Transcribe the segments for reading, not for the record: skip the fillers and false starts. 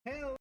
Hell.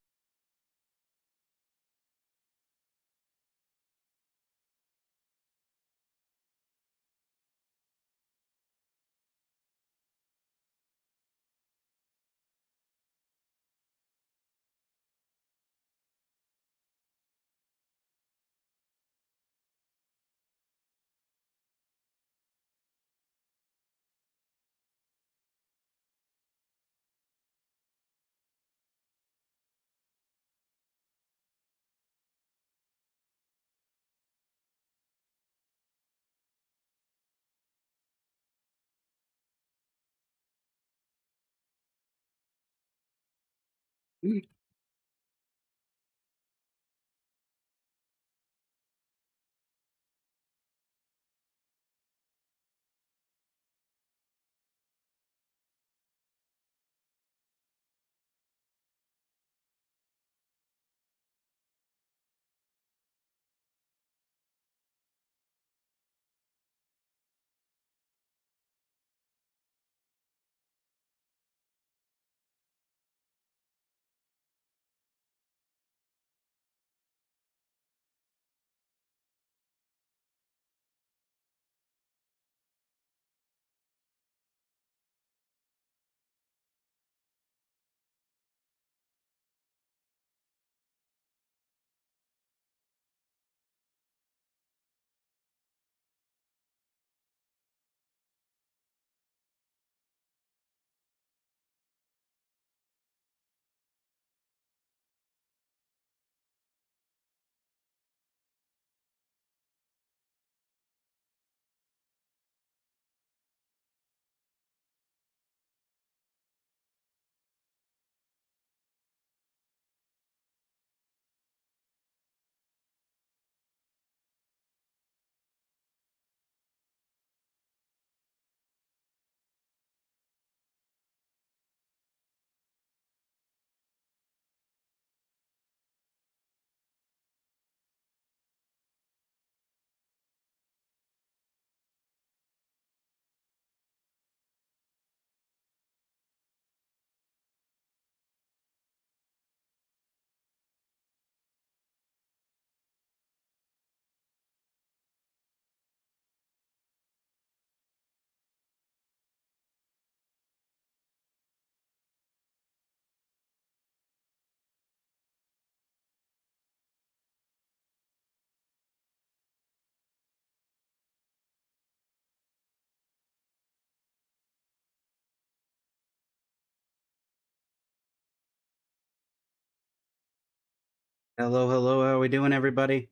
Hello, hello. How are we doing, everybody?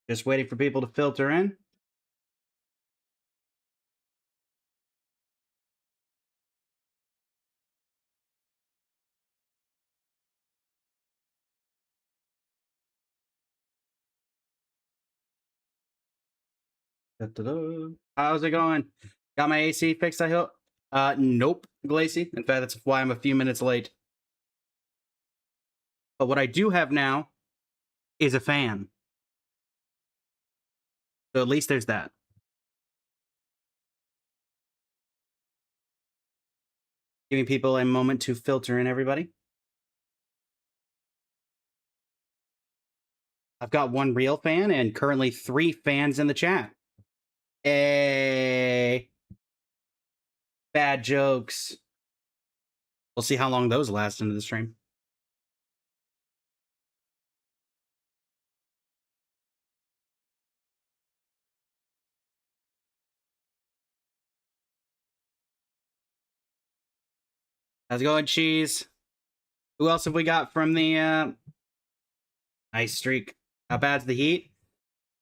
Just waiting for people to filter in. Da-da-da. How's it going? Got my AC fixed, I hope? Nope, Glacy. In fact, that's why I'm a few minutes late. But what I do have now is a fan. So at least there's that. Giving people a moment to filter in, everybody. I've got one real fan and currently 3 fans in the chat. Hey. Bad jokes. We'll see how long those last into the stream. How's it going, Cheese? Who else have we got from the ice streak? How bad's the heat?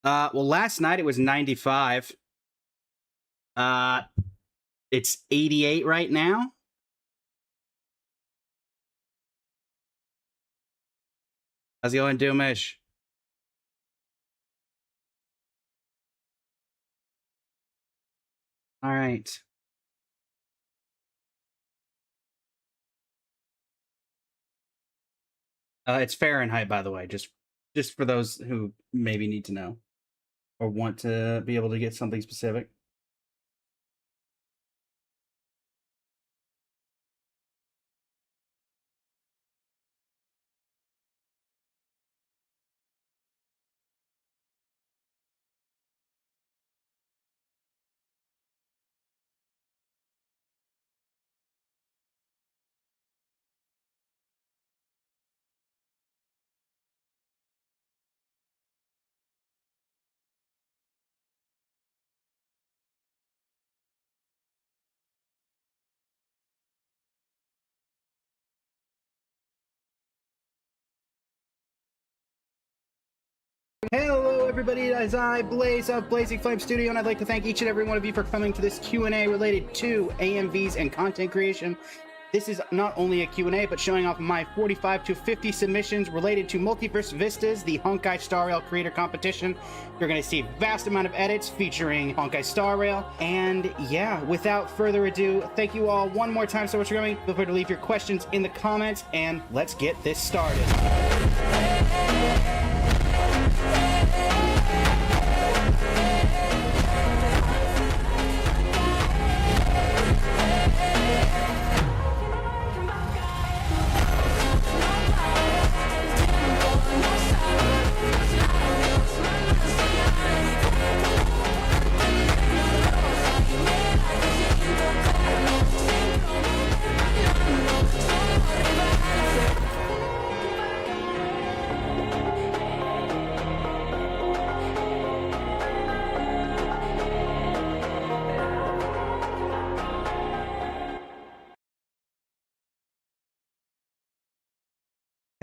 Well, last night it was 95. It's 88 right now. How's it going, Doomish? All right. It's Fahrenheit, by the way, just for those who maybe need to know or want to be able to get something specific. Hello everybody, it is I, Blaze of Blazing Flame Studio, and I'd like to thank each and every one of you for coming to this Q&A related to AMVs and content creation. This is not only a Q&A, but showing off my 45 to 50 submissions related to Multiverse Vistas, the Honkai Star Rail creator competition. You're going to see a vast amount of edits featuring Honkai Star Rail. And yeah, without further ado, thank you all one more time so much for coming. Feel free to leave your questions in the comments, and let's get this started.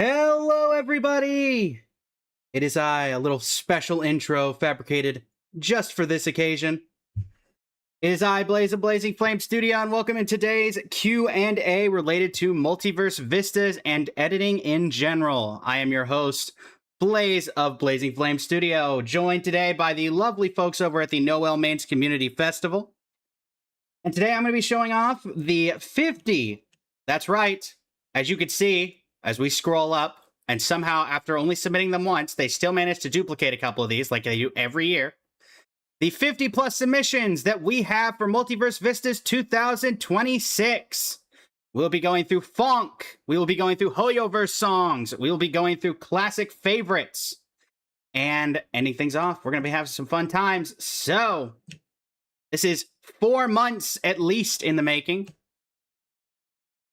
Hello everybody! It is I, a little special intro fabricated just for this occasion. It is I, Blaze of Blazing Flame Studio, and welcome in today's Q&A related to Multiverse Vistas and editing in general. I am your host, Blaze of Blazing Flame Studio, joined today by the lovely folks over at the Noel Mains Community Festival. And today I'm going to be showing off the 50, that's right, as you can see, as we scroll up, and somehow, after only submitting them once, they still managed to duplicate a couple of these, like they do every year. The 50-plus submissions that we have for Multiverse Vistas 2026. We'll be going through funk. We will be going through Hoyoverse songs. We will be going through classic favorites. And ending things off, we're going to be having some fun times. So, this is 4 months at least in the making.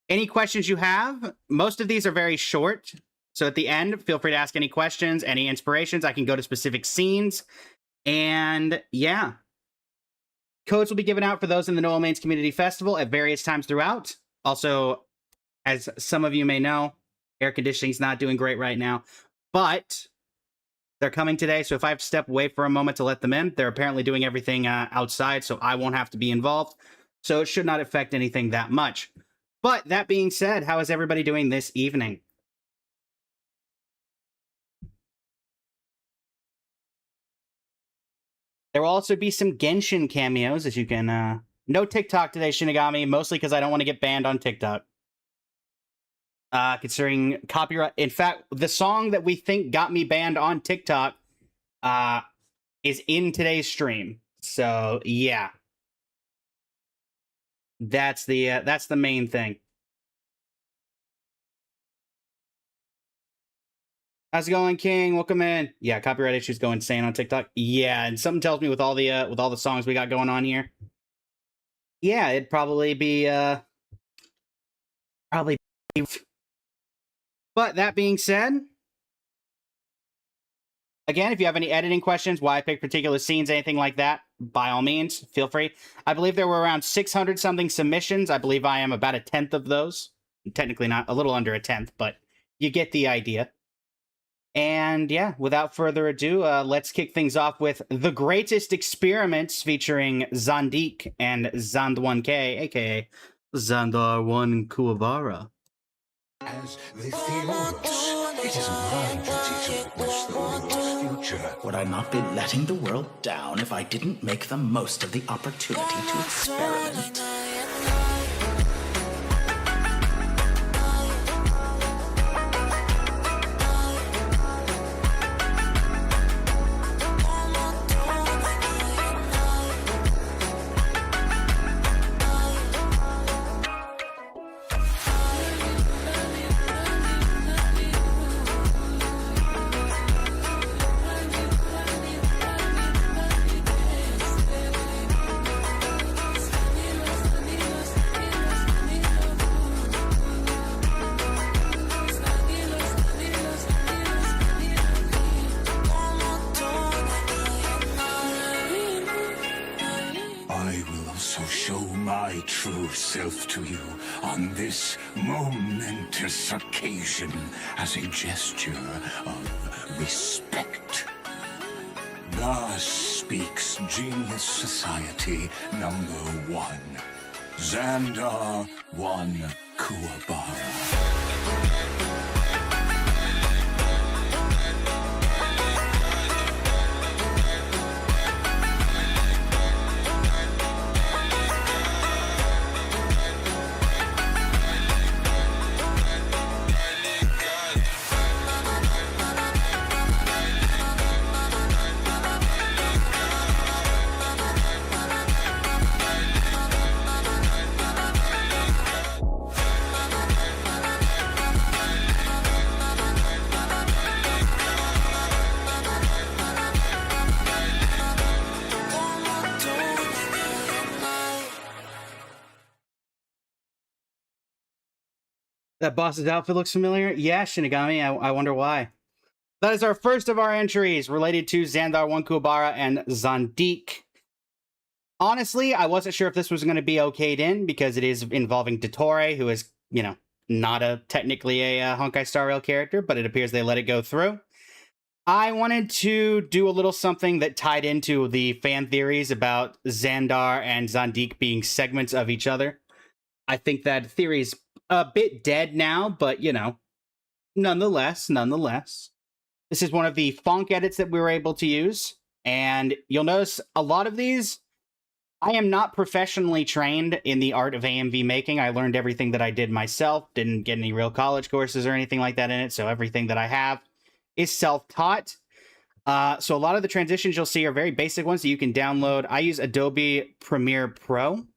Any questions you have? Most of these are very short. So at the end, feel free to ask any questions, any inspirations. I can go to specific scenes. And yeah. Codes will be given out for those in the Noel Mains Community Festival at various times throughout. Also, as some of you may know, air conditioning's not doing great right now. But they're coming today, so if I have to step away for a moment to let them in, they're apparently doing everything outside, so I won't have to be involved. So it should not affect anything that much. But that being said, how is everybody doing this evening? There will also be some Genshin cameos, as you can... no TikTok today, Shinigami, mostly because I don't want to get banned on TikTok. Considering copyright... In fact, the song that we think got me banned on TikTok is in today's stream. So, yeah. That's the main thing. How's it going, King? Welcome in. Yeah, copyright issues go insane on TikTok. Yeah, and something tells me with all the songs we got going on here. Yeah, it'd probably be But that being said, again, if you have any editing questions, why I pick particular scenes, anything like that, by all means, feel free. I believe there were around 600-something submissions. I believe I am about a 10th of those. Technically not, a little under a 10th, but you get the idea. And yeah, without further ado, let's kick things off with The Greatest Experiments featuring Zandik and Zand1K, aka Zandar1 Kuwabara. As the Theoros, it is my duty to witness the world's future. Would I not be letting the world down if I didn't make the most of the opportunity to experiment? my true self to you on this momentous occasion as a gesture of respect. Xandar speaks Genius Society #1. Xandar 1 Kuwabara. That boss's outfit looks familiar. Yeah, Shinigami. I wonder why. That is our first of our entries related to Xandar 1 Kuwabara and Zandik. Honestly, I wasn't sure if this was going to be okayed in because it is involving Dottore, who is, you know, not technically a Honkai Star Rail character, but it appears they let it go through. I wanted to do a little something that tied into the fan theories about Xandar and Zandik being segments of each other. I think that theory is a bit dead now, but, you know, nonetheless. This is one of the Fonk edits that we were able to use, and you'll notice a lot of these, I am not professionally trained in the art of AMV making. I learned everything that I did myself, didn't get any real college courses or anything like that in it, so everything that I have is self-taught. So a lot of the transitions you'll see are very basic ones that you can download. I use Adobe Premiere Pro,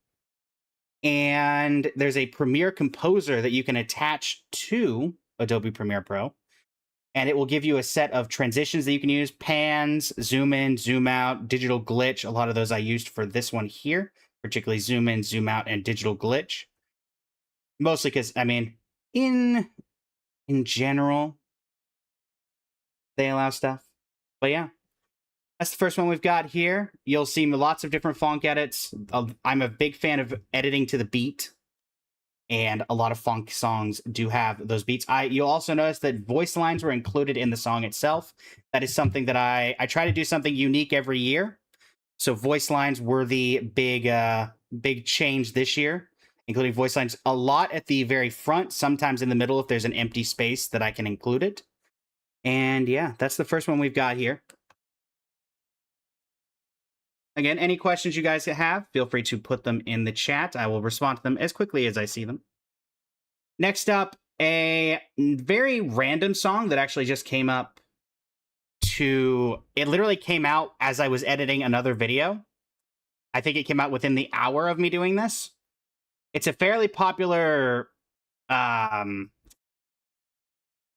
and there's a Premiere Composer that you can attach to Adobe Premiere Pro, and it will give you a set of transitions that you can use: pans, zoom in, zoom out, digital glitch. A lot of those I used for this one here, particularly zoom in, zoom out, and digital glitch. Mostly because, I mean, in general, they allow stuff. But yeah, that's the first one we've got here. You'll see lots of different Fonk edits. I'm a big fan of editing to the beat, and a lot of Fonk songs do have those beats. You'll also notice that voice lines were included in the song itself. That is something that I try to do something unique every year. So voice lines were the big change this year, including voice lines a lot at the very front, sometimes in the middle if there's an empty space that I can include it. And yeah, that's the first one we've got here. Again, any questions you guys have, feel free to put them in the chat. I will respond to them as quickly as I see them. Next up, a very random song that actually just came up it literally came out as I was editing another video. I think it came out within the hour of me doing this. It's a fairly popular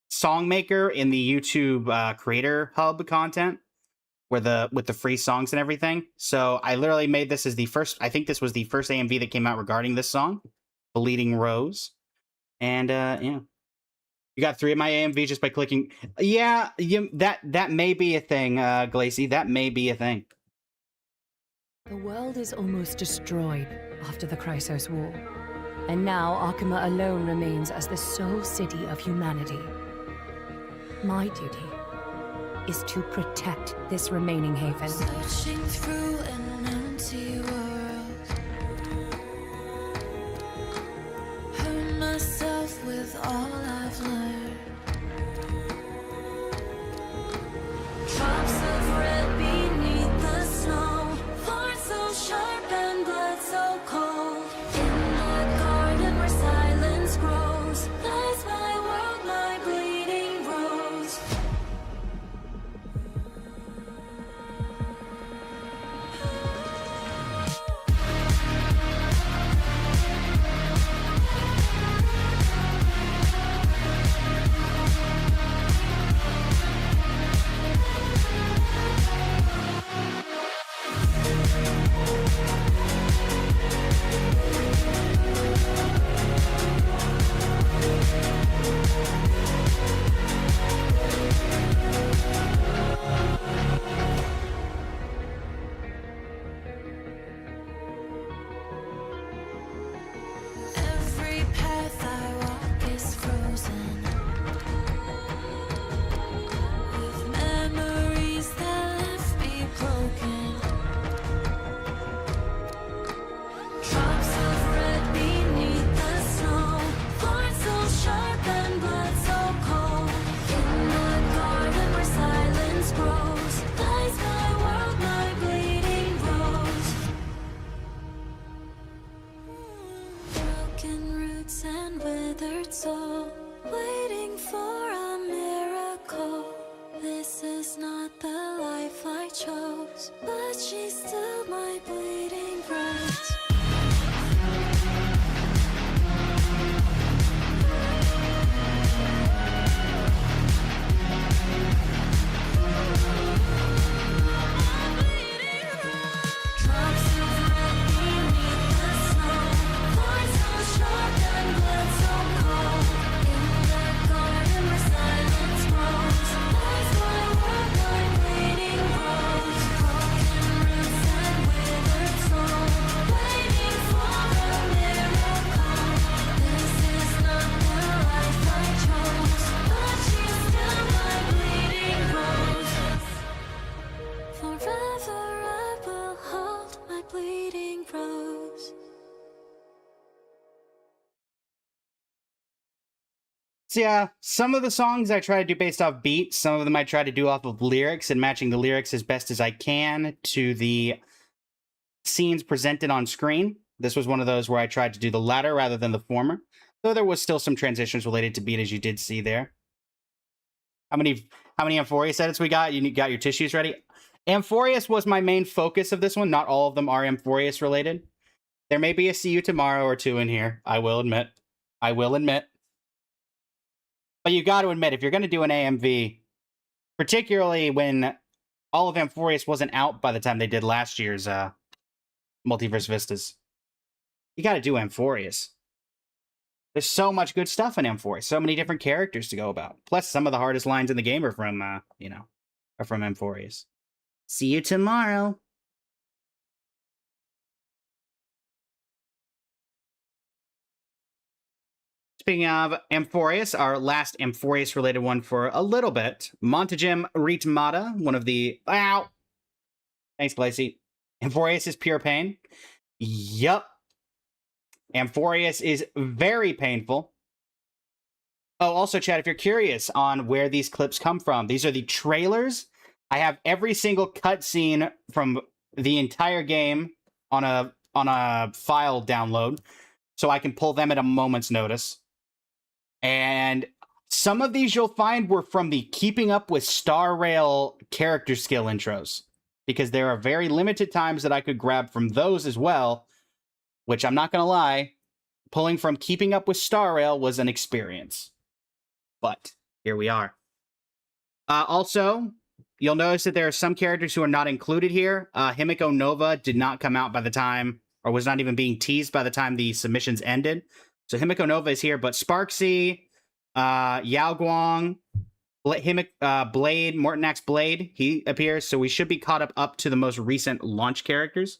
song maker in the YouTube Creator Hub content, with the free songs and everything. So I literally made this as the first, I think this was the first AMV that came out regarding this song, Bleeding Rose. And yeah, you got 3 of my AMV just by clicking. Yeah, that may be a thing, Glacy. That may be a thing. The world is almost destroyed after the Chrysos War. And now Akuma alone remains as the sole city of humanity. My duty is to protect this remaining haven. Searching through an empty world, hurt myself with all I've learned. Drops of red beneath the snow, thorns so sharp and blood so cold. In the garden where silence grows, lies my world, my bleeding rose. So yeah, some of the songs I try to do based off beats. Some of them I try to do off of lyrics and matching the lyrics as best as I can to the scenes presented on screen. This was one of those where I tried to do the latter rather than the former, though there was still some transitions related to beat, as you did see there. How many Amphorius edits we got? You got your tissues ready? Amphorius was my main focus of this one. Not all of them are Amphorius related. There may be a See You Tomorrow or two in here, I will admit. I will admit. But you got to admit, if you're going to do an AMV, particularly when all of Amphorius wasn't out by the time they did last year's Multiverse Vistas, you got to do Amphorius. There's so much good stuff in Amphorius, so many different characters to go about. Plus, some of the hardest lines in the game are from, are from Amphorius. See you tomorrow. Speaking of Amphorius, our last Amphorius-related one for a little bit. Montagem Ritmata, one of the... Ow! Thanks, Glacy. Amphorius is pure pain. Yup. Amphorius is very painful. Oh, also, chat, if you're curious on where these clips come from, these are the trailers. I have every single cutscene from the entire game on a file download, so I can pull them at a moment's notice. And some of these you'll find were from the Keeping Up with Star Rail character skill intros, because there are very limited times that I could grab from those as well, which I'm not going to lie, pulling from Keeping Up with Star Rail was an experience. But here we are. Also, you'll notice that there are some characters who are not included here. Himiko Nova did not come out by the time, or was not even being teased by the time the submissions ended. So Himiko Nova is here, but Sparksy, Yao Guang, Blade, Morton Axe Blade, he appears. So we should be caught up to the most recent launch characters.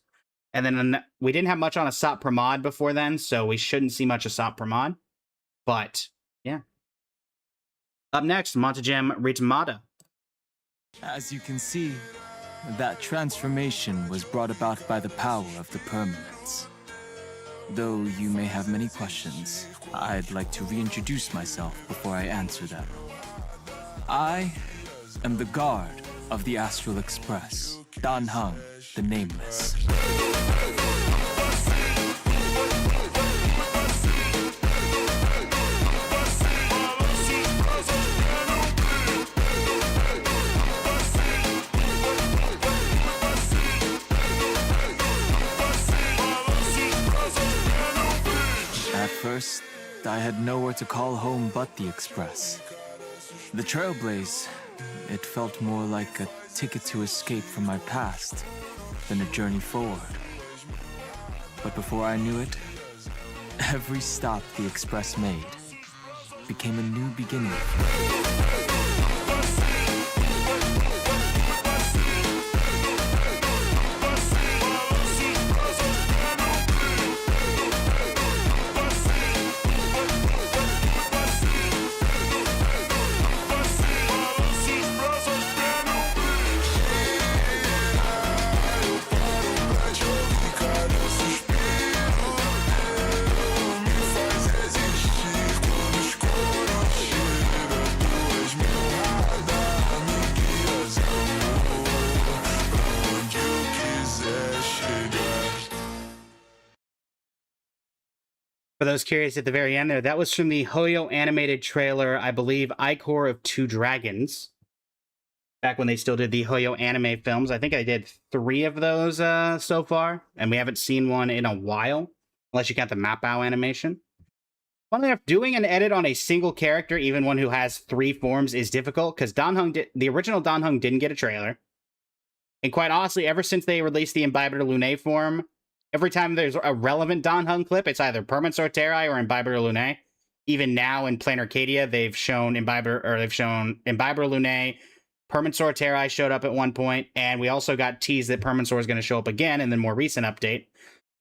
And then we didn't have much on Asap Pramod before then, so we shouldn't see much Asap Pramod. But, yeah. Up next, Montagem Ritmata. As you can see, that transformation was brought about by the power of the permanence. Though you may have many questions, I'd like to reintroduce myself before I answer them. I am the guard of the Astral Express, Dan Heng, the Nameless. At first, I had nowhere to call home but the Express. The Trailblaze, it felt more like a ticket to escape from my past than a journey forward. But before I knew it, every stop the Express made became a new beginning. For those curious at the very end there, that was from the Hoyo animated trailer, I believe, Ichor of Two Dragons. Back when they still did the Hoyo anime films. I think I did 3 of those so far, and we haven't seen one in a while, unless you count the Mapao animation. Funnily enough, doing an edit on a single character, even one who has 3 forms, is difficult, because the original Dan Heng didn't get a trailer. And quite honestly, ever since they released the Imbiber Lunae form, every time there's a relevant Dan Heng clip, it's either Permanent Sorterai or Imbiber Lunae. Even now in Planar Arcadia, they've shown Imbiber Lunae. Permanent Sorterai showed up at one point, and we also got teased that Permanent Sor is going to show up again in the more recent update.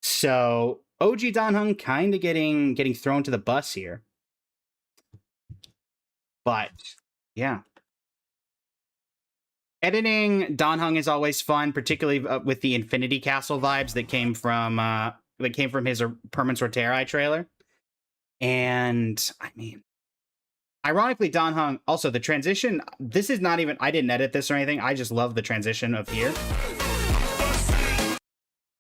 So OG Dan Heng kind of getting thrown to the bus here. But yeah. Editing Dan Heng is always fun, particularly with the Infinity Castle vibes that came from his Permanent Sorterai trailer. And I mean, Ironically, Don Hung, also the transition, this is not even, I didn't edit this or anything. I just love the transition of here.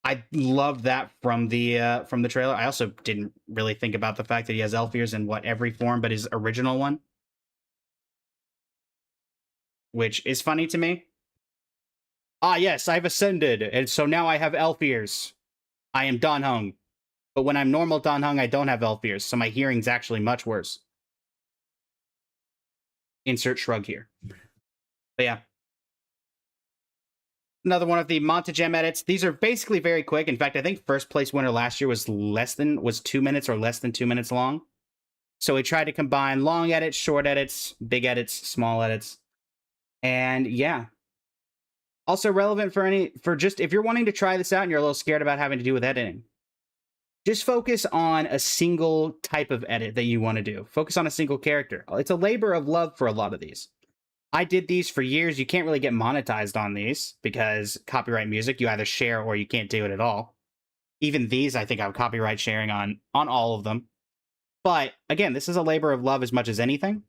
I love that from the trailer. I also didn't really think about the fact that he has elf ears in every form but his original one, which is funny to me. Ah, yes, I've ascended, and so now I have elf ears. I am Don Hung. But when I'm normal Don Hung, I don't have elf ears, so my hearing's actually much worse. Insert shrug here. But yeah. Another one of the Montagem edits. These are basically very quick. In fact, I think first place winner last year was 2 minutes or less than 2 minutes long. So we tried to combine long edits, short edits, big edits, small edits. And yeah. Also relevant for just if you're wanting to try this out and you're a little scared about having to do with editing. Just focus on a single type of edit that you want to do. Focus on a single character. It's a labor of love for a lot of these. I did these for years. You can't really get monetized on these because copyright music, you either share or you can't do it at all. Even these, I think I'm copyright sharing on all of them. But again, this is a labor of love as much as anything.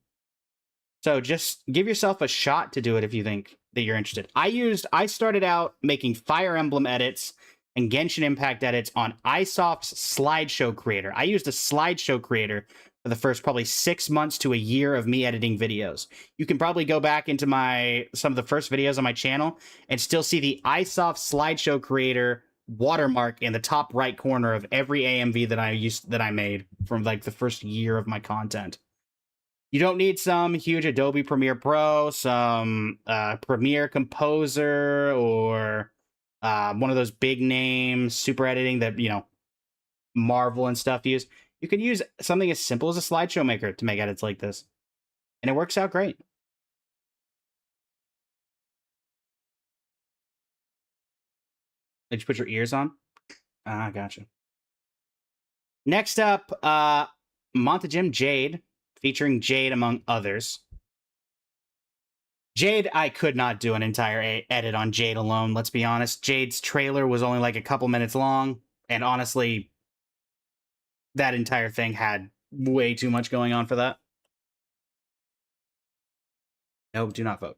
So just give yourself a shot to do it if you think that you're interested. I started out making Fire Emblem edits and Genshin Impact edits on iSoft's slideshow creator. I used a slideshow creator for the first probably 6 months to a year of me editing videos. You can probably go back into some of the first videos on my channel and still see the iSoft slideshow creator watermark in the top right corner of every AMV that I made from like the first year of my content. You don't need some huge Adobe Premiere Pro, some Premiere Composer, or one of those big name super editing that, Marvel and stuff use. You can use something as simple as a slideshow maker to make edits like this. And it works out great. Did you put your ears on? Ah, gotcha. Next up, Montagem Jade, featuring Jade among others. Jade, I could not do an entire edit on Jade alone, let's be honest. Jade's trailer was only like a couple minutes long, and honestly, that entire thing had way too much going on for that. No, do not vote.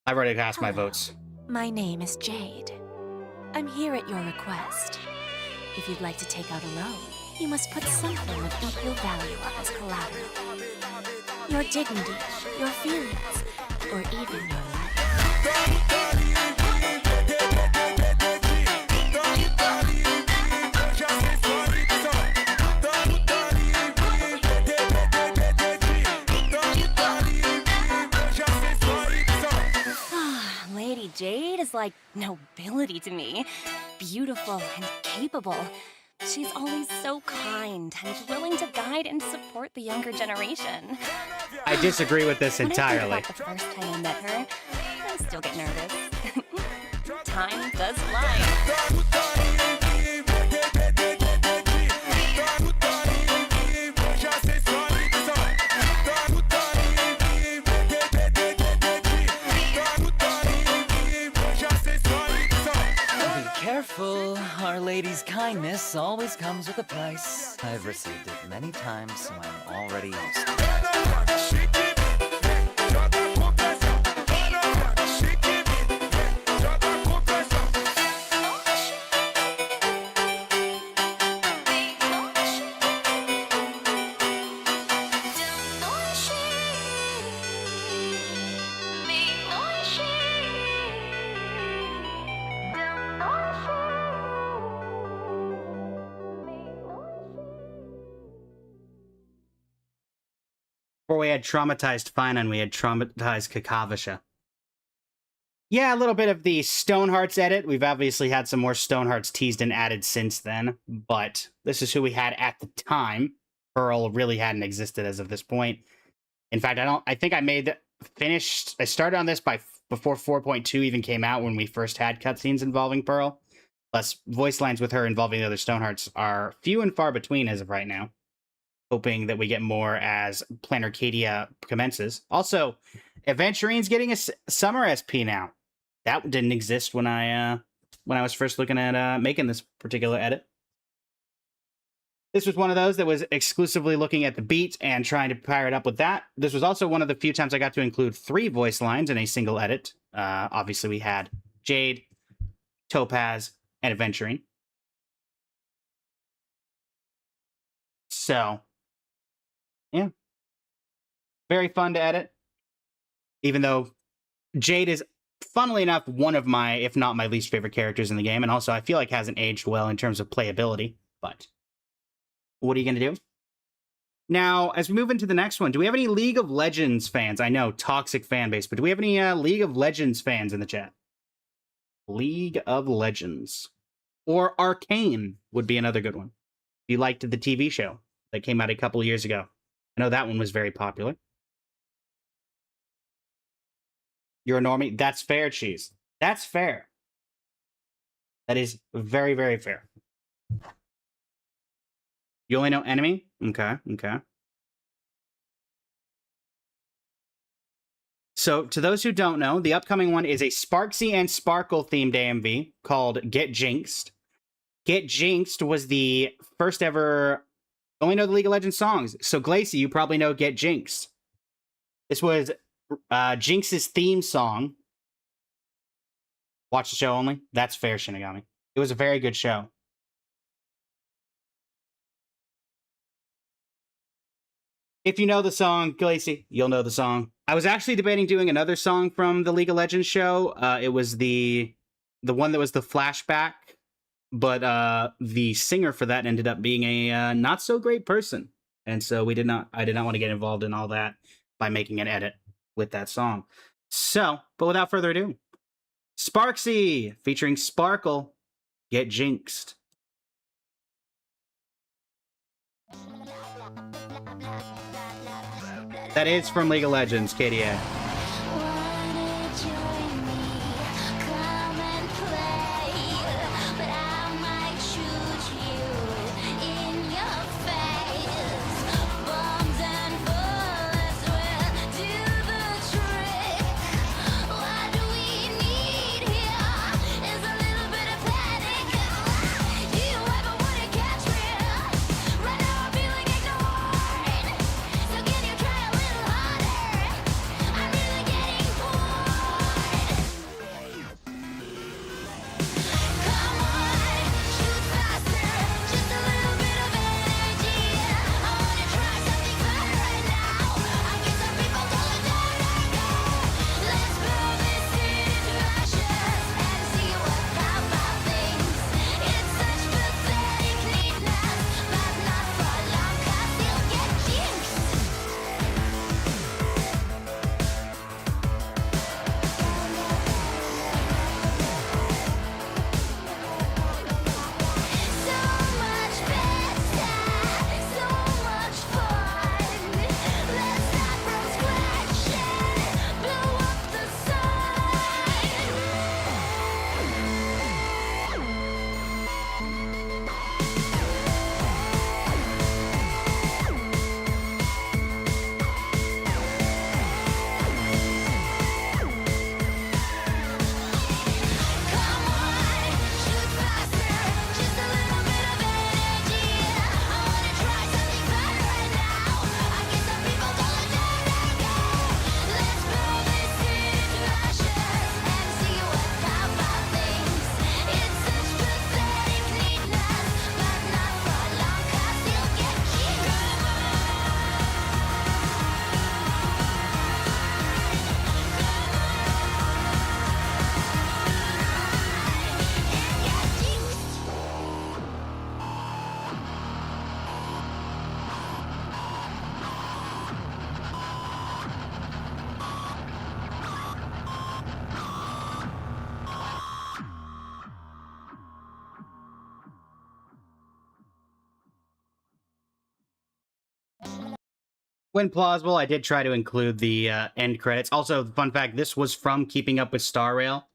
I've already cast my votes. My name is Jade. I'm here at your request. If you'd like to take out a loan, you must put something of equal value up as collateral. Your dignity, your feelings, or even your life. Lady Jade is like nobility to me. Beautiful and capable. She's always so kind and willing to guide and support the younger generation. I disagree with this entirely. When I think about the first time I met her, I still get nervous. Time does fly. Careful, Our Lady's kindness always comes with a price. I've received it many times, so I'm already used to it. Before we had traumatized Finan, we had traumatized Kakavasha. Yeah, a little bit of the Stonehearts edit. We've obviously had some more Stonehearts teased and added since then, but this is who we had at the time. Pearl really hadn't existed as of this point. In fact, I think I started on this before 4.2 even came out, when we first had cutscenes involving Pearl. Plus, voice lines with her involving the other Stonehearts are few and far between as of right now. Hoping that we get more as Plan Arcadia commences. Also, Aventurine's getting a summer SP now. That didn't exist when I was first looking at making this particular edit. This was one of those that was exclusively looking at the beat and trying to pair it up with that. This was also one of the few times I got to include 3 voice lines in a single edit. Obviously, we had Jade, Topaz, and Adventuring. So, yeah. Very fun to edit. Even though Jade is, funnily enough, one of my, if not my least favorite characters in the game. And also, I feel like hasn't aged well in terms of playability. But what are you going to do? Now, as we move into the next one, do we have any League of Legends fans? I know, toxic fan base, but do we have any League of Legends fans in the chat? League of Legends. Or Arcane would be another good one. If you liked the TV show that came out a couple of years ago. I know that one was very popular. You're a normie? That's fair, Cheese. That's fair. That is very, very fair. You only know Enemy? Okay, okay. So, to those who don't know, the upcoming one is a Sparksy and Sparkle themed AMV called Get Jinxed. Get Jinxed was the first ever... Only know the League of Legends songs. So, Glacy, you probably know Get Jinxed. This was Jinx's theme song. Watch the show only? That's fair, Shinigami. It was a very good show. If you know the song, Glacy, you'll know the song. I was actually debating doing another song from the League of Legends show. It was the one that was the flashback, but the singer for that ended up being a not so great person, and so I did not want to get involved in all that by making an edit with that song. So, but without further ado, Sparksy featuring Sparkle, Get Jinxed. That is from League of Legends, KDA. When plausible, I did try to include the end credits. Also, fun fact, this was from Keeping Up with Star Rail.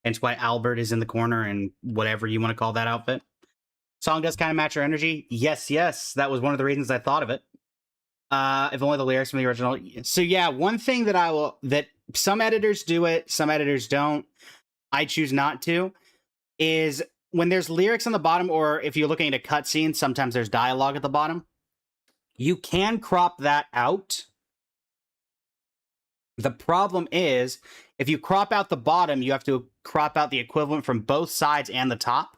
Hence why Albert is in the corner and whatever you want to call that outfit. Song does kind of match our energy. Yes, yes. That was one of the reasons I thought of it. If only the lyrics from the original. So yeah, one thing that some editors do it, some editors don't, I choose not to, is when there's lyrics on the bottom, or if you're looking at a cutscene, sometimes there's dialogue at the bottom. You can crop that out. The problem is, if you crop out the bottom, you have to crop out the equivalent from both sides and the top.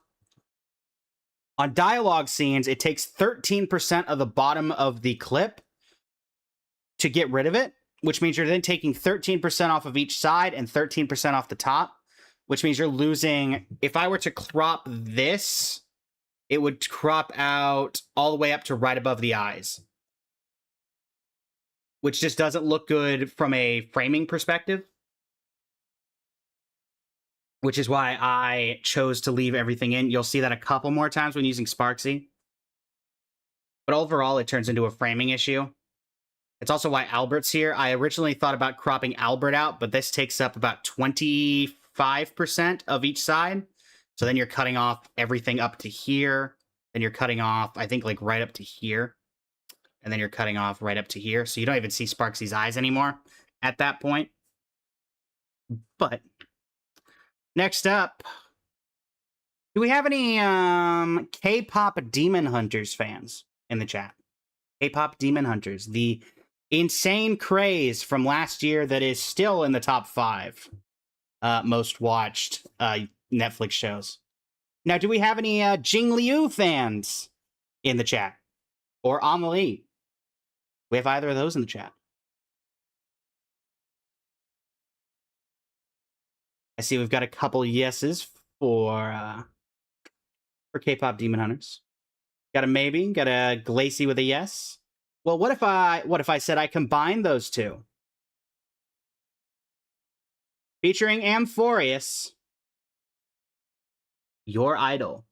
On dialogue scenes, it takes 13% of the bottom of the clip to get rid of it, which means you're then taking 13% off of each side and 13% off the top, which means you're losing... If I were to crop this, it would crop out all the way up to right above the eyes, which just doesn't look good from a framing perspective, which is why I chose to leave everything in. You'll see that a couple more times when using Sparksy. But overall, it turns into a framing issue. It's also why Albert's here. I originally thought about cropping Albert out, but this takes up about 25% of each side. So then you're cutting off everything up to here. Then you're cutting off, I think, like right up to here. And then you're cutting off right up to here. So you don't even see Sparksy's eyes anymore at that point. But next up, do we have any K-pop Demon Hunters fans in the chat? K-pop Demon Hunters, the insane craze from last year that is still in the top 5 most watched Netflix shows. Now, do we have any Jing Liu fans in the chat? Or Amelie? We have either of those in the chat. I see we've got a couple yeses for K-pop Demon Hunters. Got a maybe, got a Glacy with a yes. Well, what if I said I combine those two? Featuring Amphorius, your idol.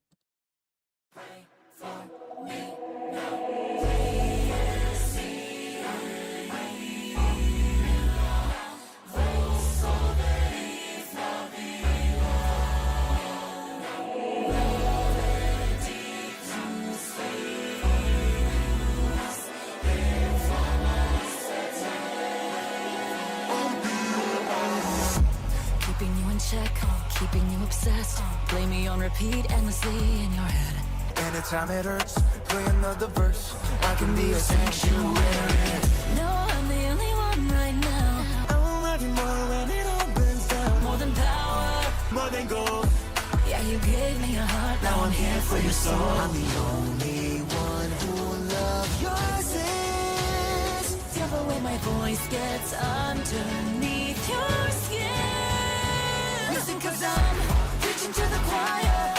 Keeping you in check, keeping you obsessed. Play me on repeat endlessly in your head. Anytime it hurts, play another verse. I can be a sanctuary. No, I'm the only one right now. I will love you more when it all bends down. More than power, More than gold. yeah, you gave me a heart. Now I'm here for your soul. I'm the only one who will love your sins. Tell the way my voice gets underneath your skin. Listen, 'cause I'm preaching to the choir.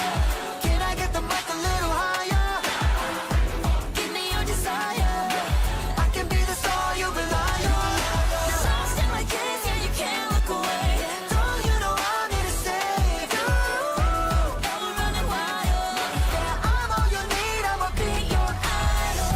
Can I get the mic a little higher? Give me your desire. I can be the star you rely on. You're lost in my gaze, yeah, you can't look away. Don't you know I'm here to save you? Now we're running wild. Yeah, I'm all you need. I'ma be your idol.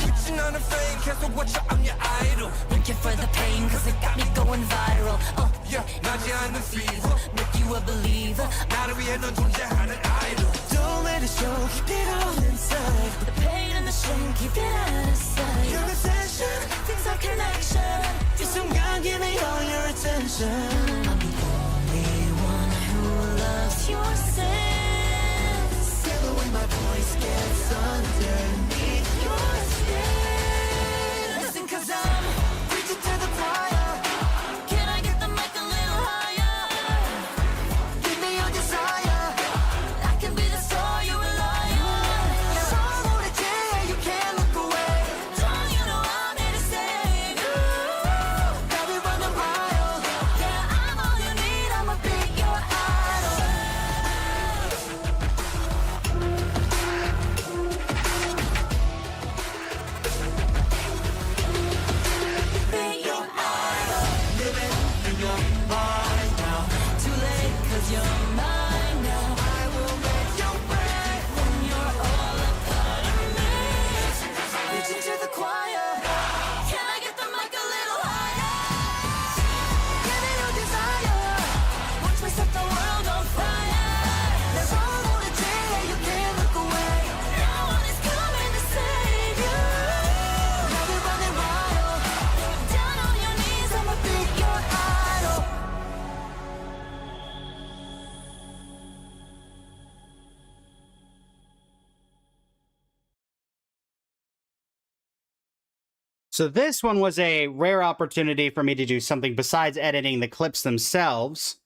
Reaching on the fame, cancel what you, I'm your idol. Thank you for the pain, 'cause it got me going viral. Oh, Yeah, 나지 않는 fever. make you a believer. 나를 위해 넌 존재하는 idol. Don't let it show, keep it all inside. The pain and the shame, keep it out of sight. Your attention, Things are connection. 이 순간 give me all your attention. I'm the only one who loves your sins. Feel the way my voice gets underneath your skin. Listen, 'cause I'm Reaching to the choir. Can I get the mic a little higher? Give me your desire. I can be the star you rely on. You're all on it, yeah, you can't look away. Don't you know I'm here to save you? Now we running wild. Yeah, I'm all you need. I'ma be your idol. So this one was a rare opportunity for me to do something besides editing the clips themselves.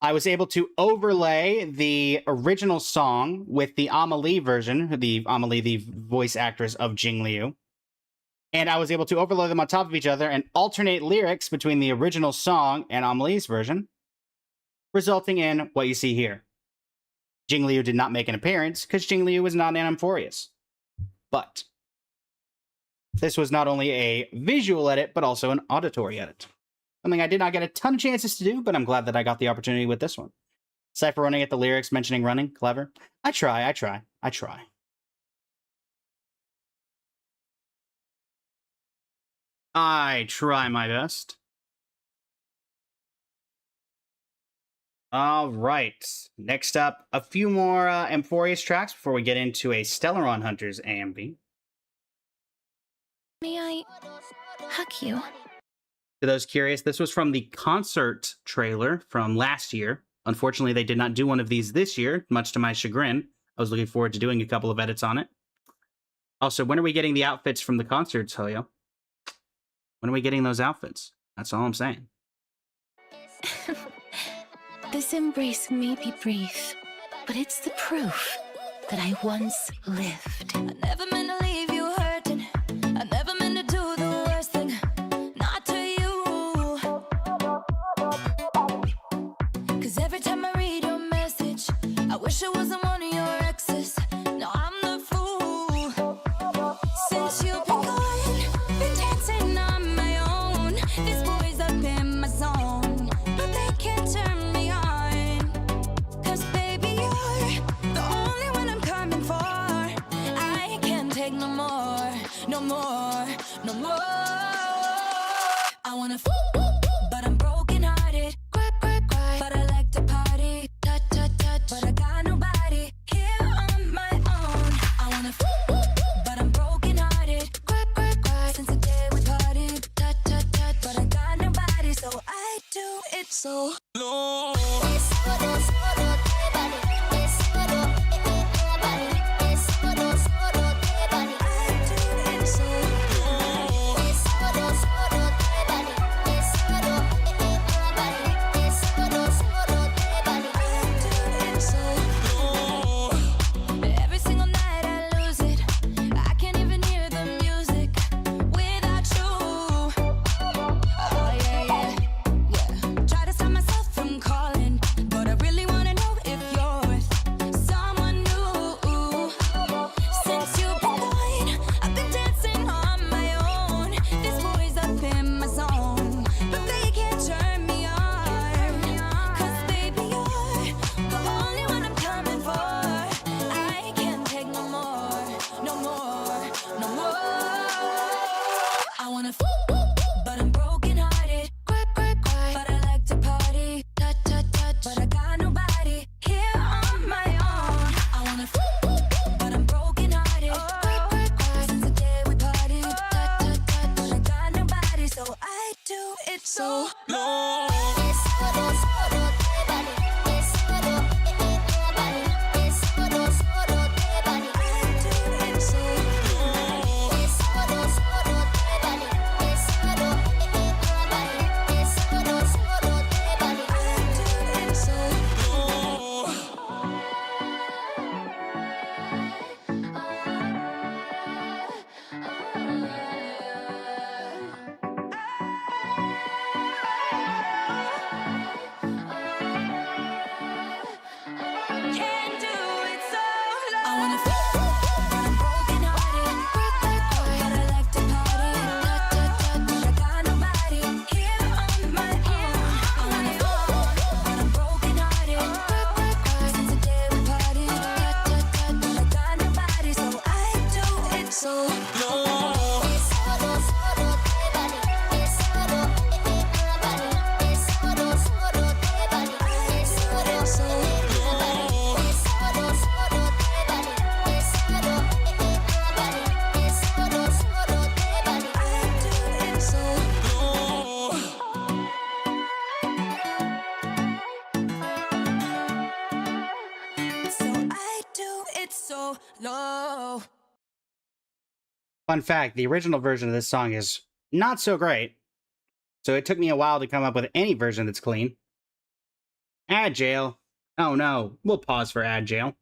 I was able to overlay the original song with the Amelie version, the Amelie, the voice actress of Jing Liu. And I was able to overlay them on top of each other and alternate lyrics between the original song and Amelie's version, resulting in what you see here. Jing Liu did not make an appearance because Jing Liu was not in Amphorius. But this was not only a visual edit, but also an auditory edit. Something I did not get a ton of chances to do, but I'm glad that I got the opportunity with this one. Cypher running at the lyrics, mentioning running. Clever. I try. I try my best. All right. Next up, a few more Amphorius tracks before we get into a Stellaron Hunters AMV. May I hug you? To those curious, this was from the concert trailer from last year. Unfortunately, they did not do one of these this year, much to my chagrin. I was looking forward to doing a couple of edits on it. Also, when are we getting the outfits from the concerts, Hoyo? When are we getting those outfits? That's all I'm saying. This embrace may be brief, but it's the proof that I once lived. I never meant to leave you hurting. I never meant to do the worst thing. Not to you. 'Cause every time I read your message, I wish it wasn't one of your exes. No, I'm the fool. Since you've been gone, been dancing on my own. These boys up in my zone, but they can't turn me on. 'Cause baby, you're the only one I'm coming for. I can't take no more, no more, no more. I wanna but I'm broken hearted. Cry, cry, cry, but I like to party. Touch, touch, touch, but I got nobody here on my own. I wanna but I'm broken hearted. Cry, cry, cry, since the day we parted. Touch, touch, touch, but I got nobody, so I do it so low. Every single night I lose it. I can't even hear the music without you. Oh yeah, yeah, yeah. Try to stop myself from calling, but I really wanna know if you're with someone new. Since you've been gone, I've been dancing on my own. These boys up in my zone, but they can't turn me on. 'Cause baby, you're the only one I'm coming for. I can't take no more, no more, no more. I wanna but I'm broken hearted. Cry, cry, cry, but I like to party. Touch, touch, touch, but I got nobody here on my own. I wanna but I'm broken hearted. Cry, cry, cry, since the day we parted. Touch, touch, touch, but I got nobody, so I do it so low. Can't do it solo. I wanna but I'm broken hearted. Cry, cry, cry, but I like to party. Touch, touch, touch, but I got nobody here on my own. I wanna but I'm broken hearted. Cry, cry, cry, since the day we parted. Touch, touch, touch, but I got nobody, so I do it so low. Fun fact, the original version of this song is not so great. So it took me a while to come up with any version that's clean. Add jail. Oh no, we'll pause for add jail.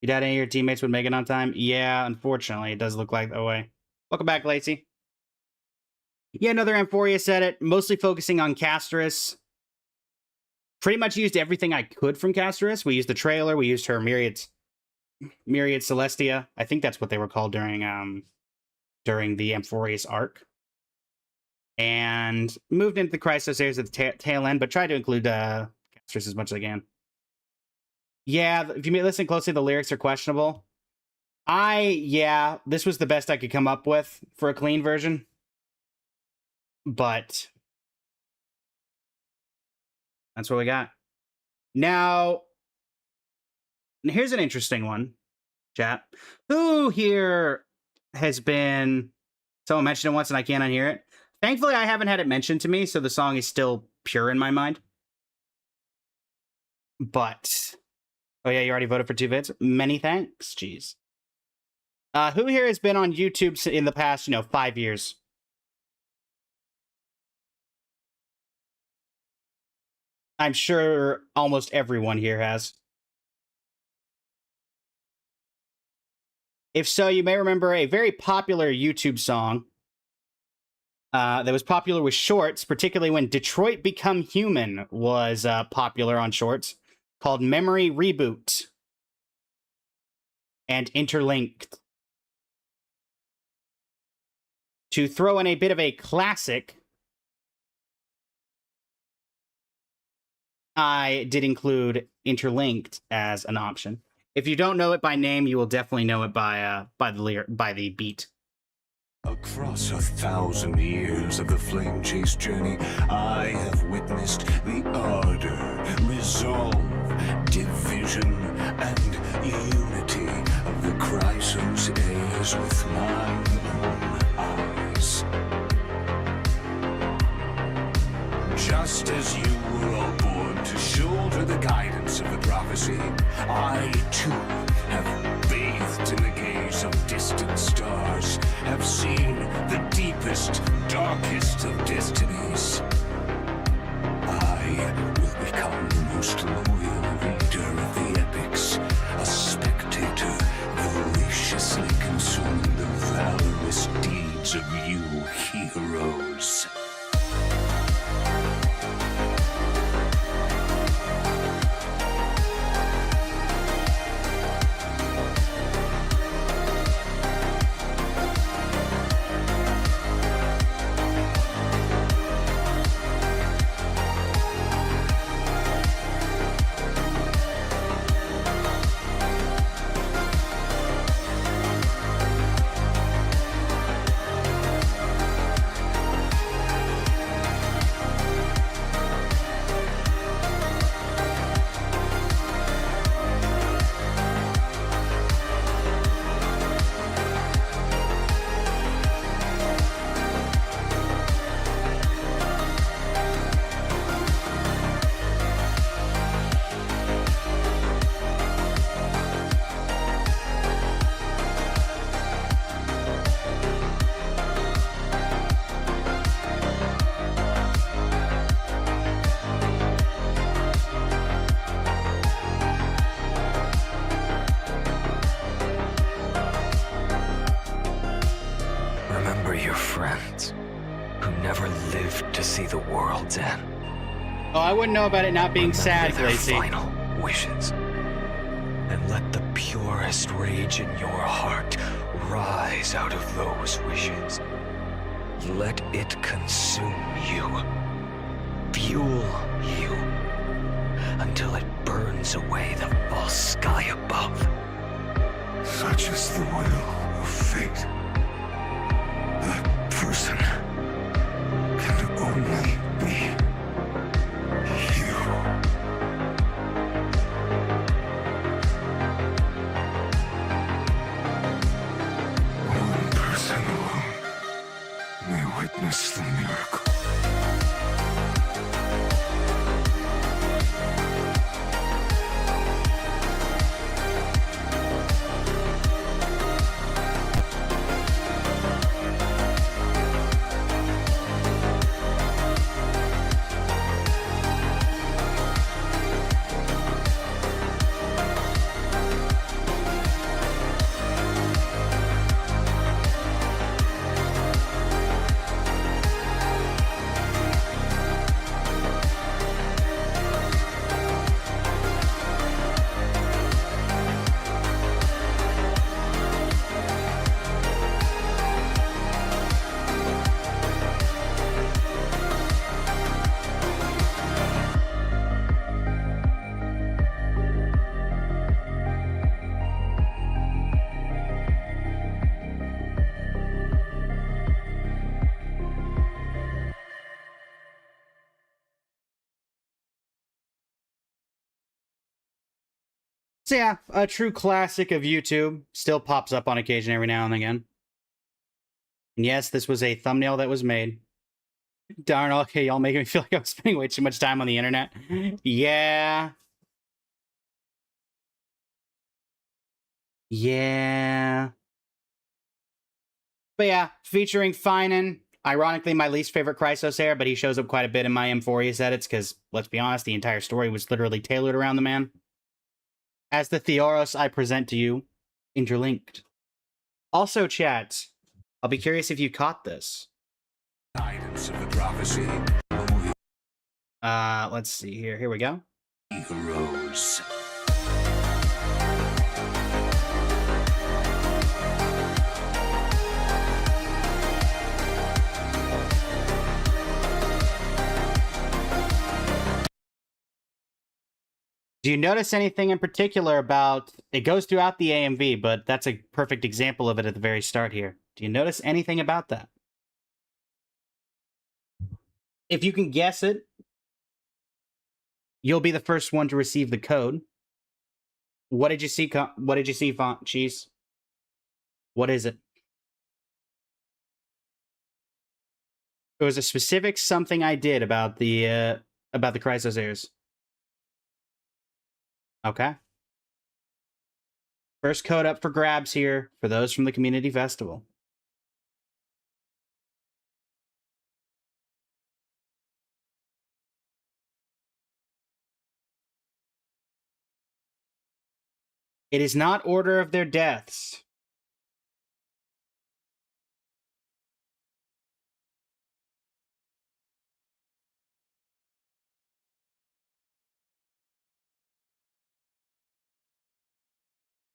You doubt any of your teammates would make it on time? Yeah, unfortunately, it does look like that way. Welcome back, Lacey. Yeah, another Amphoria said it, mostly focusing on Castris. Pretty much used everything I could from Castris. We used the trailer, we used her Myriad Celestia. I think that's what they were called during the Amphorius arc. And moved into the Chrysos areas at the tail end, but tried to include Castris as much as I can. Yeah, if you listen closely, the lyrics are questionable. This was the best I could come up with for a clean version. But that's what we got. Now, here's an interesting one, chat. Who here has been... Someone mentioned it once and I can't unhear it. Thankfully, I haven't had it mentioned to me, so the song is still pure in my mind. But... Oh yeah, you already voted for 2 vids? Many thanks. Jeez. Who here has been on YouTube in the past, 5 years? I'm sure almost everyone here has. If so, you may remember a very popular YouTube song that was popular with shorts, particularly when Detroit Become Human was popular on shorts, called Memory Reboot and Interlinked. To throw in a bit of a classic, I did include Interlinked as an option. If you don't know it by name, you will definitely know it by the beat. Across 1,000 years of the flame chase journey, I have witnessed the ardor, resolve, division, and unity of the Chrysos heirs with my own eyes. Just as you were all born to shoulder the guidance of the prophecy, I too have bathed in the gaze of distant stars, have seen the deepest, darkest of destinies. I will become the most loyal reader of the epics, a spectator voraciously consuming the valorous deeds of you heroes. Oh, I wouldn't know about it not being sad, Lacey. Final wishes. And let the purest rage in your heart rise out of those wishes. Let it consume you. Fuel you. Until it burns away the false sky above. Such is the will of fate. That person can only be you. One person alone may witness the miracle. So yeah, a true classic of YouTube. Still pops up on occasion every now and again. And yes, this was a thumbnail that was made. Darn, okay, y'all making me feel like I was spending way too much time on the internet. Yeah. Yeah. But yeah, featuring Finan. Ironically, my least favorite Chrysos but he shows up quite a bit in my M4 edits, because, let's be honest, the entire story was literally tailored around the man. As the Theoros I present to you, interlinked. Also, chat, I'll be curious if you caught this. Guidance of the prophecy. Let's see here. Here we go. Heroes. Do you notice anything in particular about... It goes throughout the AMV, but that's a perfect example of it at the very start here. Do you notice anything about that? If you can guess it, you'll be the first one to receive the code. What did you see? What did you see, Font Cheese? What is it? It was a specific something I did about the Chrysos heirs. Okay. First code up for grabs here for those from the Community Festival. It is not order of their deaths.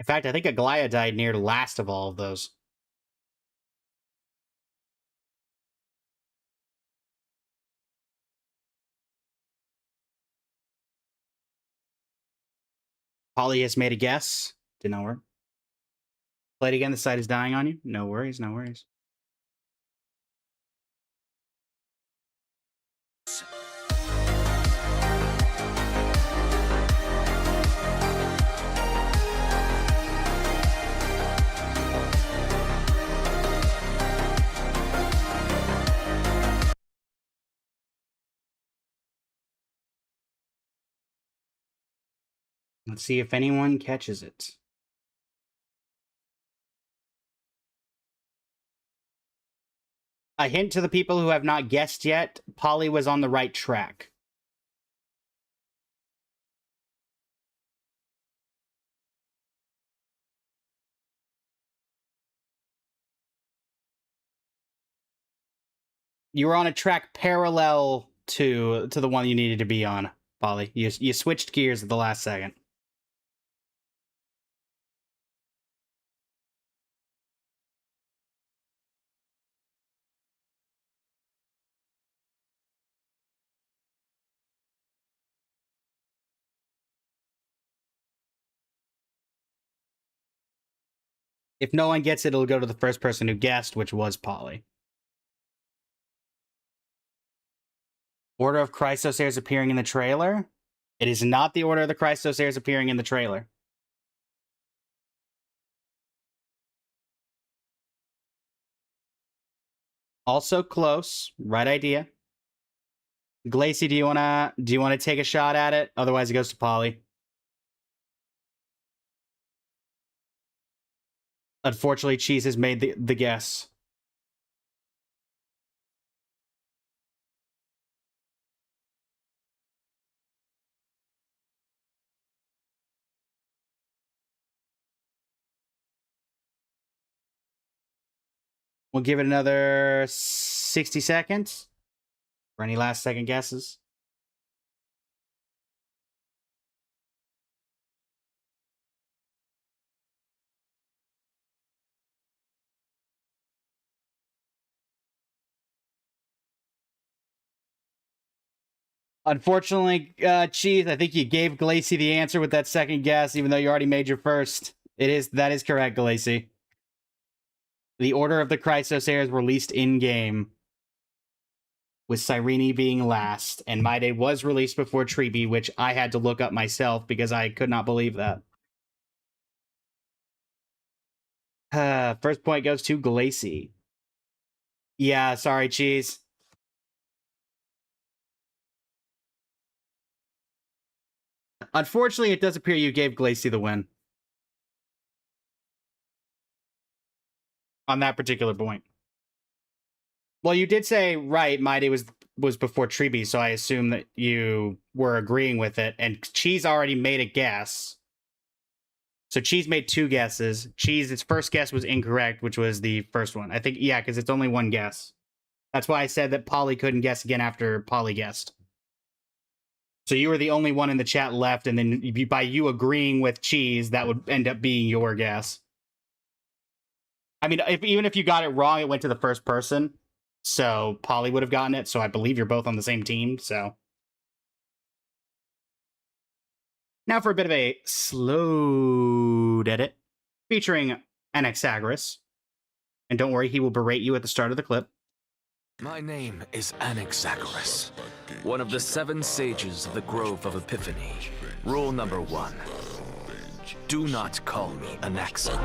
In fact, I think Aglaya died near last of all of those. Polly has made a guess. Did not work. Play it again. The site is dying on you. No worries, no worries. Let's see if anyone catches it. A hint to the people who have not guessed yet, Polly was on the right track. You were on a track parallel to the one you needed to be on, Polly. You switched gears at the last second. If no one gets it, it'll go to the first person who guessed, which was Polly. Order of Chrysos heirs appearing in the trailer? It is not the order of the Chrysos heirs appearing in the trailer. Also close. Right idea. Glacy, do you wanna take a shot at it? Otherwise it goes to Polly. Unfortunately, Cheese has made the guess. We'll give it another 60 seconds for any last second guesses. Unfortunately, Cheese, I think you gave Glacy the answer with that second guess, even though you already made your first. That is correct, Glacy. The Order of the Chrysos heirs released in-game, with Cyrene being last, and My Day was released before Treeby, which I had to look up myself because I could not believe that. First point goes to Glacy. Yeah, sorry, Cheese. Unfortunately, it does appear you gave Glacy the win. On that particular point. Well, you did say, right, My Day was before Treeby, so I assume that you were agreeing with it, and Cheese already made a guess. So Cheese made 2 guesses. Cheese's first guess was incorrect, which was the first one. I think, yeah, because it's only 1 guess. That's why I said that Polly couldn't guess again after Polly guessed. So you were the only one in the chat left, and then by you agreeing with Cheese, that would end up being your guess. I mean, even if you got it wrong, it went to the first person. So Polly would have gotten it. So I believe you're both on the same team. So now for a bit of a slow edit featuring Anaxagoras. And don't worry, he will berate you at the start of the clip. My name is Anaxagoras, one of the 7 sages of the Grove of Epiphany. Rule number 1. Do not call me Anaxa.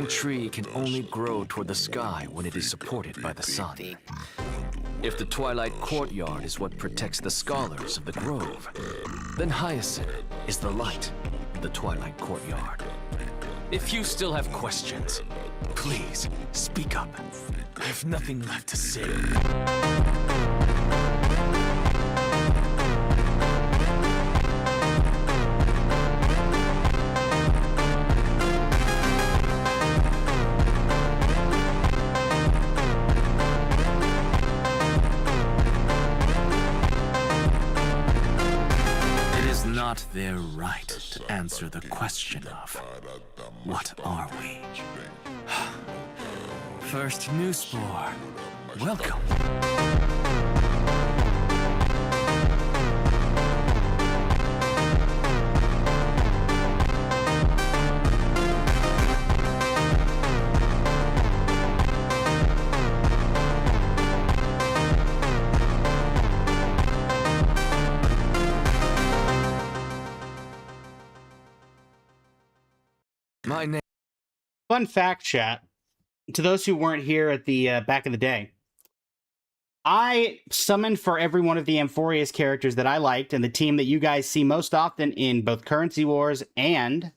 Tree can only grow toward the sky when it is supported by the sun. If the Twilight Courtyard is what protects the scholars of the Grove, then Hyacinth is the light of the Twilight Courtyard. If you still have questions, please speak up. I have nothing left to say. Their right to answer the question of, what are we? First New Spore, welcome. My name. Fun fact, chat. To those who weren't here at the back of the day, I summoned for every one of the Amphorius characters that I liked, and the team that you guys see most often in both Currency Wars and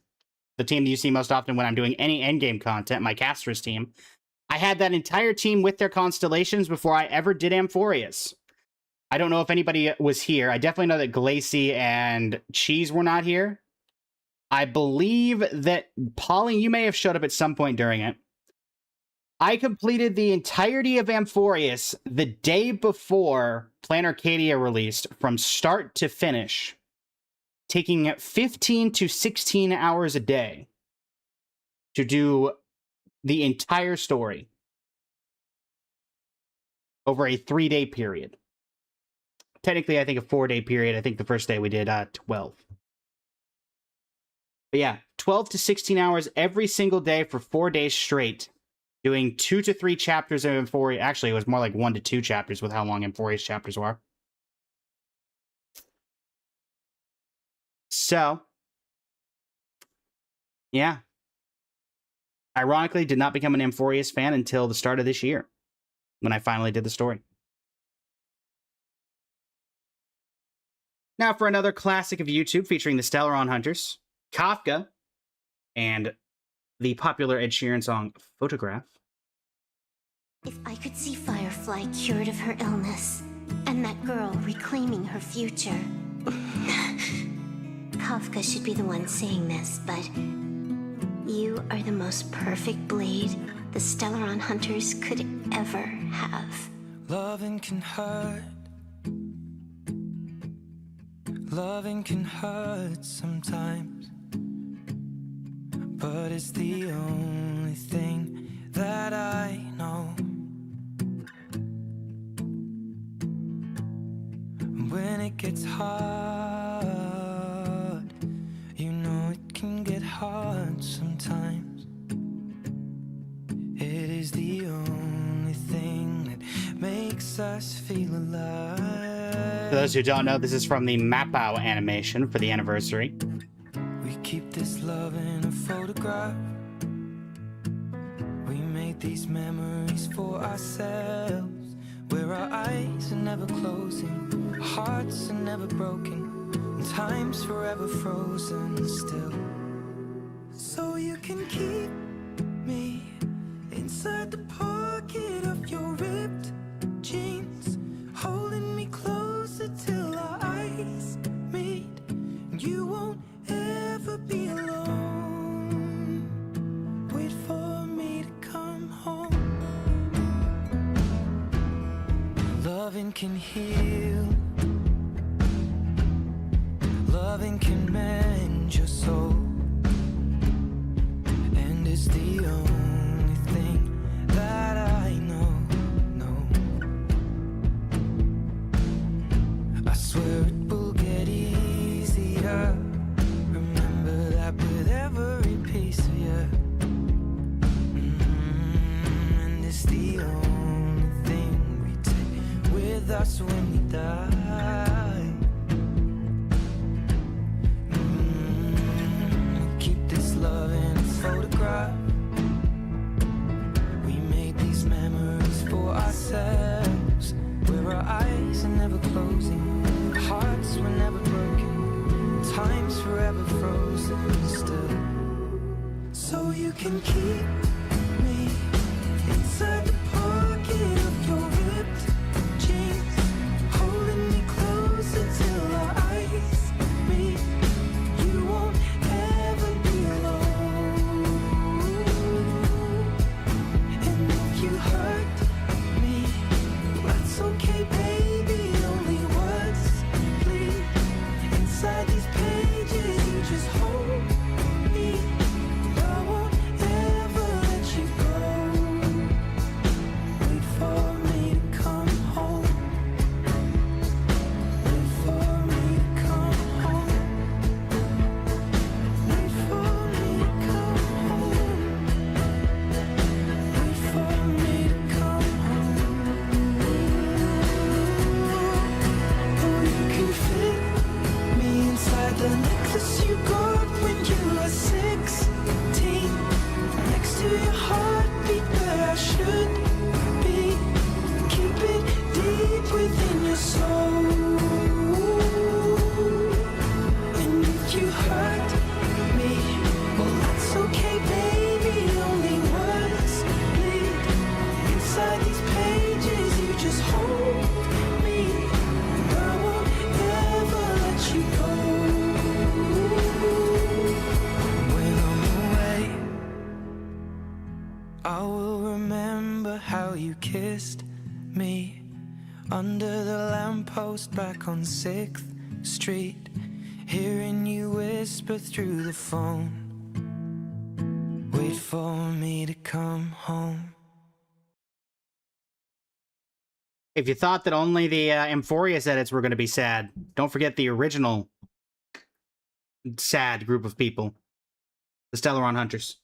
the team that you see most often when I'm doing any endgame content, my Casters team. I had that entire team with their constellations before I ever did Amphorius. I don't know if anybody was here. I definitely know that Glacy and Cheese were not here. I believe that, Polly, you may have showed up at some point during it. I completed the entirety of Amphorius the day before Plan Arcadia released, from start to finish, taking 15 to 16 hours a day to do the entire story over a 3-day period. Technically, I think a 4-day period. I think the first day we did 12. But yeah, 12 to 16 hours every single day for 4 days straight, doing 2 to 3 chapters of Amphorius. Actually, it was more like 1 to 2 chapters with how long Amphorius chapters were. So, yeah. Ironically, did not become an Amphorius fan until the start of this year, when I finally did the story. Now for another classic of YouTube featuring the Stellaron Hunters, Kafka, and the popular Ed Sheeran song, Photograph. If I could see Firefly cured of her illness, and that girl reclaiming her future. Kafka should be the one saying this, but you are the most perfect blade the Stellaron Hunters could ever have. Loving can hurt. Loving can hurt sometimes, but it's the only thing that I know. When it gets hard, hard sometimes. It is the only thing that makes us feel alive. For those who don't know, this is from the Mapao animation for the anniversary. We keep this love in a photograph. We made these memories for ourselves, where our eyes are never closing, our hearts are never broken, and time's forever frozen still. So you can keep me inside the pocket of your ripped jeans, holding me closer till our eyes meet, and you won't ever be alone. Wait for me to come home. Loving can heal, loving can mend your soul, and it's the only thing that I know. I swear it will get easier. Remember that with every piece of you. And it's the only thing we take with us when we die. Keep this love in a photograph. We made these memories for ourselves, where our eyes are never closing, our hearts were never broken, time's forever frozen still. So you can keep me inside the pocket of your ripped jeans, holding me closer till our eyes meet. You won't ever be alone. And if you hurt me, that's okay, baby. Only words bleed inside these pages. You just hold me. I won't ever let you go. Wait for me to come home. Wait for me to come home. Wait for me to come home. Wait for me to come home. Oh, you can fit me inside the necklace you got when you were 16, next to your heartbeat where I should be. Keep it deep within your soul. And if you hurt me, well, that's okay, baby. Only words bleed inside these pages. You just hold me, and I won't ever let you go. When I'm away, I will remember how you kissed me under the lamppost back on 6th Street, hearing you whisper through the phone. Wait for me to come home. If you thought that only the Amphorius edits were going to be sad, don't forget the original sad group of people, the Stellaron Hunters.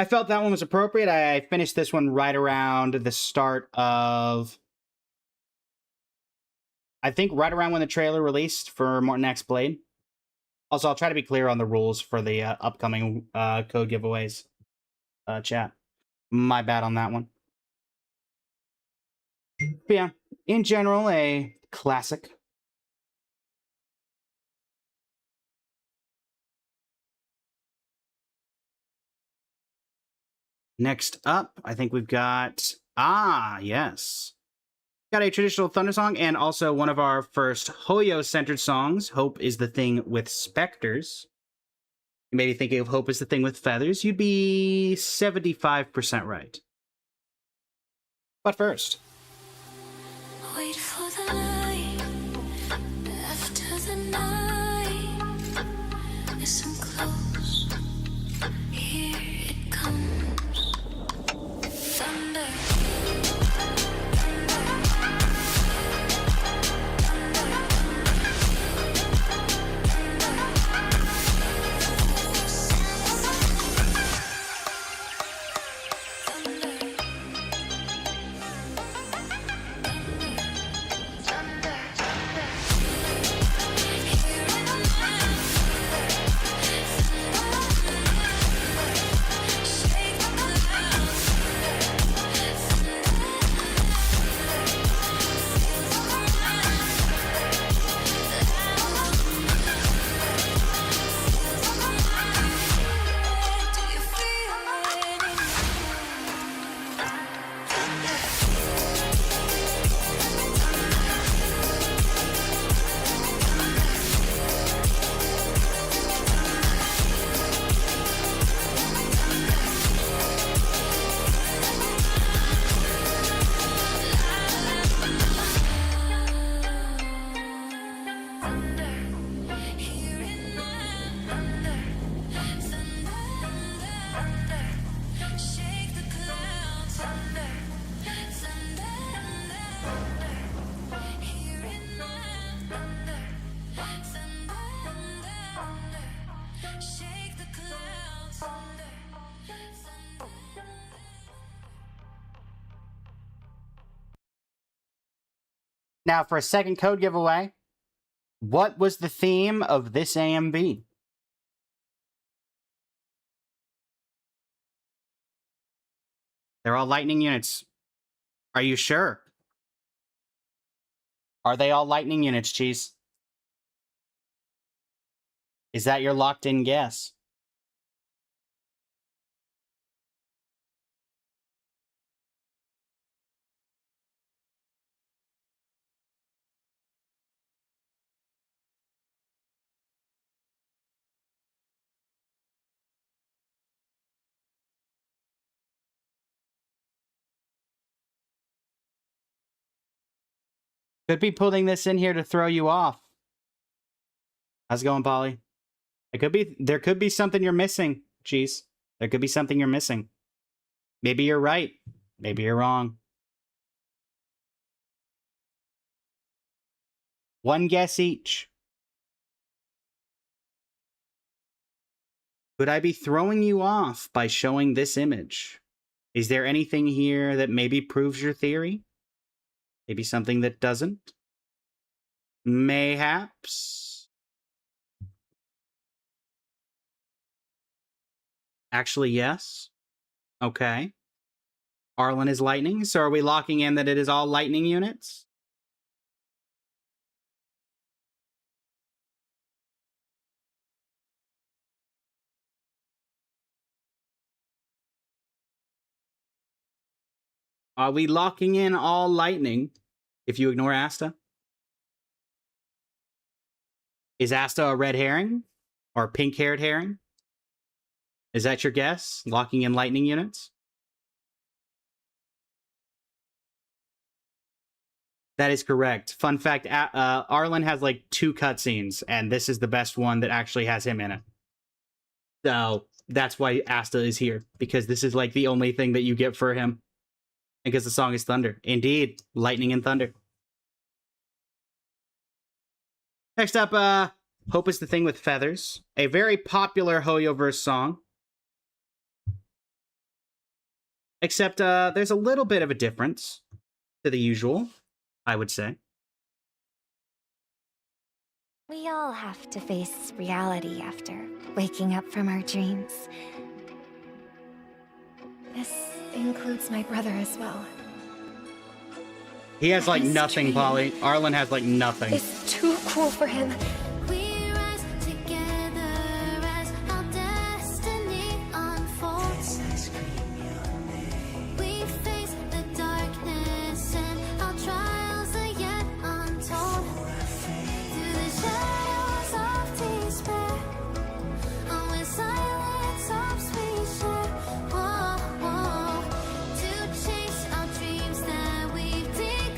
I felt that one was appropriate. I finished this one right around the start of, I think right around when the trailer released for Morton X Blade. Also, I'll try to be clear on the rules for the upcoming code giveaways chat. My bad on that one. But yeah, in general, a classic. Next up, I think we've got... Ah, yes. Got a traditional Thunder song and also one of our first Hoyo-centered songs, Hope is the Thing with Specters. You may be thinking of Hope is the Thing with Feathers. You'd be 75% right. But first... Wait for the night, after the night. Listen close, here it comes. Thunder. Thunder. Now, for a second code giveaway, what was the theme of this AMV? They're all lightning units. Are you sure? Are they all lightning units, Cheese? Is that your locked-in guess? Could be putting this in here to throw you off. How's it going, Polly? There could be something you're missing, Cheese. There could be something you're missing. Maybe you're right. Maybe you're wrong. One guess each. Could I be throwing you off by showing this image? Is there anything here that maybe proves your theory? Maybe something that doesn't? Mayhaps? Actually, yes. Okay. Arlen is lightning, so are we locking in that it is all lightning units? Are we locking in all lightning if you ignore Asta? Is Asta a red herring? Or a pink-haired herring? Is that your guess? Locking in lightning units? That is correct. Fun fact, Arlen has like 2 cutscenes, and this is the best one that actually has him in it. So that's why Asta is here, because this is like the only thing that you get for him. Because the song is Thunder. Indeed, lightning and thunder. Next up, Hope is the Thing with Feathers. A very popular Hoyoverse song. Except there's a little bit of a difference to the usual, I would say. We all have to face reality after waking up from our dreams. This includes my brother as well. He has like His nothing, dream Polly. Arlen has like nothing. It's too cool for him. We rise together as our destiny unfolds. We face the darkness and our trials are yet untold. Through the shadows of despair, and with silence hopes we share. Whoa, whoa, to chase our dreams that we've declared.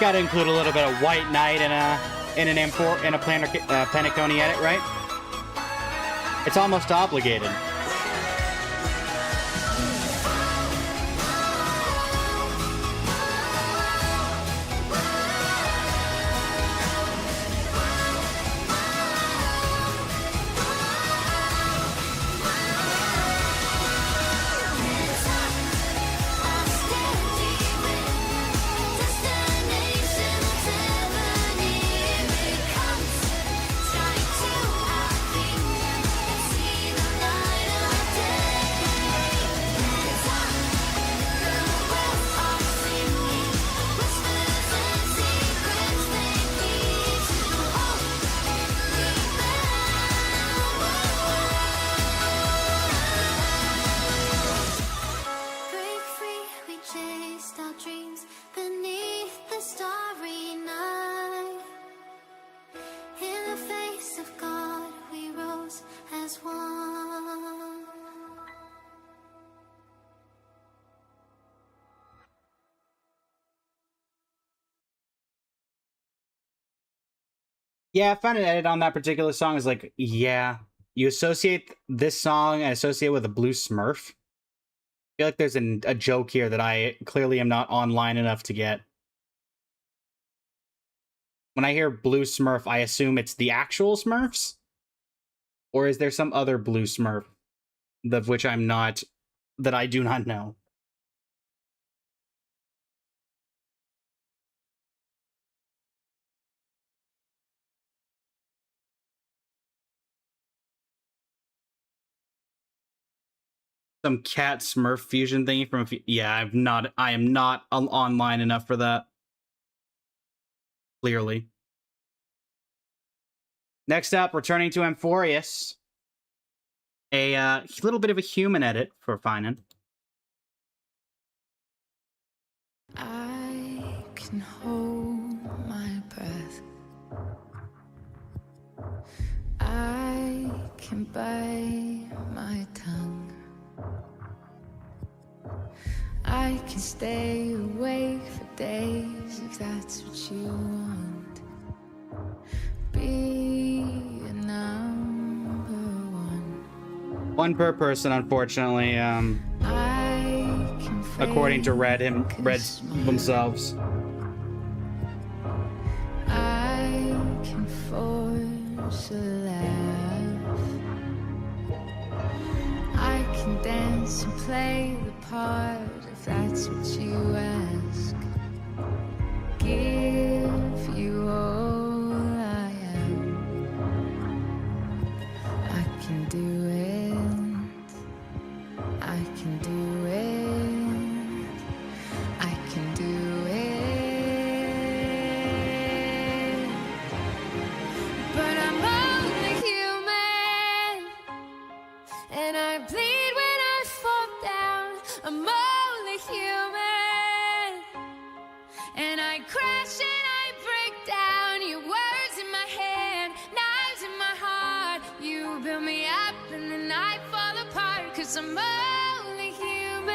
got to include a little bit of White Knight in an M4 in a Penacony edit, right? It's almost obligated. Yeah, I found an edit on that particular song. Is like, yeah, you associate this song and associate it with a blue Smurf. I feel like there's a joke here that I clearly am not online enough to get. When I hear blue Smurf, I assume it's the actual Smurfs? Or is there some other blue Smurf of which I'm not, that I do not know? Some cat Smurf fusion thingy from yeah, I am not online enough for that. Clearly. Next up, returning to Amphorius. A little bit of a human edit for Finan. I can hold my breath. I can bite my tongue. I can stay awake for days if that's what you want. Be a number one. One per person, unfortunately. According to Red themselves. I can force a laugh. I can dance and play the part if that's what you ask. Give you all I am. I can do it. I can do it. I can do it. But I'm only human, and I bleed when I fall down. I'm only human, and I crash and I break down. Your words in my hand, knives in my heart. You build me up and then I fall apart, 'cause I'm only human.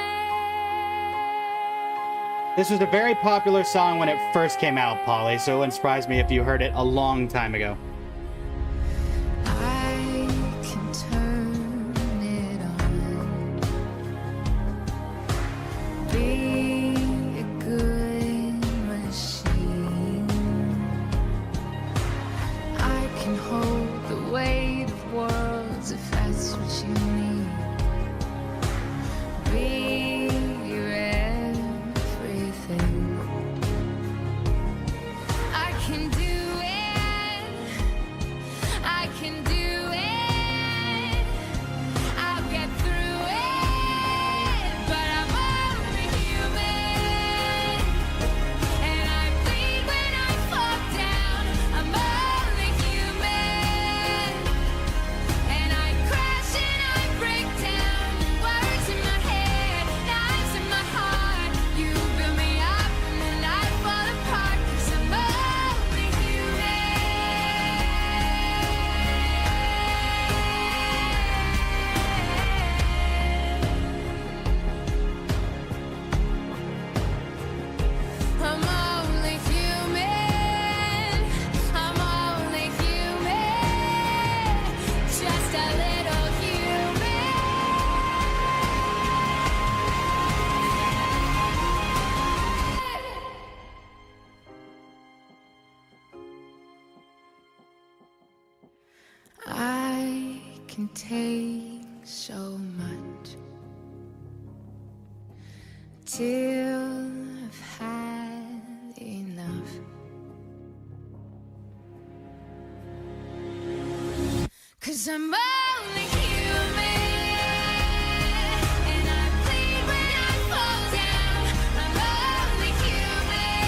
This was a very popular song when it first came out, Polly, so it wouldn't surprise me if you heard it a long time ago. I can turn it on. Be a good machine. I can hold the weight of worlds if that's what you need. Be your everything. I can do it. can take so much till I've had enough. 'Cause I'm only human, and I bleed when I fall down. I'm only human,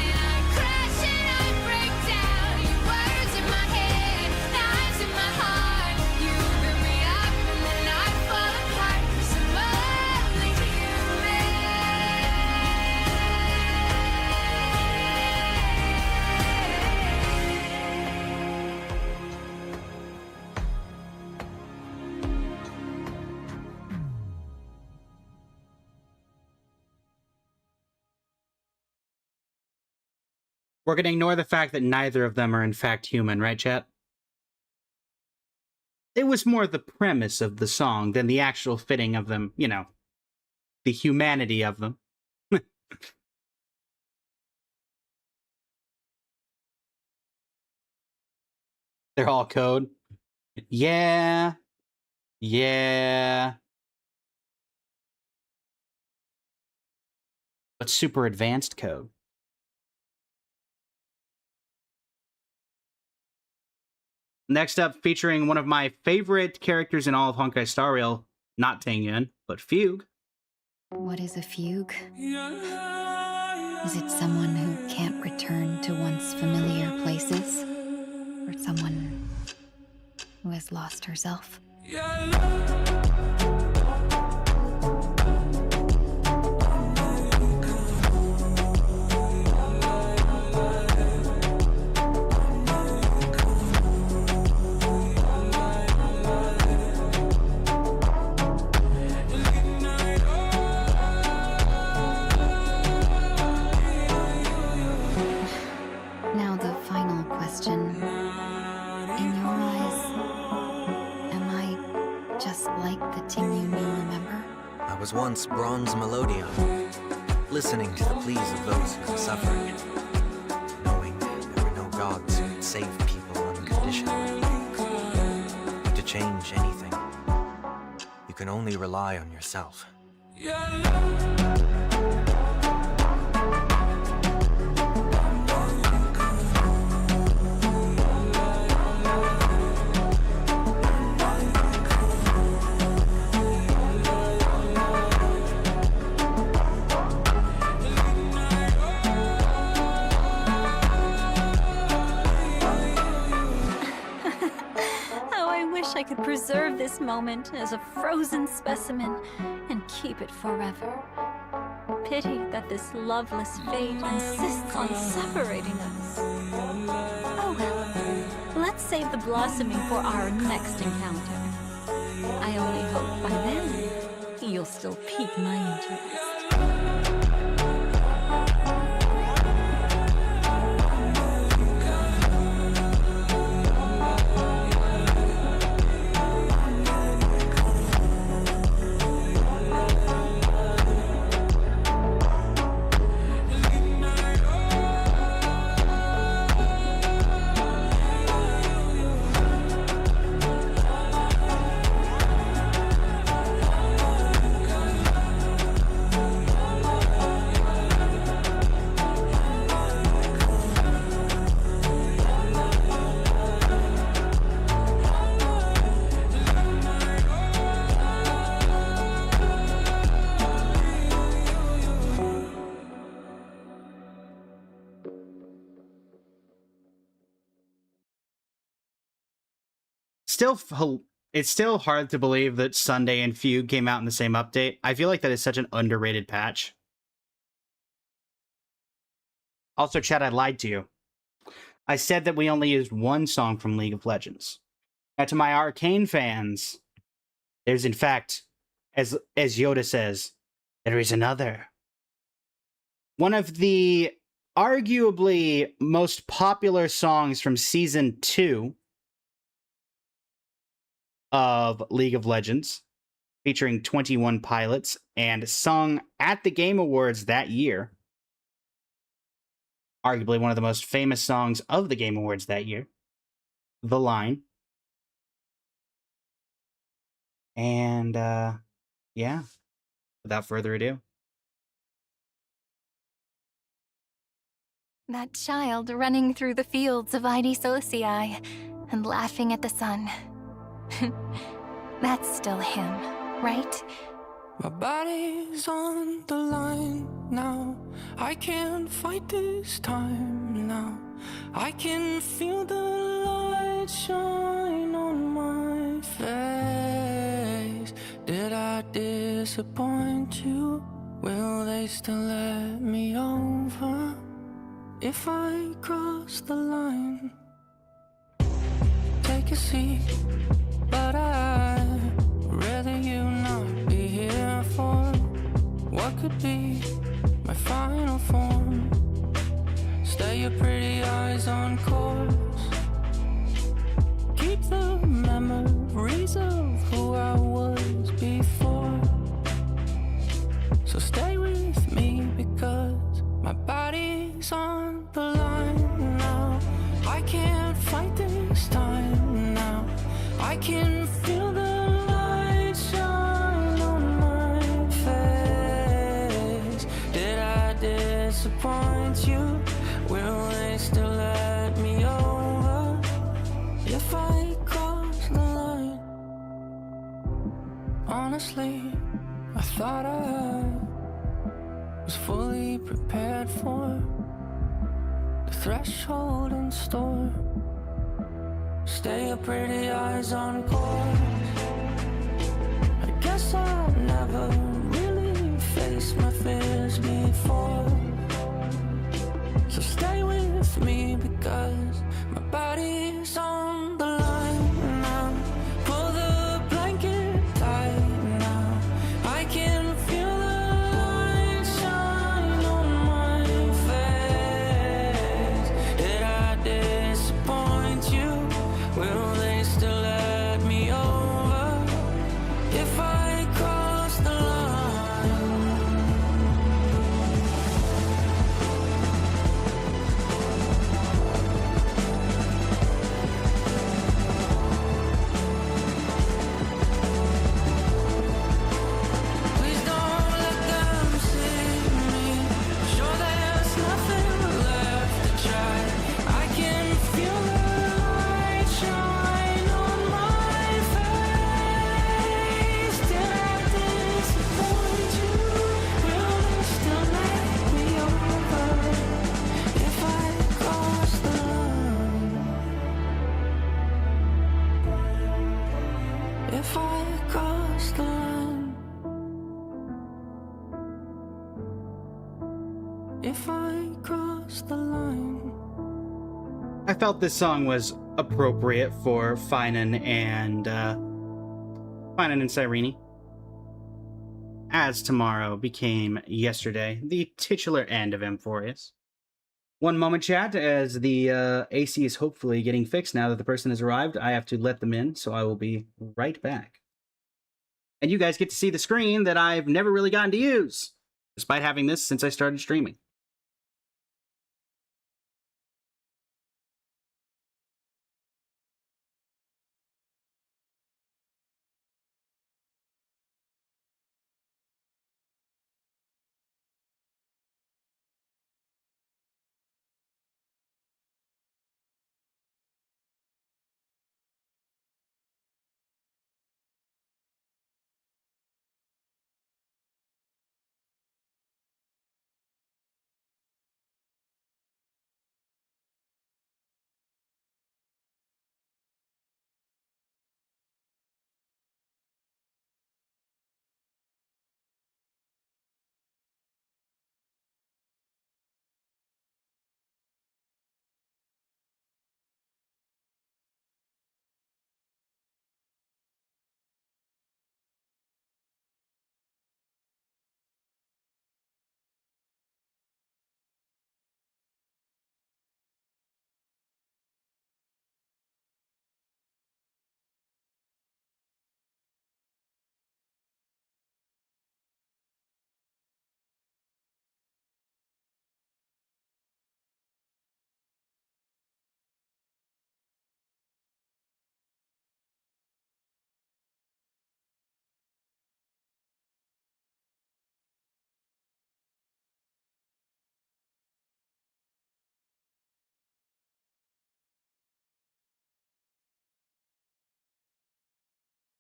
and I crash and I break down. Your words in my head, knives in my heart. You build me up and then I fall apart. 'Cause I'm only We're going to ignore the fact that neither of them are in fact human, right, chat? It was more the premise of the song than the actual fitting of them, you know, the humanity of them. They're all code. Yeah. Yeah. But super advanced code. Next up, featuring one of my favorite characters in all of Honkai Star Rail, not Tengyun, but Fugue. What is a fugue? Is it someone who can't return to once familiar places? Or someone who has lost herself? Now the final question. In your eyes, am I just like the Tingyun you remember? I was once Bronze Melodia, listening to the pleas of those who were suffering, knowing there were no gods who could save people unconditionally. To change anything, you can only rely on yourself. How I wish I could preserve this moment as a frozen specimen and keep it forever. Pity that this loveless fate insists on separating us. Oh well, let's save the blossoming for our next encounter. I only hope by then you'll still pique my interest. It's still hard to believe that Sunday and Fugue came out in the same update. I feel like that is such an underrated patch. Also, chat, I lied to you. I said that we only used one song from League of Legends. Now, to my Arcane fans, there's in fact, as Yoda says, there is another. One of the arguably most popular songs from Season 2 of League of Legends, featuring 21 pilots, and sung at the Game Awards that year. Arguably one of the most famous songs of the Game Awards that year. The line, And yeah, without further ado. That child running through the fields of Ide Socii and laughing at the sun. That's still him, right? My body's on the line now. I can't fight this time now. I can feel the light shine on my face. Did I disappoint you? Will they still let me over if I cross the line? Take a seat, but I'd rather you not be here for what could be my final form. Stay your pretty eyes on course. Keep the memories of who I was before. So stay with me because my body's on the line now. I can't fight this time now. I can feel the light shine on my face. Did I disappoint you? Will they still let me over if I cross the line? Honestly, I thought I was fully prepared for the threshold in store. Stay your pretty eyes on course. I guess I never really faced my fears before. So stay with me because my body's on the line now. Pull the blanket tight now. I can feel the light shine on my face. Did I disappoint you? Will they still let me over if I cross the line? Please don't let them see me. Sure, there's nothing left to try. I can feel the light shine on my face. Did I disappoint you? Will they still let me over if I cross the line? If I cross the line. If I cross the line. I felt this song was appropriate for Finan and Cyrene. As tomorrow became yesterday, the titular end of Emphorius. One moment, chat, as the AC is hopefully getting fixed now that the person has arrived. I have to let them in, so I will be right back. And you guys get to see the screen that I've never really gotten to use, despite having this since I started streaming.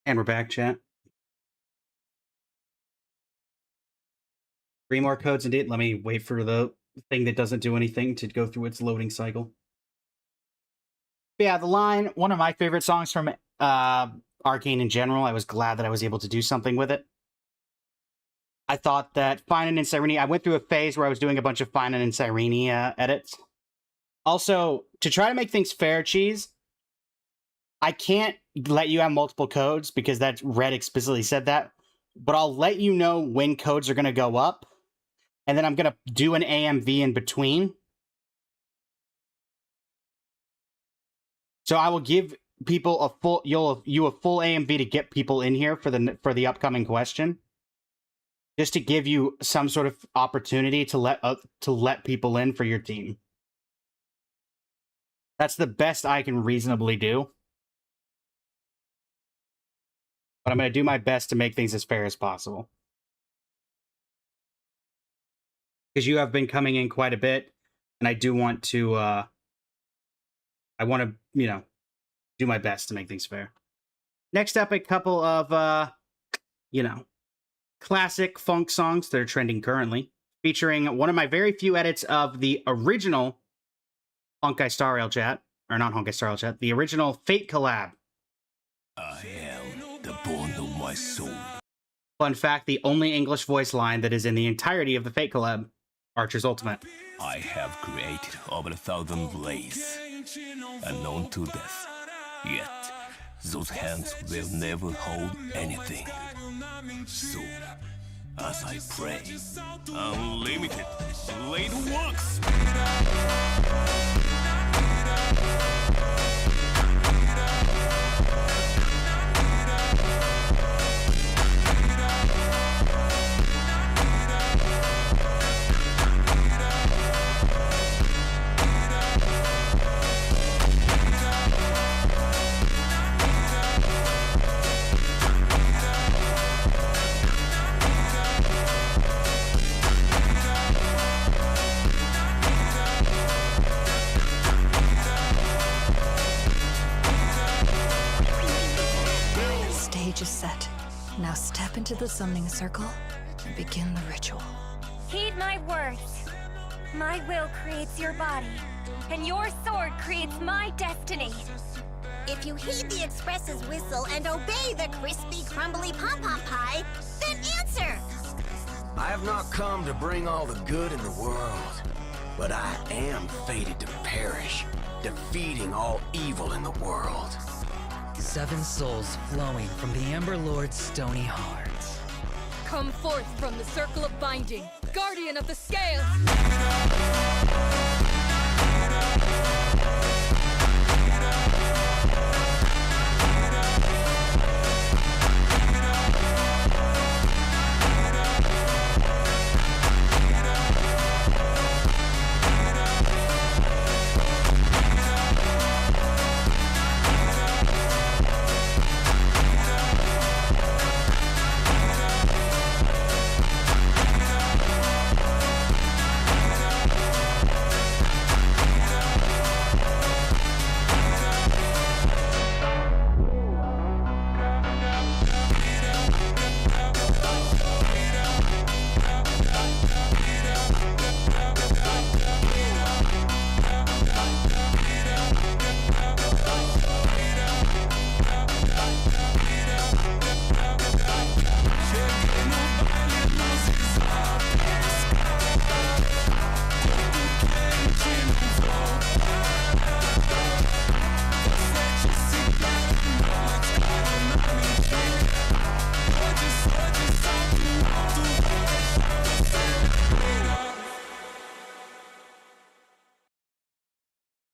And we're back, chat. 3 more codes indeed. Let me wait for the thing that doesn't do anything to go through its loading cycle. But yeah, the line, one of my favorite songs from Arcane in general. I was glad that I was able to do something with it. I thought that Finan and Cyrene, I went through a phase where I was doing a bunch of Finan and Cyrene edits. Also, to try to make things fair, Cheese, I can't let you have multiple codes because that Red explicitly said that, but I'll let you know when codes are going to go up, and then I'm going to do an AMV in between. So I will give people a full a full AMV to get people in here for the upcoming question, just to give you some sort of opportunity to let people in for your team. That's the best I can reasonably do. But I'm going to do my best to make things as fair as possible. Because you have been coming in quite a bit, and I do want to, I want to, do my best to make things fair. Next up, a couple of, classic funk songs that are trending currently, featuring one of my very few edits of the original Honkai Star Rail chat, or not Honkai Star Rail chat, the original Fate collab. I am the bone of my soul. Fun fact, the only English voice line that is in the entirety of the Fate collab, Archer's Ultimate. I have created over 1,000 blades, unknown to death. Yet, those hands will never hold anything. So, as I pray, unlimited blade works! Stage is set. Now step into the summoning circle and begin the ritual. Heed my words. My will creates your body, and your sword creates my destiny. If you heed the Express's whistle and obey the crispy, crumbly pom-pom pie, then answer! I have not come to bring all the good in the world, but I am fated to perish, defeating all evil in the world. 7 souls flowing from the Ember Lord's stony heart. Come forth from the circle of binding, guardian of the scales!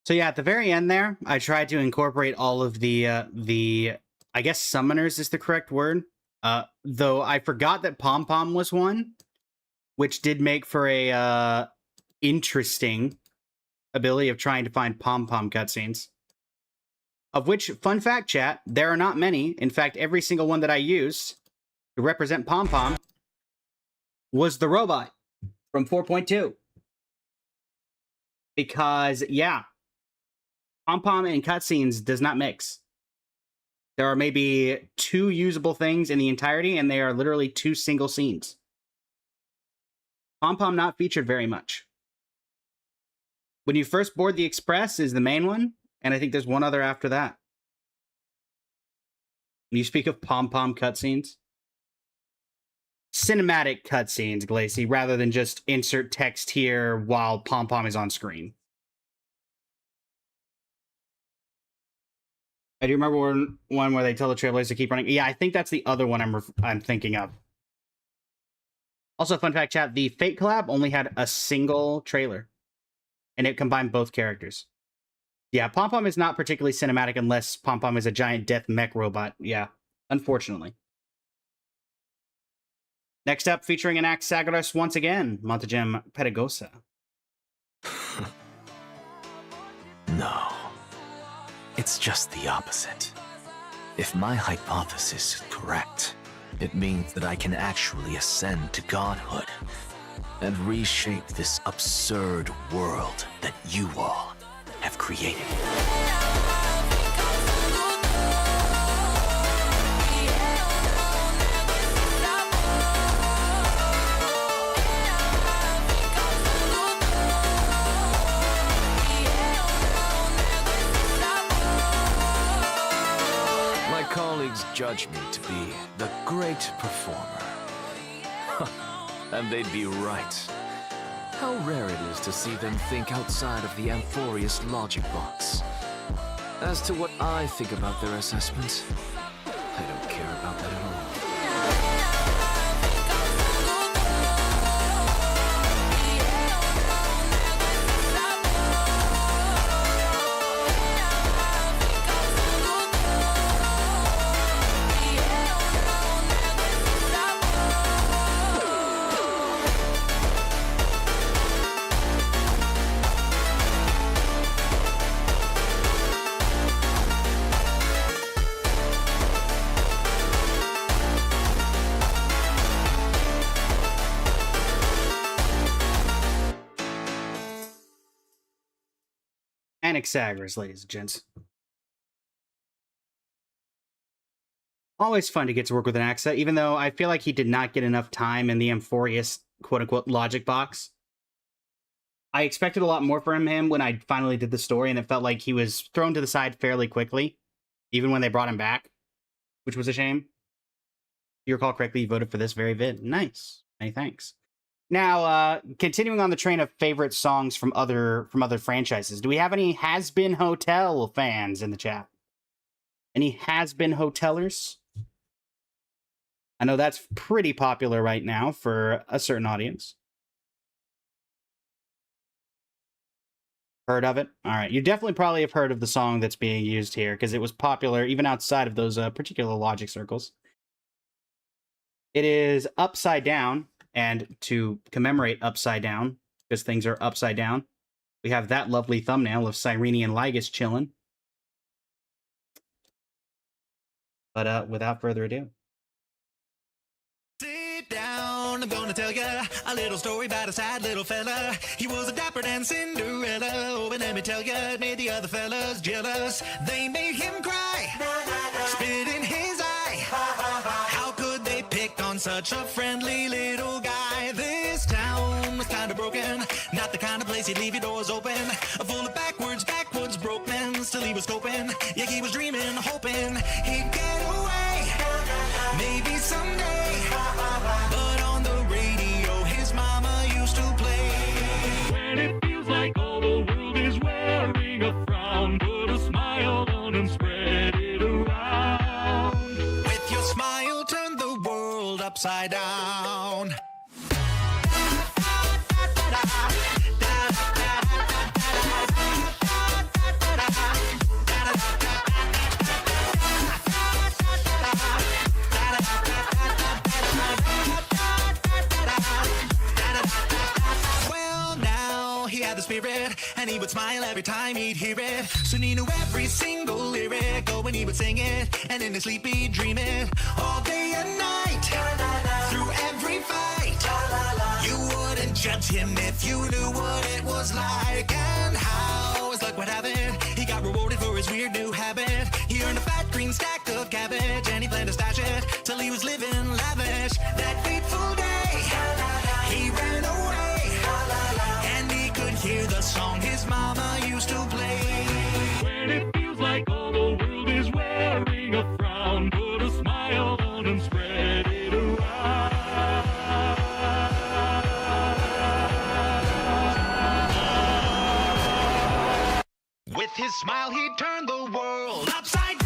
So yeah, at the very end there, I tried to incorporate all of the I guess summoners is the correct word. Though I forgot that Pom Pom was one, which did make for a interesting ability of trying to find Pom Pom cutscenes. Of which, fun fact, chat, there are not many. In fact, every single one that I used to represent Pom Pom was the robot from 4.2. Because, yeah, Pom Pom and cutscenes does not mix. There are maybe 2 usable things in the entirety, and they are literally 2 single scenes. Pom Pom not featured very much. When you first board the Express is the main one, and I think there's one other after that. When you speak of Pom Pom cutscenes, cinematic cutscenes, Glacy, rather than just insert text here while Pom Pom is on screen. I do remember one where they tell the Trailblazers to keep running. Yeah, I think that's the other one I'm thinking of. Also, fun fact, chat, the Fate collab only had a single trailer, and it combined both characters. Yeah, Pom Pom is not particularly cinematic unless Pom Pom is a giant death mech robot. Yeah, unfortunately. Next up, featuring an Anaxagoras once again, Montagem Pedagosa. No. It's just the opposite. If my hypothesis is correct, it means that I can actually ascend to godhood and reshape this absurd world that you all have created. Colleagues judge me to be the great performer. And they'd be right. How rare it is to see them think outside of the Amphorius logic box. As to what I think about their assessment, I don't care about that at all. Anaxagoras, ladies and gents. Always fun to get to work with an Axa, even though I feel like he did not get enough time in the Amphorius quote-unquote logic box. I expected a lot more from him when I finally did the story, and it felt like he was thrown to the side fairly quickly, even when they brought him back, which was a shame. If you recall correctly, you voted for this very vid. Nice. Many thanks. Now, continuing on the train of favorite songs from other franchises, do we have any Has Been Hotel fans in the chat? Any Has Been Hotelers? I know that's pretty popular right now for a certain audience. Heard of it? All right, you definitely probably have heard of the song that's being used here because it was popular even outside of those particular logic circles. It is Upside Down. And to commemorate Upside Down, because things are upside down, we have that lovely thumbnail of Cyrene and Lygus chilling. But without further ado. Sit down, I'm gonna tell ya a little story about a sad little fella. He was a dapper Dan Cinderella. Oh, and let me tell ya, it made the other fellas jealous. They made him cry, spit in his eye. How could they pick on such a friendly little guy? This town was kinda broken, not the kind of place you'd leave your doors open. Full of backwards broke men, still he was coping. Yeah, he was dreaming, hoping he'd get away, maybe someday. But on the radio, his mama used to play. When it feels like all the world is wearing a frown, put a smile on and spread it around. With your smile, turn the world upside down. The spirit, and he would smile every time he'd hear it. So he knew every single lyric, oh, when he would sing it, and in his sleep he'd dream it all day and night. Through every fight, you wouldn't judge him if you knew what it was like. And how, as luck would have it, he got rewarded for his weird new habit. He earned a fat green stack of of cabbage, and he planned to stash it till he was living lavish. That fateful day, he ran away, and he could hear the song his mama used to play. When it feels like all the world is wearing a frown, put a smile on and spread it around. With his smile, he turned the world upside down.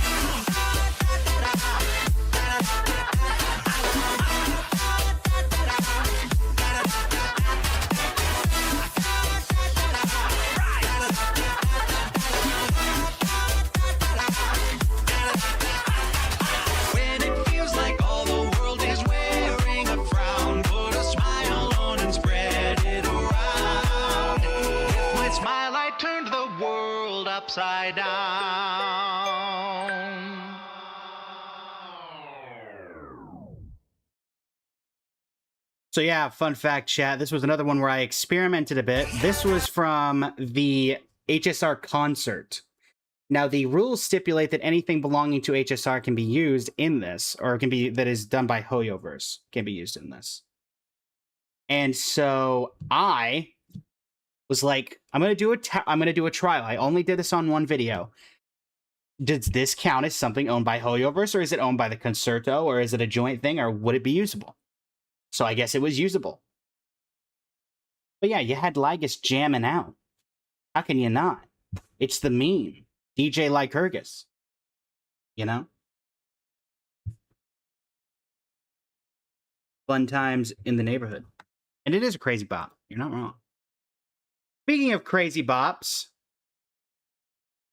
When it feels like all the world is wearing a frown, put a smile on and spread it around. With my smile, I turned the world upside down. So yeah, fun fact, chat. This was another one where I experimented a bit. This was from the HSR concert. Now, the rules stipulate that anything belonging to HSR can be used in this, or can be that is done by Hoyoverse can be used in this. And so I was like, I'm gonna do a trial. I only did this on one video. Does this count as something owned by Hoyoverse, or is it owned by the Concerto, or is it a joint thing, or would it be usable? So I guess it was usable. But yeah, you had Lygus jamming out. How can you not? It's the meme. DJ Lycurgus. You know? Fun times in the neighborhood. And it is a crazy bop. You're not wrong. Speaking of crazy bops,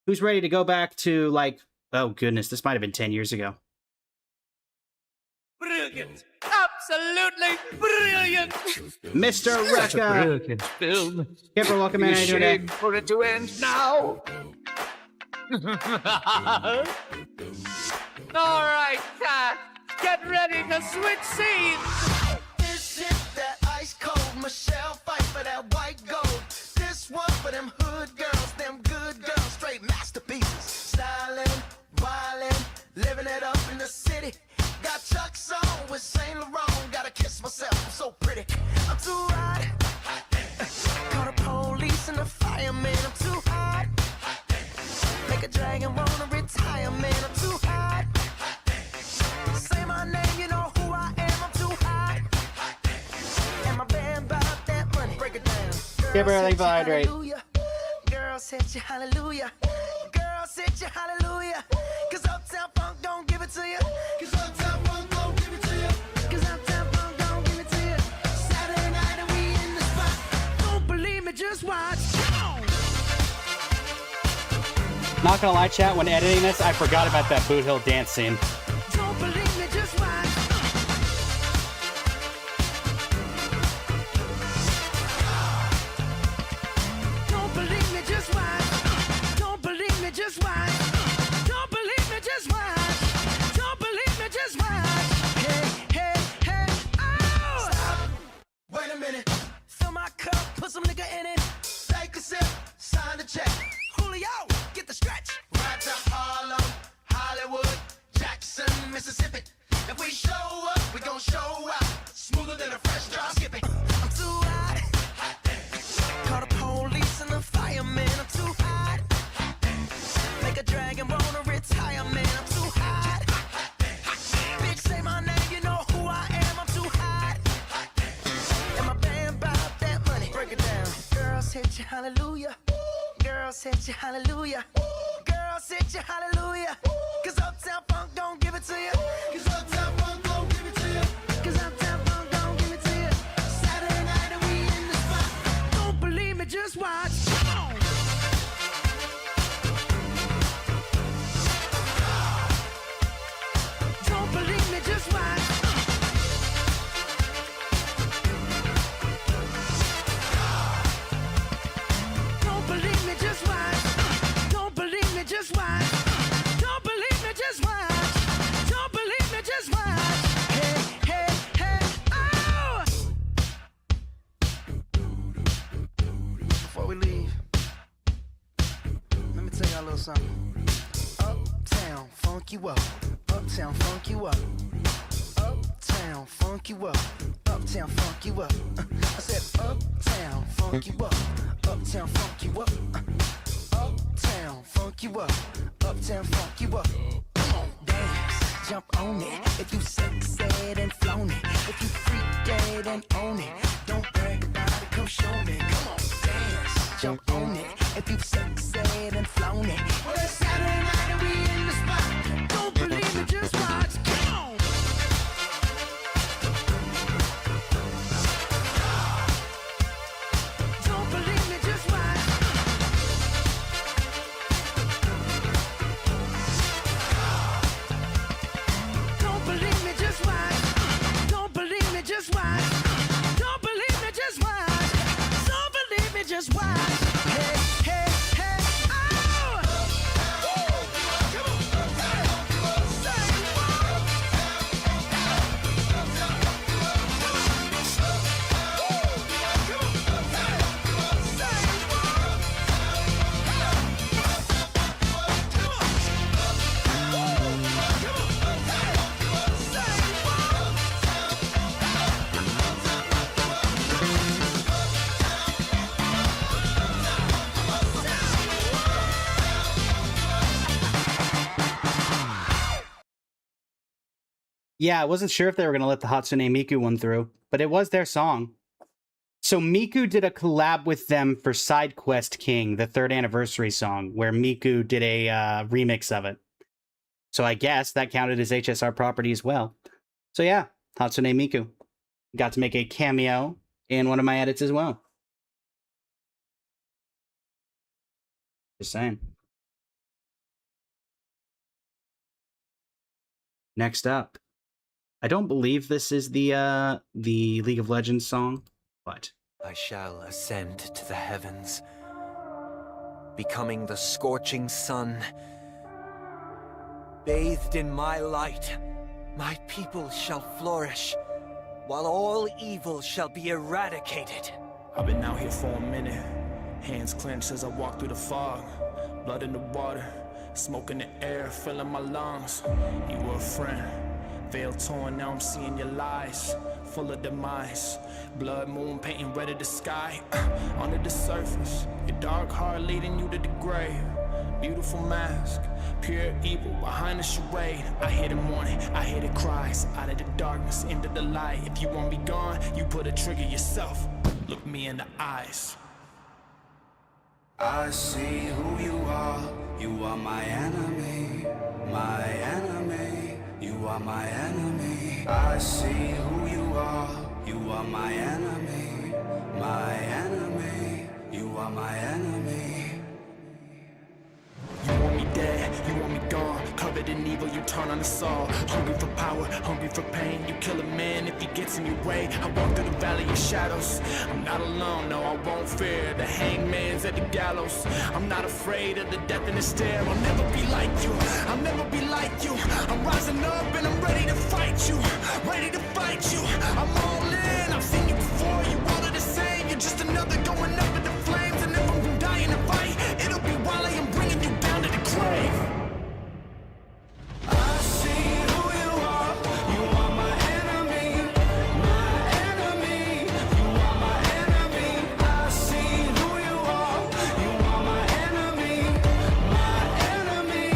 who's ready to go back to, like, oh goodness, this might have been 10 years ago. Brilliant! Absolutely brilliant! Mr. Such a Rekka! brilliant film. Skipper, welcome in. How you doing today? Shame for it to end now. All right, get ready to switch scenes. This is that ice cold Michelle fight for that white gold. This one for them hood girls, them good girls, straight masterpieces. Styling, wildin', living it up in the city. Got Chuck's on with Saint Laurent. Gotta kiss myself, I'm so pretty. I'm too hot. Call the police and the fireman. I'm too hot. Make a dragon wanna retire, man. I'm too hot. Say my name, you know who I am. I'm too hot. And my band about that money. Break it down. Skipper, everything for hydrate. Girls hit you, hallelujah. Girls hit you, hallelujah. Cause Uptown Funk don't give it to you. Cause Uptown Funk don't give it to you. Cause Uptown Funk don't give it to you. Saturday night and we in the spot. Don't believe me, just watch. Not gonna lie, chat, when editing this, I forgot about that Boot Hill dance scene. Don't believe me, just watch. Don't believe me, just watch. Don't believe me, just watch. Don't believe me, just watch. Don't believe me, just watch. Hey, hey, hey, oh! Stop. Wait a minute. Fill my cup, put some nigga in it. Take a sip, sign the check. Julio, get the stretch. Right to Harlem, Hollywood, Jackson, Mississippi. If we show up, we gon' show out. Smoother than a fresh drop. Skip it. I'm too hot. Call the police and the fireman. I'm too hot. Make a dragon wanna retire, man. I'm too hot. Bitch, say my name, you know who I am. I'm too hot. And my band bout that money. Break it down. Girls hit you, hallelujah. Girls hit you, hallelujah. Girls hit you, hallelujah. Cause Uptown Funk don't give it to you. Cause Uptown Funk don't give it to you. Cause Uptown Funk don't give it to you. Saturday night and we in the spot. Don't believe me, just watch. Come on. Don't believe me, just watch. Don't believe me, just watch. Don't believe me, just watch. Don't believe me, just watch. Don't believe me, just watch. Hey, hey, hey, oh! Before we leave, let me tell y'all a little something. Uptown, funk you up. Uptown funk you up. Uptown funk you up. Uptown funk you up. I said uptown funk you up. Uptown funk you up. Uptown funk you up. Uptown funk you up. Come on, dance, jump on it. If you sexed and flown it. If you freak dead and own it. Don't brag about it, come show me. Come on, dance, jump on it. If you sexed and flown it. Well, it's Saturday night and we in the spot. Don't believe me, just watch. Come on. Don't believe me, just watch. Don't believe me, just watch. Don't believe me, just watch. Don't believe me, just watch. Don't believe me, just watch. Hey, hey, hey, oh! Yeah, I wasn't sure if they were going to let the Hatsune Miku one through, but it was their song. So Miku did a collab with them for Side Quest King, the 3rd anniversary song, where Miku did a remix of it. So I guess that counted as HSR property as well. So yeah, Hatsune Miku got to make a cameo in one of my edits as well. Just saying. Next up. I don't believe this is the League of Legends song, but I shall ascend to the heavens, becoming the scorching sun. Bathed in my light, my people shall flourish, while all evil shall be eradicated. I've been out here for a minute, hands clenched as I walk through the fog, blood in the water, smoke in the air, filling my lungs. You were a friend. Veil torn, now I'm seeing your lies, full of demise. Blood moon painting red of the sky. Under the surface, your dark heart leading you to the grave. Beautiful mask, pure evil behind the charade. I hear the mourning, I hear the cries. Out of the darkness, into the light. If you want me gone, you put a trigger yourself. Look me in the eyes. I see who you are. You are my enemy, my enemy. You are my enemy. I see who you are. You are my enemy, my enemy. You are my enemy. You want me dead, you want me gone. Covered in evil, you turn on us all. Hungry for power, hungry for pain. You kill a man if he gets in your way. I walk through the valley of shadows. I'm not alone, no, I won't fear. The hangman's at the gallows. I'm not afraid of the death in the stare. I'll never be like you, I'll never be like you. I'm rising up and I'm ready to fight you. Ready to fight you, I'm all in. I've seen you before, you all are the same. You're just another going up in the flames. And if I'm dying to fight, it'll be while I am bringing you down to the grave. I see who you are. You are my enemy, my enemy. You are my enemy. I see who you are. You are my enemy, my enemy.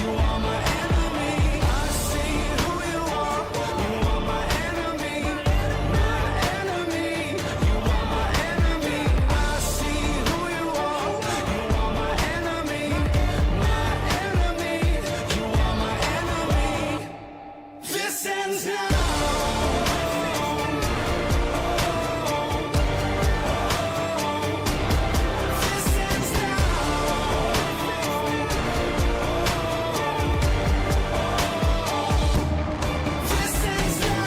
You are my enemy. I see who you are. You are my enemy, my enemy. You are my enemy. I see who you are. You are my enemy, my enemy. You are my enemy. This ends now. This ends now. This ends now.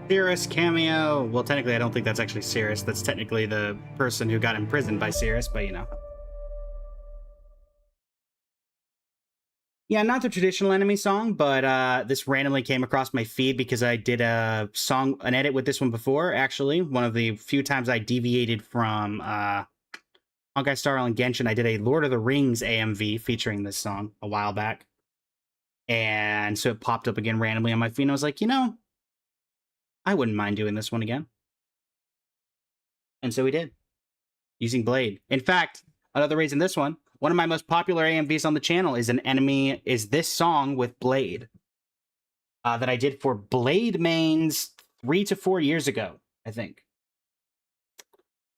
Cirrus cameo. Well, technically, I don't think that's actually Cirrus. That's technically the person who got imprisoned by Cirrus, but you know. Yeah, not the traditional enemy song, but this randomly came across my feed because I did an edit with this one before, actually. One of the few times I deviated from Honkai Star Rail and Genshin, I did a Lord of the Rings AMV featuring this song a while back. And so it popped up again randomly on my feed, and I was like, you know, I wouldn't mind doing this one again. And so we did, using Blade. In fact, another reason this one of my most popular AMVs on the channel is this song with Blade that I did for Blade mains 3 to 4 years ago, I think.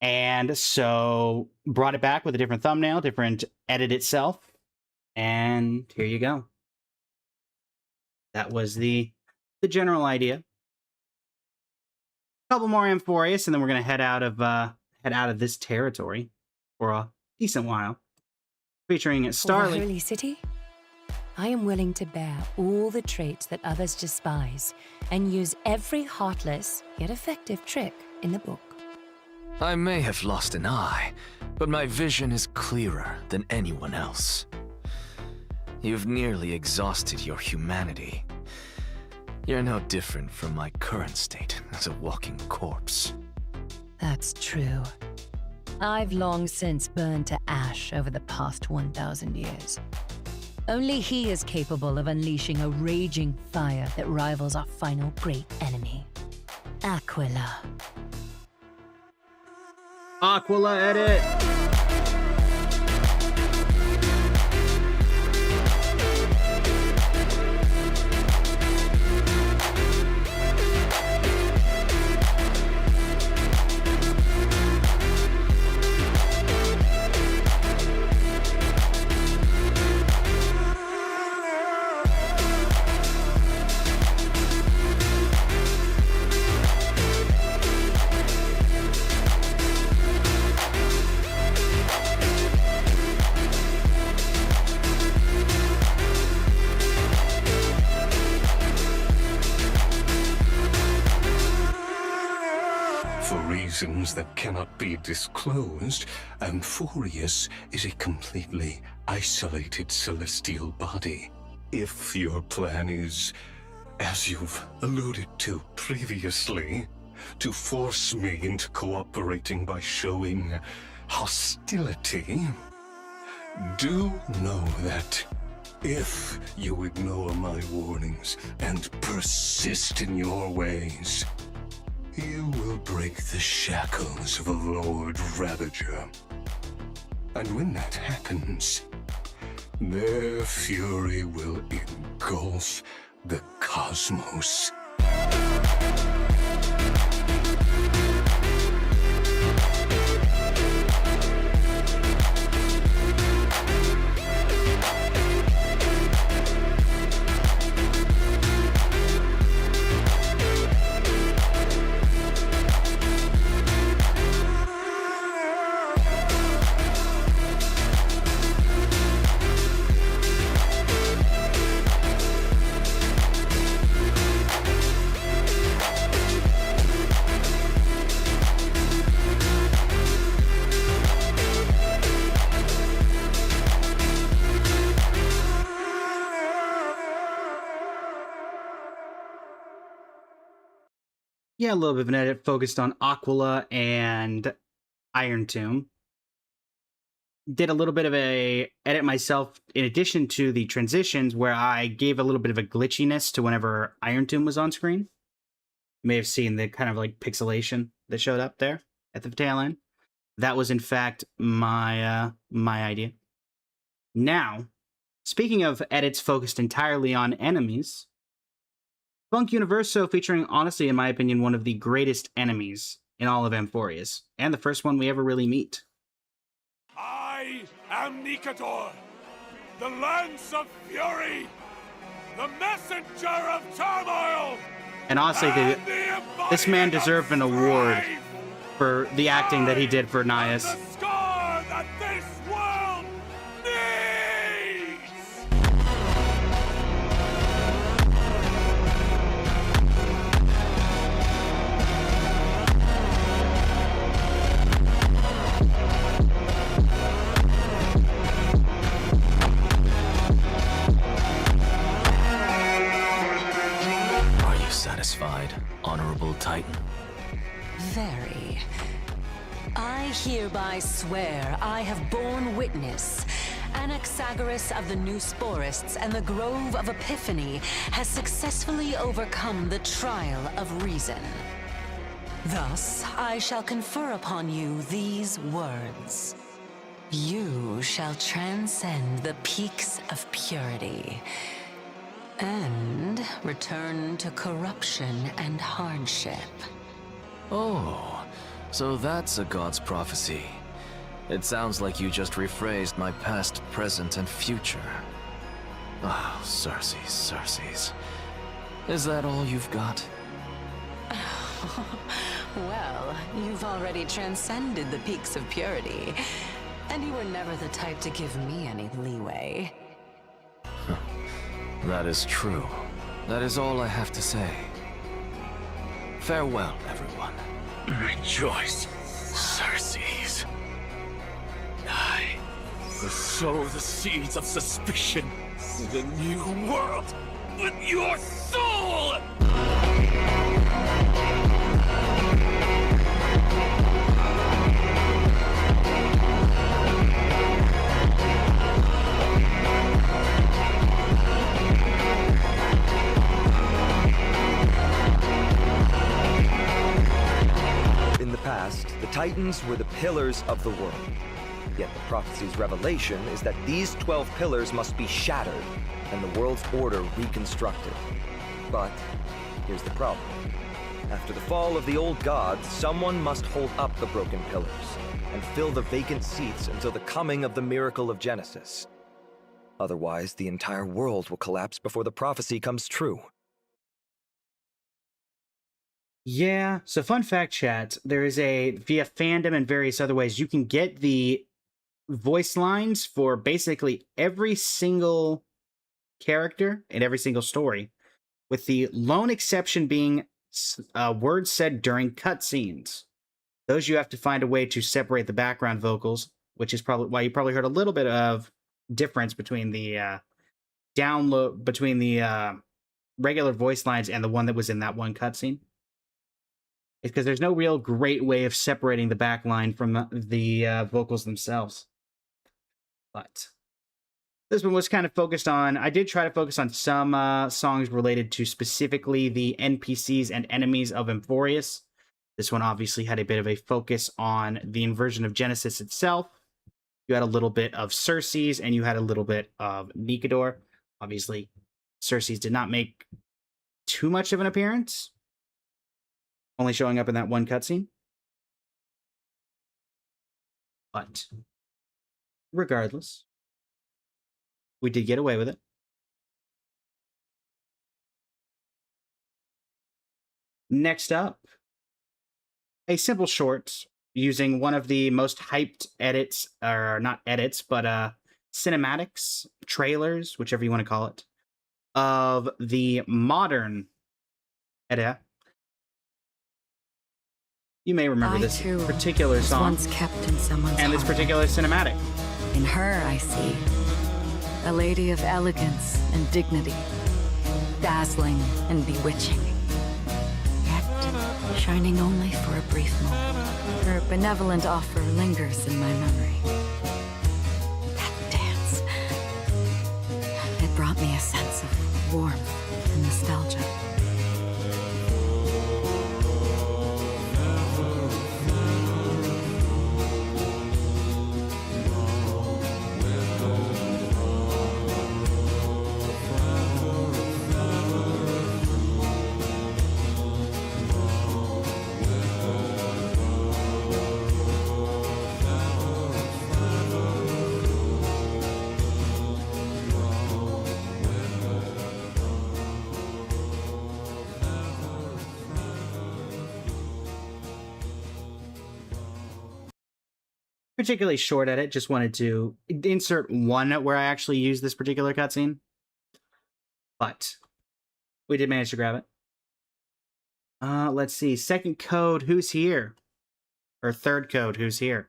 And so brought it back with a different thumbnail, different edit itself, and here you go. That was the general idea. A couple more Amphorius, and then we're gonna head out of this territory for a decent while. Featuring Starly. For the Holy City, I am willing to bear all the traits that others despise and use every heartless yet effective trick in the book. I may have lost an eye, but my vision is clearer than anyone else. You've nearly exhausted your humanity. You're no different from my current state as a walking corpse. That's true. I've long since burned to ash over the past 1,000 years. Only he is capable of unleashing a raging fire that rivals our final great enemy, Aquila. Aquila edit! That cannot be disclosed, Amphorius is a completely isolated celestial body. If your plan is, as you've alluded to previously, to force me into cooperating by showing hostility, do know that if you ignore my warnings and persist in your ways, you will break the shackles of a Lord Ravager. And when that happens, their fury will engulf the cosmos. Yeah, a little bit of an edit focused on Aquila and Iron Tomb. Did a little bit of a edit myself in addition to the transitions where I gave a little bit of a glitchiness to whenever Iron Tomb was on screen. You may have seen the kind of like pixelation that showed up there at the tail end. That was in fact my idea. Now, speaking of edits focused entirely on enemies, Funk Universo featuring, honestly, in my opinion, one of the greatest enemies in all of Amphorius, and the first one we ever really meet. I am Nikador, the Lance of Fury, the Messenger of Turmoil! And honestly, this man deserved an award for the acting that he did for Nias. The scar that this world needs! you satisfied, Honorable Titan? Very. I hereby swear I have borne witness. Anaxagoras of the New Sporists and the Grove of Epiphany has successfully overcome the trial of reason. Thus, I shall confer upon you these words. You shall transcend the peaks of purity and return to corruption and hardship. Oh, so that's a god's prophecy. It sounds like you just rephrased my past, present, and future. Oh, Circes. Is that all you've got? Well, you've already transcended the peaks of purity, and you were never the type to give me any leeway. That is true. That is all I have to say. Farewell, everyone. Rejoice, Circes. I will sow the seeds of suspicion in the new world with your soul! In the past, the Titans were the pillars of the world. Yet the prophecy's revelation is that these 12 pillars must be shattered and the world's order reconstructed. But here's the problem. After the fall of the old gods, someone must hold up the broken pillars and fill the vacant seats until the coming of the miracle of Genesis. Otherwise, the entire world will collapse before the prophecy comes true. Yeah, so fun fact, chat, there is via fandom and various other ways, you can get the voice lines for basically every single character in every single story, with the lone exception being words said during cutscenes. Those you have to find a way to separate the background vocals, which is probably why you probably heard a little bit of difference between the regular voice lines and the one that was in that one cutscene. It's because there's no real great way of separating the backline from the vocals themselves. But this one was kind of focused on, I did try to focus on some songs related to specifically the NPCs and enemies of Emphorius. This one obviously had a bit of a focus on the inversion of Genesis itself. You had a little bit of Circes, and you had a little bit of Nicador. Obviously, Circes did not make too much of an appearance, only showing up in that one cutscene. But regardless, we did get away with it. Next up, a simple short using one of the most hyped edits, or not edits, but cinematics, trailers, whichever you want to call it, of the modern Edda. You may remember this particular song once kept in someone's and this heart. particular cinematic. In her, I see a lady of elegance and dignity, dazzling and bewitching, yet shining only for a brief moment. Her benevolent offer lingers in my memory. That dance, it brought me a sense of warmth and nostalgia. Particularly short edit, just wanted to insert one where I actually used this particular cutscene. But we did manage to grab it. Let's see. Second code, who's here? Or third code, who's here?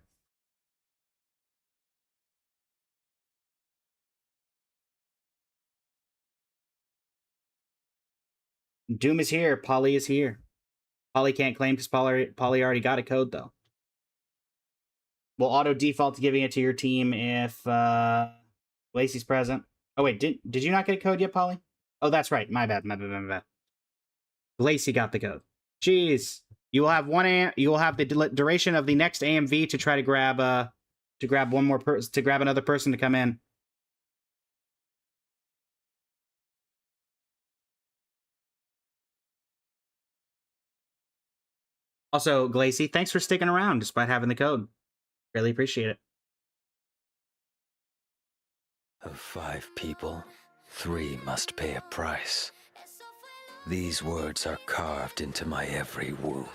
Doom is here. Polly is here. Polly can't claim because Polly already got a code, though. We'll auto default to giving it to your team if Lacey's present. Oh, wait. Did you not get a code yet, Polly? Oh, that's right. My bad. Lacey got the code. Jeez. You will have you will have the duration of the next AMV to try to grab one more person, to grab another person to come in. Also, Glacy, thanks for sticking around despite having the code. Really appreciate it. Of 5 people, 3 must pay a price. These words are carved into my every wound.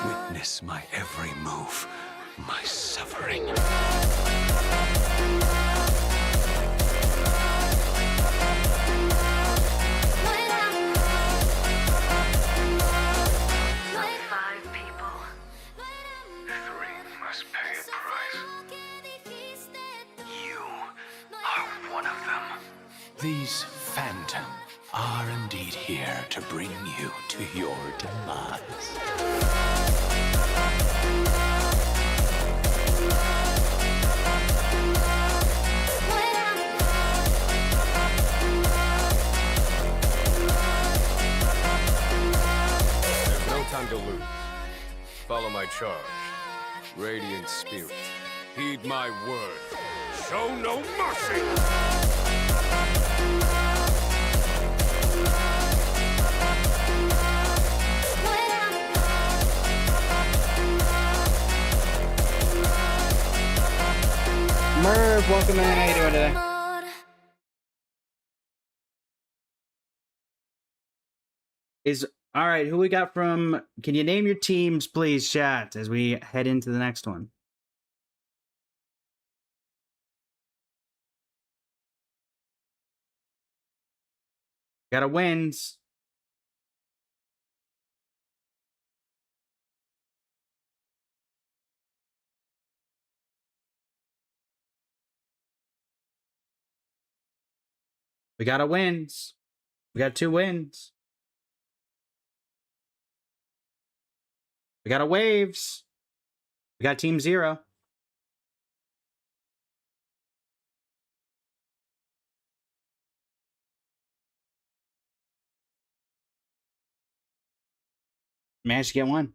Witness my every move, my suffering. These phantom are indeed here to bring you to your demise. There's no time to lose. Follow my charge. Radiant Spirit, heed my word. Show no mercy! Merv, welcome in. How you doing today? All right, who we got from... Can you name your teams, please, chat, as we head into the next one? Got a wins. We got a wins. We got 2 wins. We got a waves. We got Team 0. Managed to get one.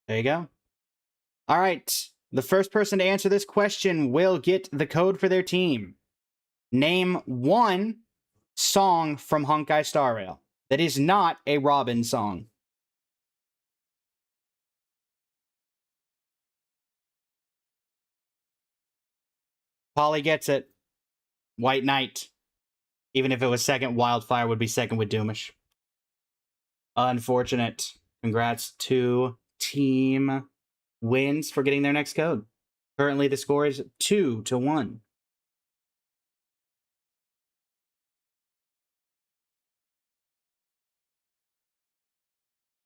There you go. All right. The first person to answer this question will get the code for their team. Name one song from Honkai Star Rail that is not a Robin song. Polly gets it. White Knight. Even if it was second, Wildfire would be second with Doomish. Unfortunate. Congrats to Team Wins for getting their next code. Currently, the score is 2-1.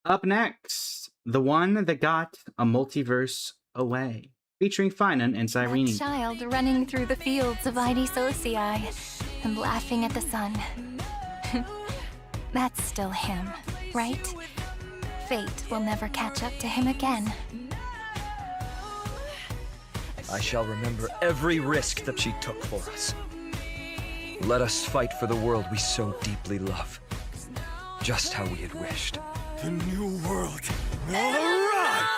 Up next, the one that got a multiverse away, featuring Finan and Cyrene. A child running through the fields of Ide Socii and laughing at the sun. That's still him, right? Fate will never catch up to him again. I shall remember every risk that she took for us. Let us fight for the world we so deeply love. Just how we had wished. The new world will arrive!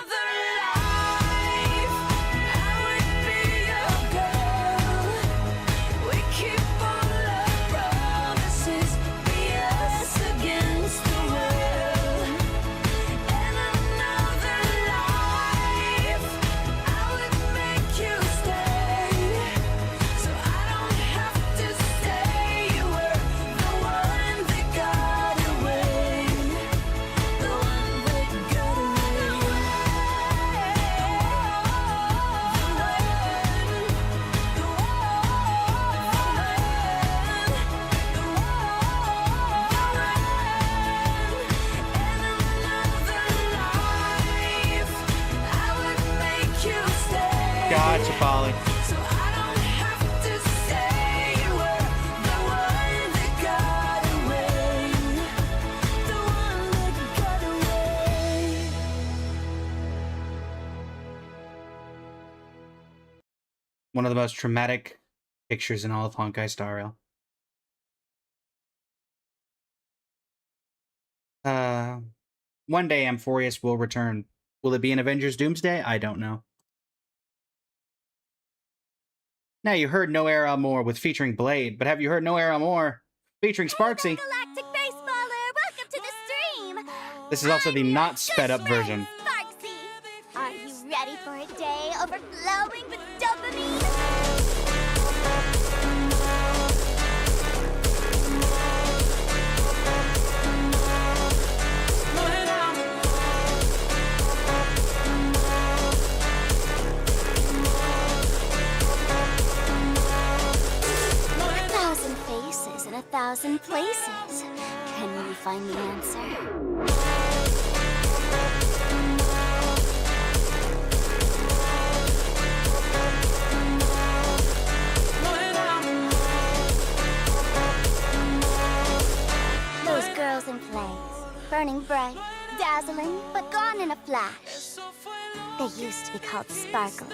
Gotcha, Polly. One of the most traumatic pictures in all of Honkai Star Rail. One day Amphorius will return. Will it be in Avengers Doomsday? I don't know. Now you heard No Air More with featuring Blade, but have you heard No Air More featuring Sparksy? Galactic Baseballer, welcome to the stream! This is also the not sped up version. Sparksy! Are you ready for a day overflowing with dopamine? 1,000 places. Can you find the answer? Those girls in flames, burning bright, dazzling, but gone in a flash. They used to be called Sparkles.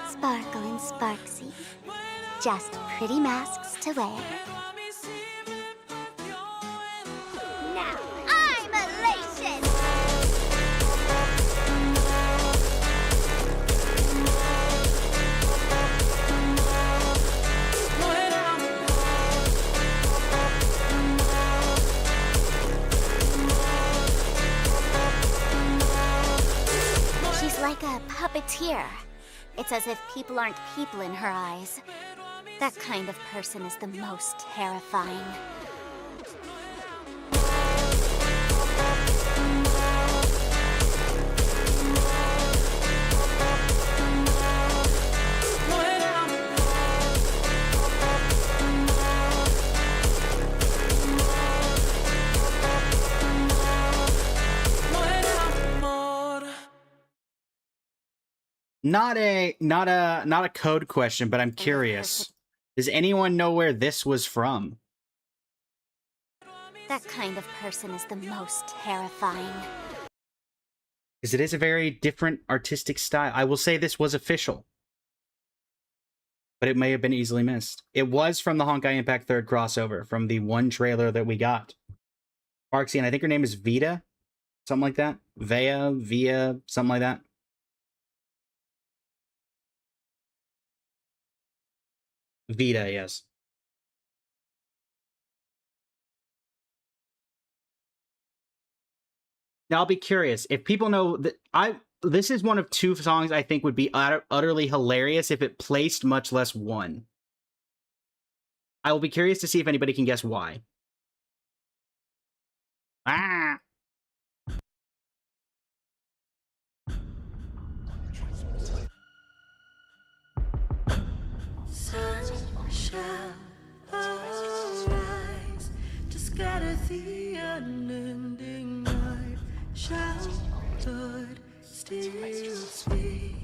Sparkle and Sparksy. Just pretty masks to wear. Now I'm elation! She's like a puppeteer. It's as if people aren't people in her eyes. That kind of person is the most terrifying. Not a code question, but I'm curious. Does anyone know where this was from? That kind of person is the most terrifying. Because it is a very different artistic style. I will say this was official, but it may have been easily missed. It was from the Honkai Impact 3rd crossover, from the one trailer that we got. Sparksy, and I think her name is Vita, something like that. Via, something like that. Vita, yes. Now I'll be curious if people know that this is one of two songs I think would be utterly hilarious if it placed, much less won. I will be curious to see if anybody can guess why. Ah. Shall arise to scatter the unending night. Shall blood still speak?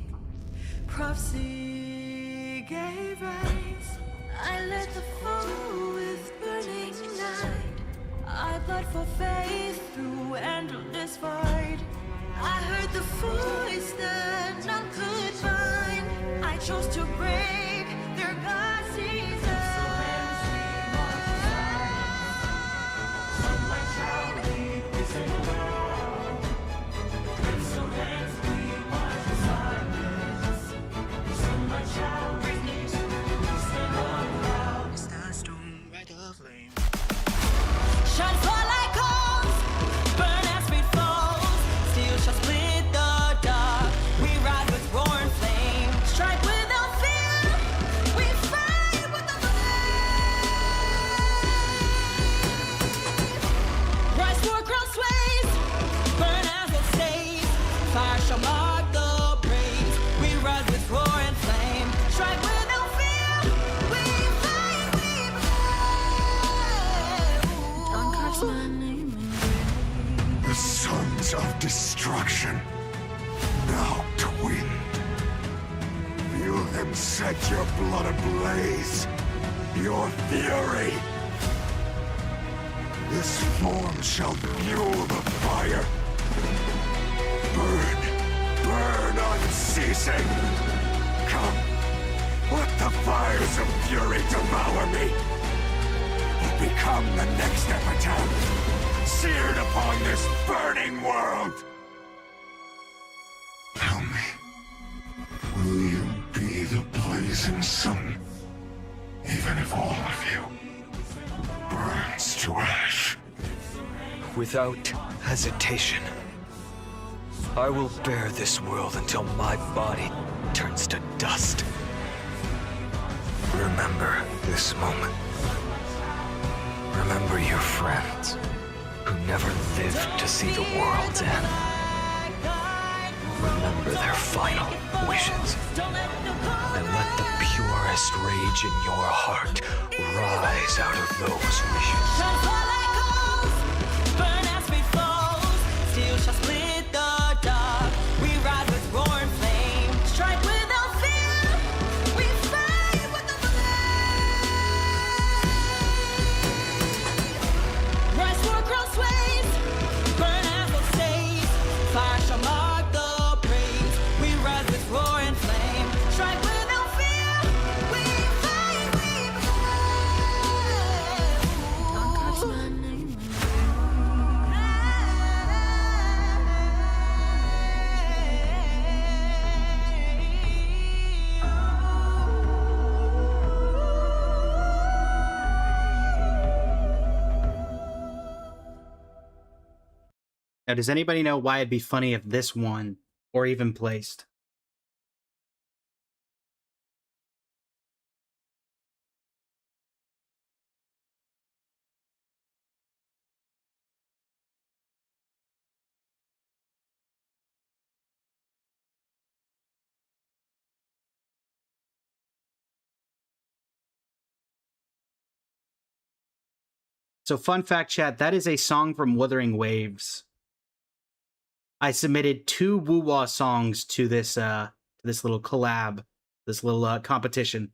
Prophecy gave rise. I led the foe with burning night. I bled for faith through endless fight. I heard the voice that none could find. I chose to break their God's desire. Sunlight shall lead this world. Crimson hands lead my silence. Sunlight shall bring me to the cloud. Is that stone right of flame? Shine far like coals, burn as we falls. Steel shall split the dark. We ride with roaring flame. Strike without fear. We fight with the flame. Rise for crown sways. Burn as it stays. Fire shall mark the breeze. We rise with roaring flame. Strike without fear. We fight, we brave. Dawn carves my name in grave. The sons of destruction now twin. then set your blood ablaze. Your fury. This form shall fuel the fire. Burn, burn unceasing. Come, let the fires of fury devour me. Or become the next epitaph, seared upon this burning world. Tell me, will you be the blazing sun? Even if all of you burns to ash. Without hesitation, I will bear this world until my body turns to dust. Remember this moment. Remember your friends who never lived to see the world's end. Remember their final wishes. And let the purest rage in your heart rise out of those wishes. Burn as we flows, steel shall split the dark. We rise with roaring flame, strike without fear. We fight with the flame. Rise for crossways, burn as we'll save. Fire shall mark the praise. We rise with roaring flame, strike without fear. We fight, we Don't touch my name. Now, does anybody know why it'd be funny if this won, or even placed? So, fun fact, chat, that is a song from Wuthering Waves. I submitted 2 woo-wah songs to this little collab, this little competition.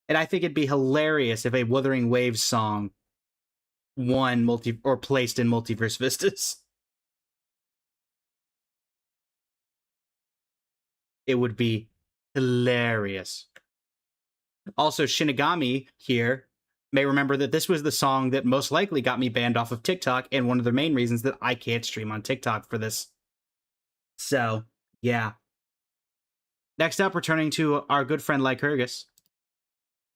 And I think it'd be hilarious if a Wuthering Waves song won or placed in Multiverse Vistas. It would be hilarious. Also, Shinigami here may remember that this was the song that most likely got me banned off of TikTok, and one of the main reasons that I can't stream on TikTok for this. So, yeah. Next up, returning to our good friend Lycurgus.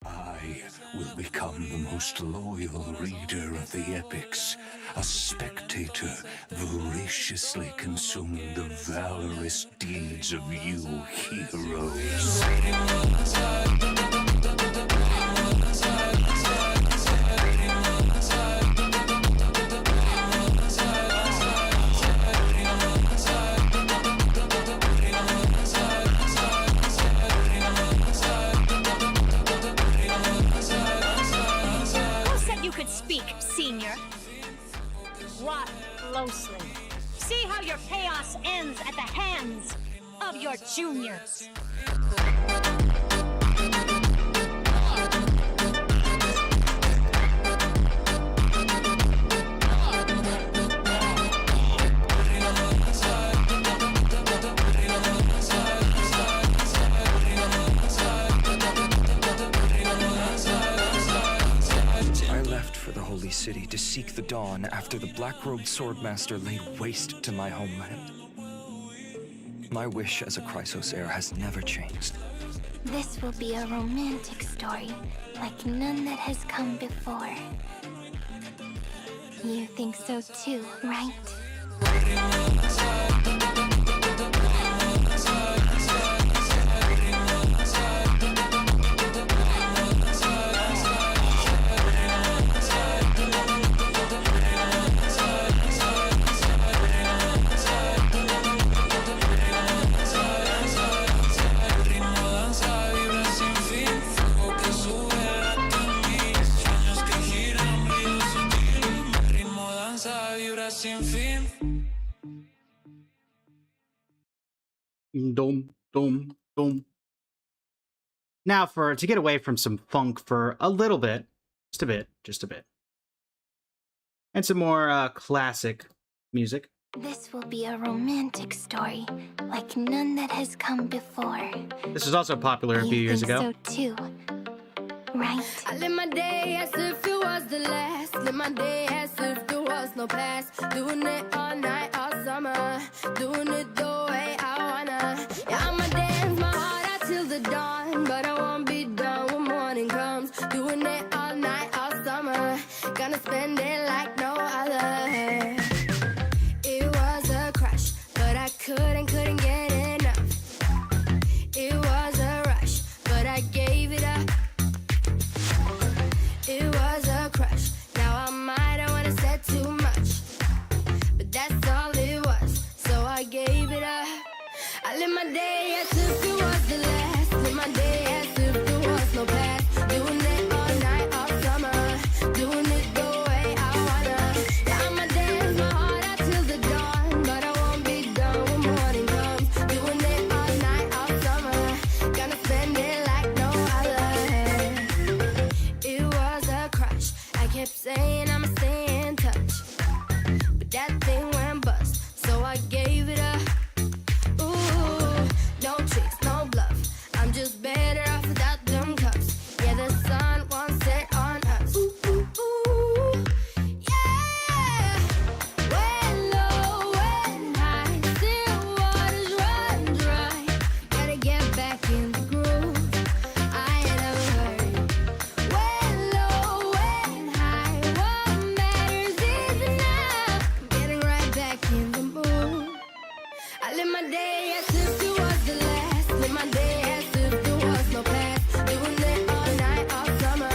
I will become the most loyal reader of the epics, a spectator voraciously consuming the valorous deeds of you heroes. Speak, senior. Watch closely. See how your chaos ends at the hands of your juniors. City to seek the dawn after the black-robed swordmaster laid waste to my homeland. My wish as a Chrysos heir has never changed. This will be a romantic story, like none that has come before. You think so too, right? Dum, dum, dum. Now to get away from some funk for a little bit, just a bit, and some more classic music. This will be a romantic story, like none that has come before. This was also popular a few years ago. So too, right? I live my day as if it was the last. Live my day as if there was no past. Doing it all night, all summer. Doing it the way I wanna. Yeah, I'ma dance my heart out till the dawn, but I won't be done when morning comes. Doing it all night, all summer. Gonna spend it like no other. It was a crush, but I couldn't get enough. It was a rush, but I gave it up. It was a crush. Now I might have wanna said too much, but that's all it was. So I gave it up. I live my day as if it was the last. Live my day as if there was no past. Doing it all night, all summer. Doing it the way I wanna. Yeah, I'ma dance my heart out till the dawn, but I won't be done when morning comes. Doing it all night, all summer. Gonna spend it like no other. It was a crush. I kept saying I'ma stay in touch, but that thing went bust, so I gave it up. Ooh, no tricks, no bluff. I'm just better off without them cuffs. Yeah, the sun won't set on us. Ooh, ooh, ooh. Yeah. When low, when high, still waters run dry. Gotta get back in the groove. I ain't never heard. When low, when high, what matters is enough. Getting right back in the mood. I live my day as if it was the last. Live my day as if there was no past. Doing it all night, all summer.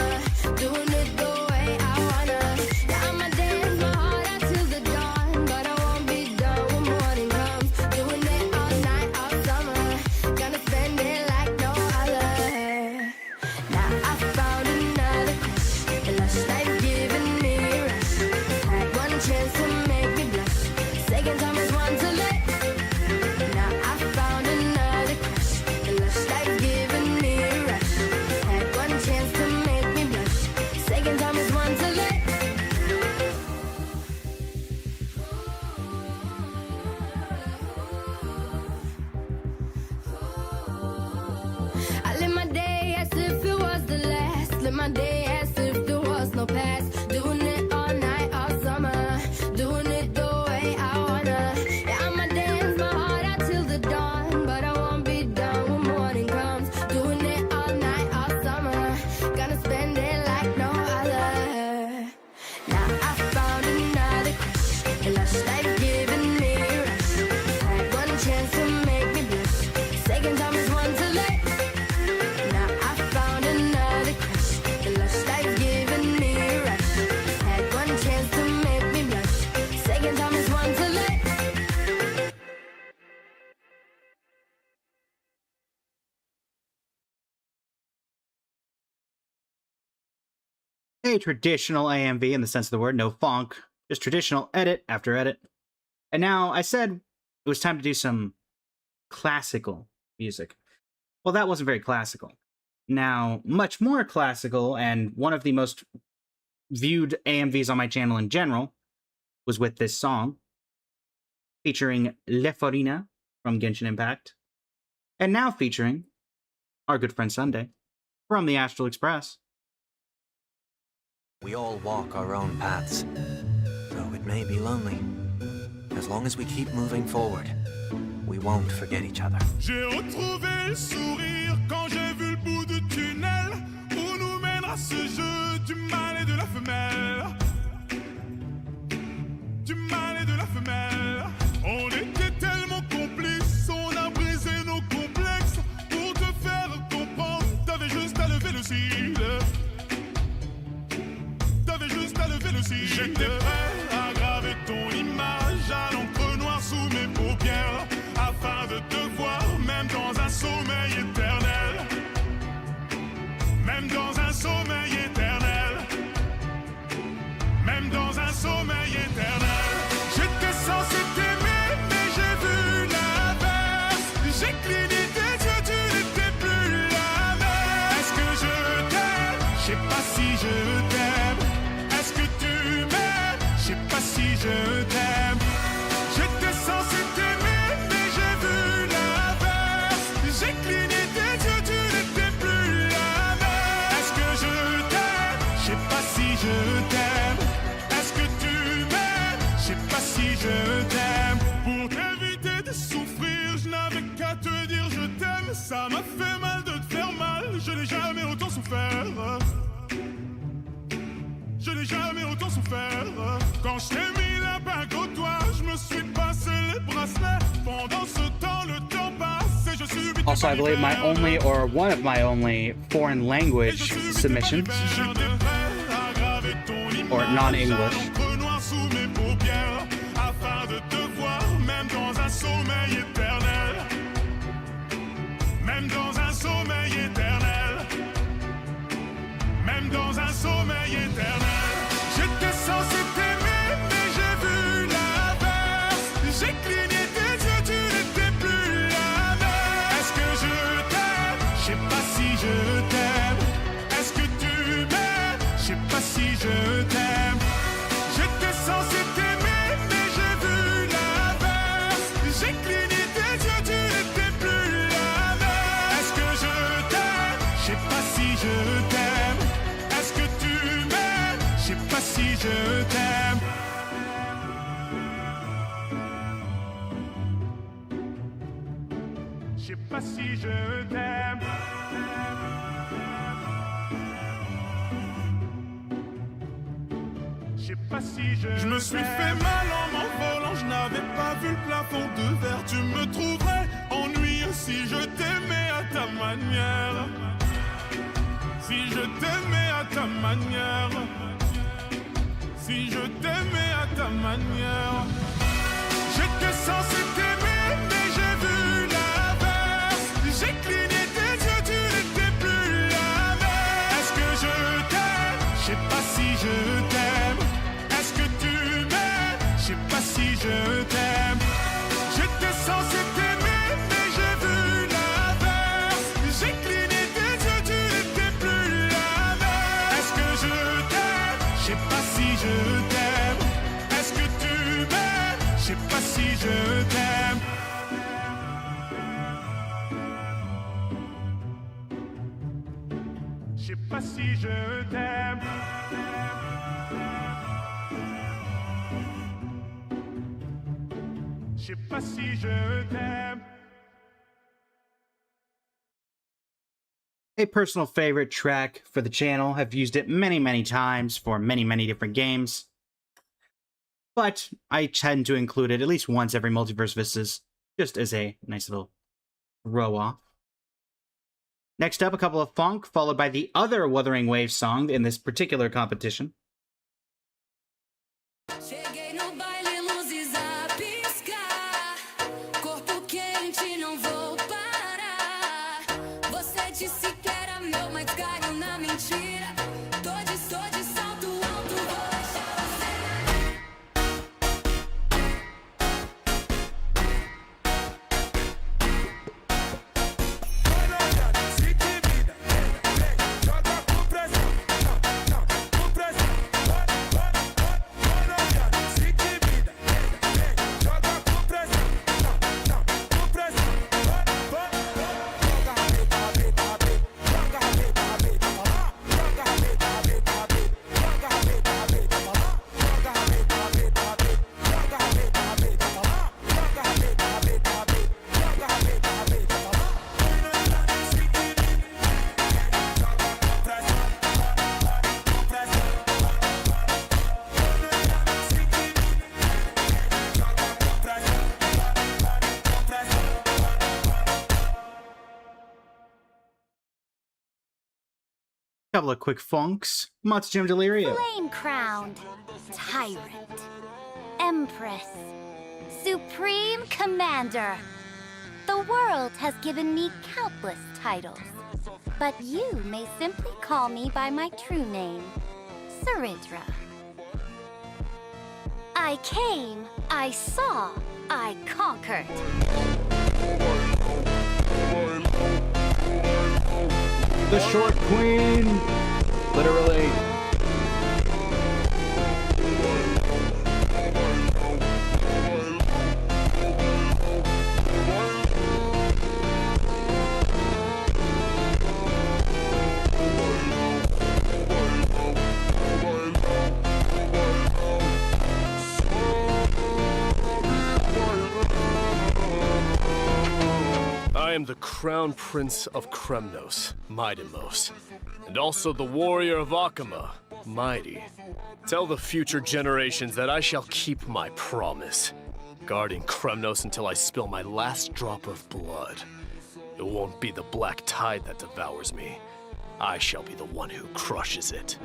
Doing it the way I wanna. Yeah, I'ma dance my heart out till the dawn, but I won't be done when morning comes. Doing it all night, all summer. Gonna spend it like no other. Now I found another crush. The lush life giving me a rush. Had one chance to make me blush. Second time is one to let. Now I found another crush. The lush life giving me a rush. Had one chance to make me blush. Second time is one to let. I live my day as if it was the last. Live my day as if there was no past. Doing it all night, all summer. Doing it the way I wanna. Yeah, I'ma dance my heart out till the dawn, but I won't be done when morning comes. Doing it all night, all summer. Gonna spend it like no other. Now I found another crush. The lush life giving me a rush. Had one chance to make me blush. Second time is one to let. Now I found another crush. The lush life giving me a rush. Had one chance to make me blush. Second time is one to let. A traditional AMV in the sense of the word, no funk, just traditional edit after edit. And now I said it was time to do some classical music. Well, that wasn't very classical. Now, much more classical, and one of the most viewed AMVs on my channel in general, was with this song, featuring Leforina from Genshin Impact, and now featuring our good friend Sunday from the Astral Express. We all walk our own paths, though it may be lonely. As long as we keep moving forward, we won't forget each other. J'ai retrouvé le sourire quand j'ai vu le bout du tunnel où nous mènera ce jeu du mâle et de la femelle. Du mâle et de la femelle. On était tellement complices, on a brisé nos complexes. Pour te faire comprendre, t'avais juste à lever le cil. T'avais juste à lever le cil. J'étais prêt à graver ton image à l'encre noire sous mes paupières, afin de te voir même dans un sommeil éternel. Même dans un sommeil éternel. Même dans un sommeil éternel. J'étais censé t'aimer, mais j'ai vu l'inverse. J'ai cligné des yeux, tu n'étais plus la même. je t'aime. Pour t'éviter de souffrir, je n'avais qu'à te dire je t'aime. Ça m'a fait mal de te faire mal, je n'ai jamais autant souffert. Je n'ai jamais autant souffert. Quand je t'ai mis la bague au doigt, je me suis passé les bracelets. Pendant ce temps, le temps passe et je subis. Also, I believe my only, or one of my only, foreign language submissions, or non-English. Afin de te voir, même dans un sommeil éternel. Même dans un sommeil éternel. Même dans un sommeil éternel. J'étais censé t'aimer, mais j'ai vu l'inverse. J'ai cligné tes yeux, tu n'étais plus la même. Est-ce que je t'aime? Je sais pas si je t'aime. Est-ce que tu m'aimes? Je sais pas si je t'aime. J'étais censé t'aimer, mais j'ai vu l'inverse. J'ai cligné tes yeux, tu n'étais plus la même. Est-ce que je t'aime? Je sais pas si je t'aime. Est-ce que tu m'aimes? Je sais pas si je t'aime. Je sais pas si je t'aime. Je sais pas si je me suis fait mal en m'envolant, je n'avais pas vu le plafond de verre. Tu me trouverais ennuyeux si je t'aimais à ta manière. Si je t'aimais à ta manière. Si je t'aimais à ta manière. J'étais censé t'aimer, mais j'ai vu l'inverse. J'ai cligné tes yeux, tu n'étais plus la même. Est-ce que je t'aime? Je sais pas si je t'aime. Est-ce que tu m'aimes? Je sais pas si je t'aime. J'étais censé t'aimer, mais j'ai vu l'inverse. J'ai cligné tes yeux, tu n'étais plus la même. Est-ce que je t'aime? Je sais pas si je t'aime. Est-ce que tu m'aimes? Je sais pas si je t'aime. Je sais pas si je t'aime. Je sais pas si je t'aime. A personal favorite track for the channel. I've used it many times for many different games. But I tend to include it at least once every Multiverse Vistas, just as a nice little throw-off. Next up, a couple of funk, followed by the other Wuthering Waves song in this particular competition. Cheguei no baile, luzes a piscar. Corpo quente, não vou parar. Você disse que era meu, mas caiu na mentira. Tô de salto alto, vou deixar você. Couple of quick funks. Matsuchim Delirio. Flame-crowned tyrant, empress, supreme commander. The world has given me countless titles, but you may simply call me by my true name, Saridra. I came, I saw, I conquered. The Short Queen! Literally. am the Crown Prince of Kremnos, Midimos, and also the Warrior of Akama, Mighty. Tell the future generations that I shall keep my promise, guarding Kremnos until I spill my last drop of blood. It won't be the black tide that devours me. I shall be the one who crushes it.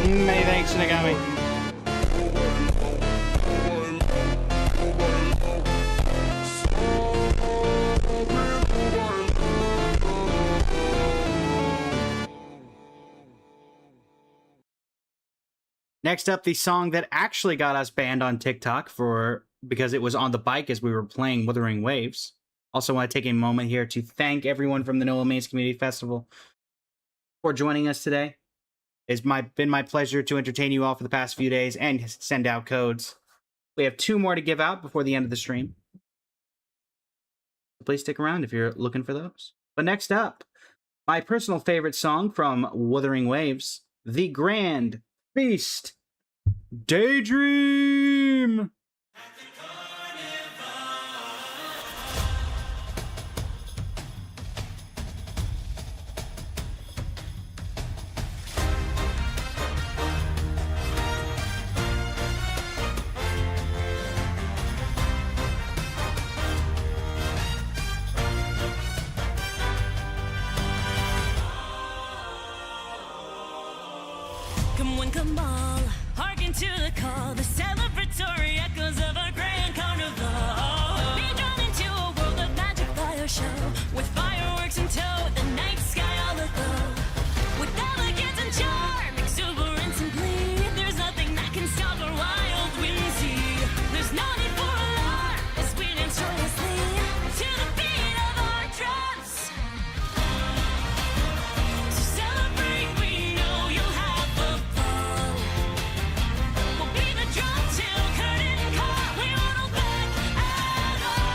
Many thanks, Nagami. Next up, the song that actually got us banned on TikTok because it was on the bike as we were playing Wuthering Waves. Also want to take a moment here to thank everyone from the No Remains Community Festival for joining us today. It's been my pleasure to entertain you all for the past few days and send out codes. We have 2 more to give out before the end of the stream. Please stick around if you're looking for those. But next up, my personal favorite song from Wuthering Waves, The Grand Feast Daydream! Come one, come all, hearken to the call, the celebratory echoes of our grand carnival. Be drawn into a world of magic fire show, with fireworks in tow, the night sky all aglow. With elegance and charm, exuberance and glee, there's nothing that can stop our wild whimsy. There's no need for alarm, as we dance joyously to the beat of our drums. So celebrate, we know you'll have a ball. We'll be the drum till curtain call. We won't hold back at all.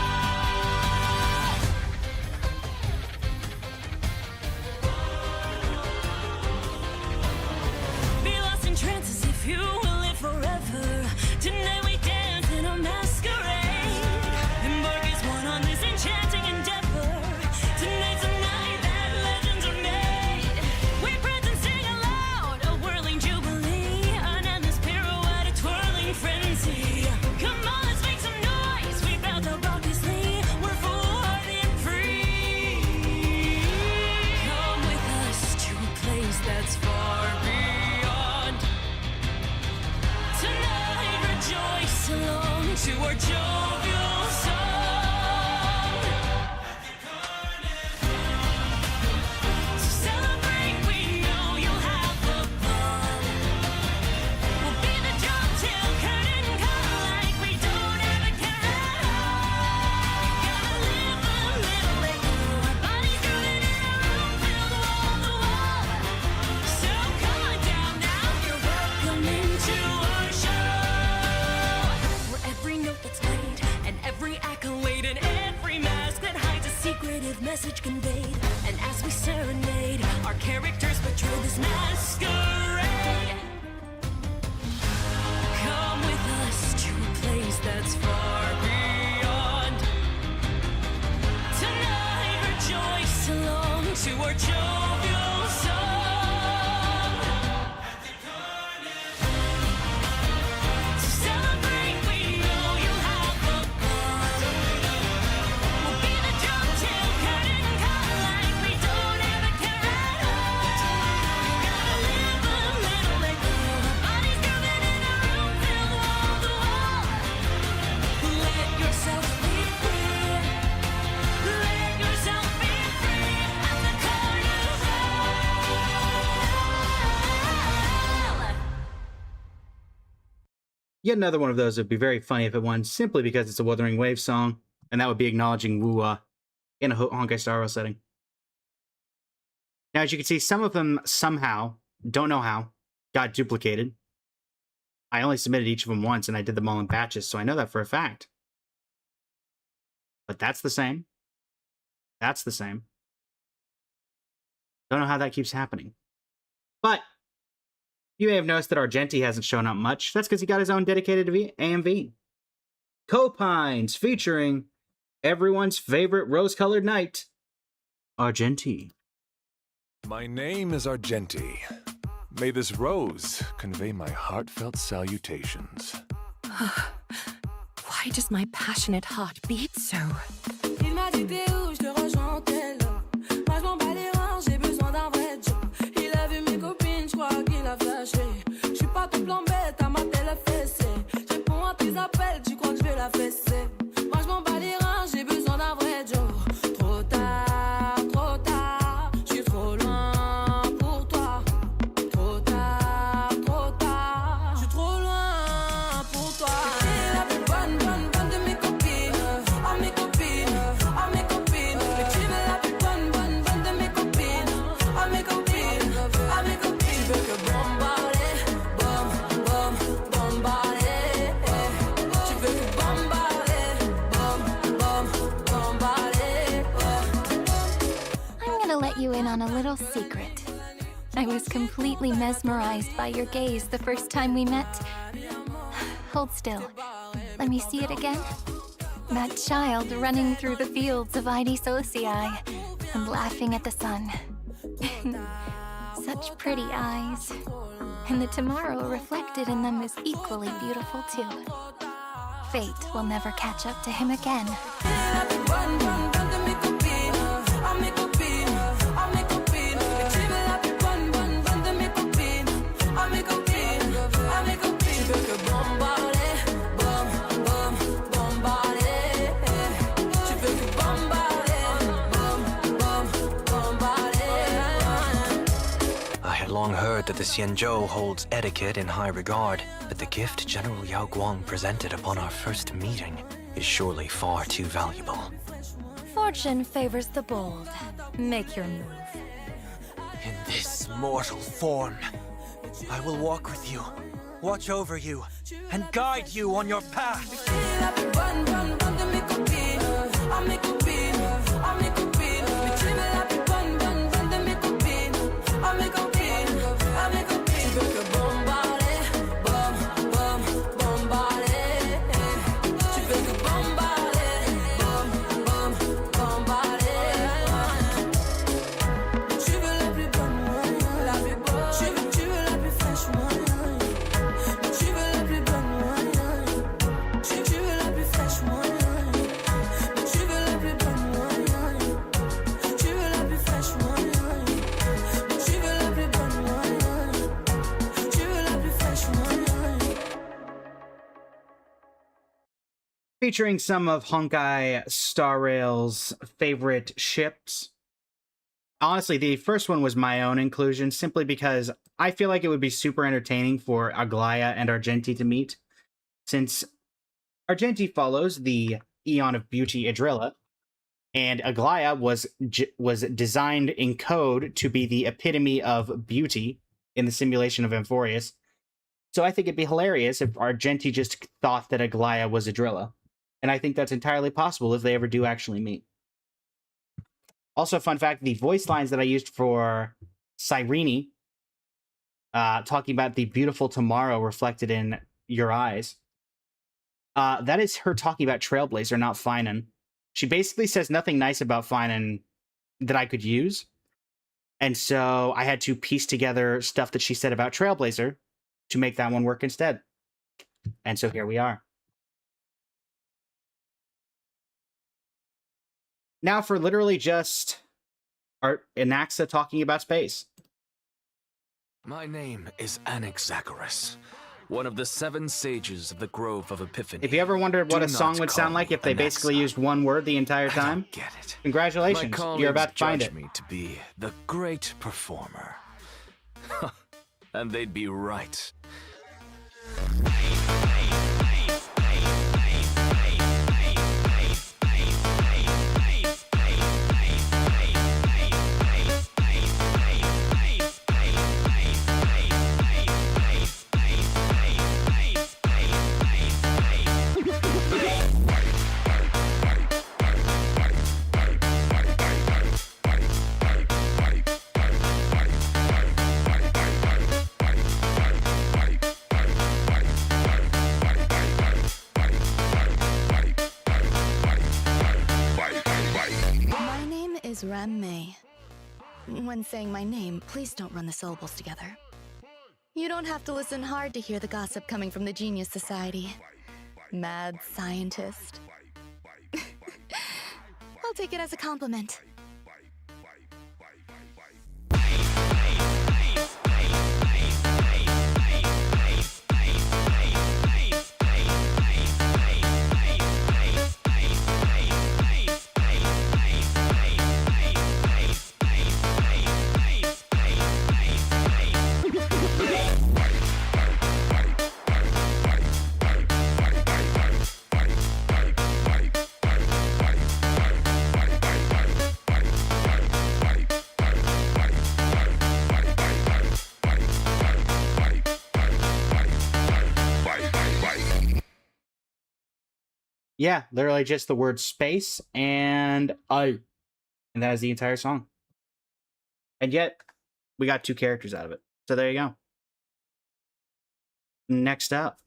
Be lost in trances if you will live forever. Tonight we dance in a masquerade. Embark as one on this enchanting endeavor. Tonight's a night that legends are made. We prance and sing aloud, a whirling jubilee, an endless pirouette, a twirling frenzy. Come on, let's make some noise. We bout to raucously. We're foolhardy and free. Come with us to a place that's far beyond. Tonight, rejoice along to our jovial song. So celebrate, we know you'll have a ball. We'll be the drum till curtain call, like we don't ever care at all. Gotta live a little, let go. Our bodies grooving in a room filled wall to wall. So come on down now, you're welcome into our show. Where every note that's played, and every accolade, and every mask that hides a secretive message conveyed. And as we serenade, our characters betray this masquerade. Come with us to a place that's far beyond. Tonight, rejoice along to our jovial song. So celebrate, we know you'll have a ball. We'll be the drum till curtain call, like we don't ever care at all. Gotta live a little, let go. Our bodies grooving in a room filled wall to wall. Let yourself be free. Let yourself be free at the carnival. Yet another one of those would be very funny if it won simply because it's a Wuthering Waves song, and that would be acknowledging Wua. in a Honkai Star Rail setting. Now, as you can see, some of them somehow, don't know how, got duplicated. I only submitted each of them once, and I did them all in batches, so I know that for a fact. But that's the same. That's the same. Don't know how that keeps happening. But you may have noticed that Argenti hasn't shown up much. That's because he got his own dedicated AMV. Copines, featuring everyone's favorite rose-colored knight, Argenti. My name is Argenti. May this rose convey my heartfelt salutations. Why does my passionate heart beat so? Il m'a dit t'es où, je te rejoins en tel. Moi je m'en bats les reins, j'ai besoin d'un vrai job. Il a vu mes copines, je crois qu'il a flashé. Je suis pas ton plan bête, à ma telle fessée. Je réponds à tes appels, tu crois que je vais la fesser. Moi je m'en bats les reins, j'ai besoin d'un vrai job. Trop tard, je suis trop loin pour toi. Trop tard, je suis trop loin pour toi. T'es la plus bonne de mes copines. À mes copines, à mes copines. Mais tu es la plus bonne de mes copines. À mes copines, à mes copines. Tu veux que bombarder, bombarder. Tu veux que bombarder, bombarder. I'm gonna let you in on a little secret. I was completely mesmerized by your gaze the first time we met. Hold still. Let me see it again. That child running through the fields of Ide Socii and laughing at the sun. Such pretty eyes. And the tomorrow reflected in them is equally beautiful too. Fate will never catch up to him again. I had long heard that the Xianzhou holds etiquette in high regard, but the gift General Yao Guang presented upon our first meeting is surely far too valuable. Fortune favors the bold. Make your move. In this mortal form, I will walk with you, watch over you, and guide you on your path. Featuring some of Honkai Star Rail's favorite ships. Honestly, the first one was my own inclusion, simply because I feel like it would be super entertaining for Aglaya and Argenti to meet, since Argenti follows the Eon of Beauty Adrilla, and Aglaya was designed in code to be the epitome of beauty in the simulation of Amphorius. So I think it'd be hilarious if Argenti just thought that Aglaya was Adrilla. And I think that's entirely possible if they ever do actually meet. Also, fun fact, the voice lines that I used for Cyrene, talking about the beautiful tomorrow reflected in your eyes, that is her talking about Trailblazer, not Finan. She basically says nothing nice about Finan that I could use. And so I had to piece together stuff that she said about Trailblazer to make that one work instead. And so here we are. Now for literally just Anaxa talking about space. My name is Anaxagoras, one of the 7 sages of the Grove of Epiphany. If you ever wondered what Do a song not would sound call like me if they Anaxa. basically used one word the entire time, Get it. congratulations, My you're about to find colleagues it. judge me to be the great performer. And they'd be right. is Remme. When saying my name, please don't run the syllables together. You don't have to listen hard to hear the gossip coming from the Genius Society. Mad scientist. I'll take it as a compliment. Yeah, literally just the word space and I. And that is the entire song. And yet, we got 2 characters out of it. So there you go. Next up.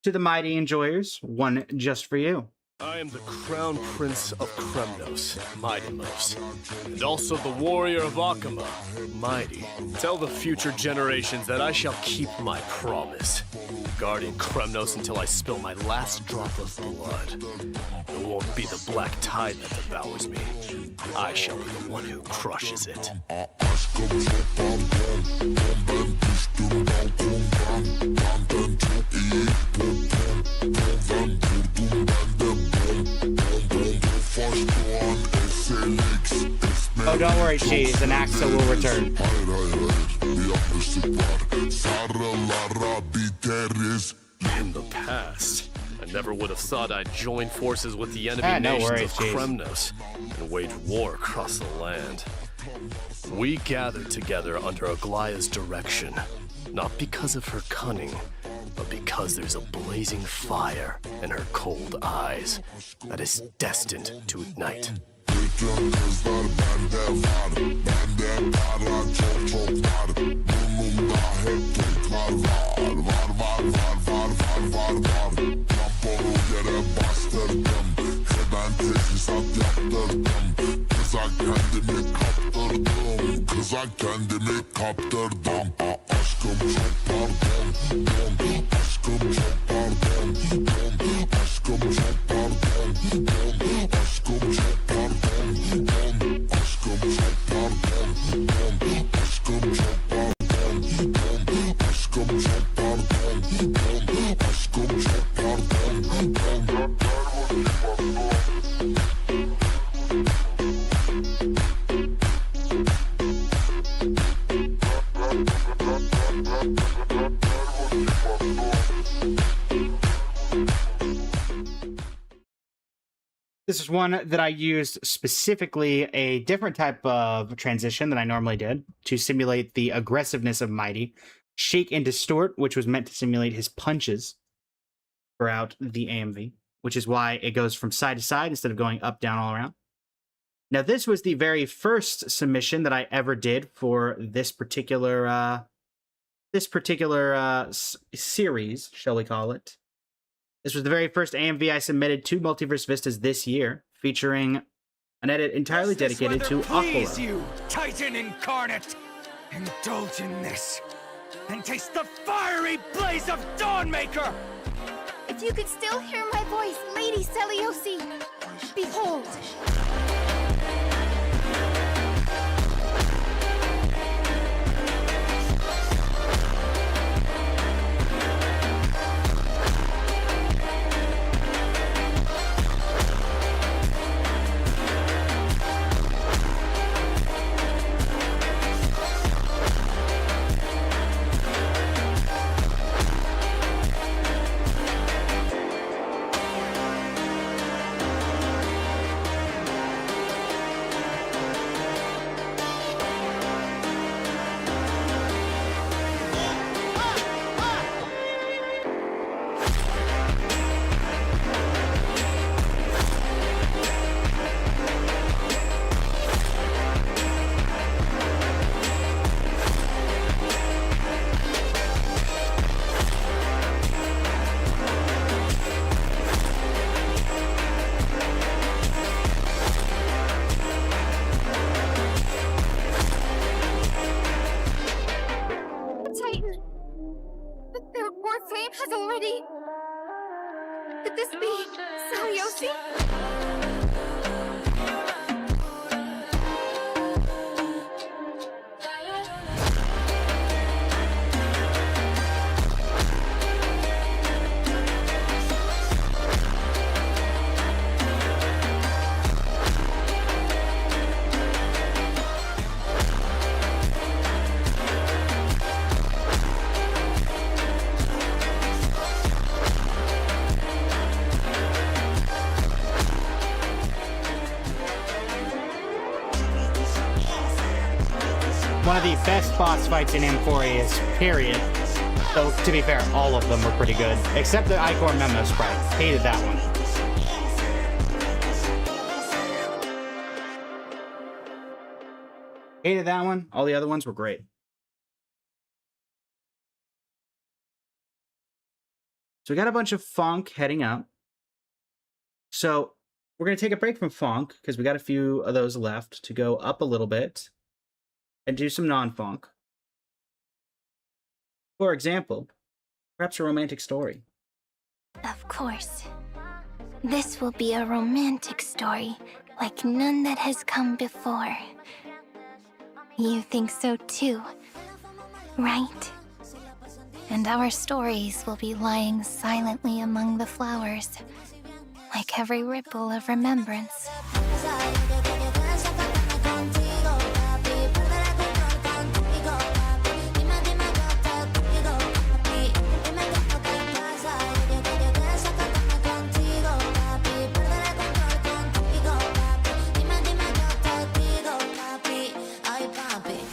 To the mighty enjoyers, one just for you. I am the Crown Prince of Kremnos, Mightymost, and also the Warrior of Akama, Mighty. Tell the future generations that I shall keep my promise, guarding Kremnos until I spill my last drop of blood. It won't be the black tide that devours me. I shall be the one who crushes it. Oh, don't worry, cheese. An Axa will return. In the past, I never would have thought I'd join forces with the enemy nations of Kremnos and wage war across the land. We gathered together under Aglaya's direction, not because of her cunning, but because there's a blazing fire in her cold eyes that is destined to ignite. This is one that I used specifically a different type of transition than I normally did to simulate the aggressiveness of Mighty. Shake and Distort, which was meant to simulate his punches throughout the AMV, which is why it goes from side to side instead of going up, down, all around. Now, this was the very first submission that I ever did for this particular series, shall we call it. This was the very first AMV I submitted to Multiverse Vistas this year, featuring an edit entirely dedicated to Please, Aquila. you Titan incarnate, indulge in this and taste the fiery blaze of Dawnmaker! If you could still hear my voice, Lady Celiosi, behold! this be Sayosi? One of the best boss fights in Amphorius, period. Though, to be fair, all of them were pretty good. Except the Icor Memo Sprite. Hated that one. Hated that one. All the other ones were great. So we got a bunch of Fonk heading up. So we're going to take a break from Fonk, because we got a few of those left, to go up a little bit and do some non-Fonk. For example, perhaps a romantic story. Of course. This will be a romantic story, like none that has come before. You think so too, right? And our stories will be lying silently among the flowers, like every ripple of remembrance.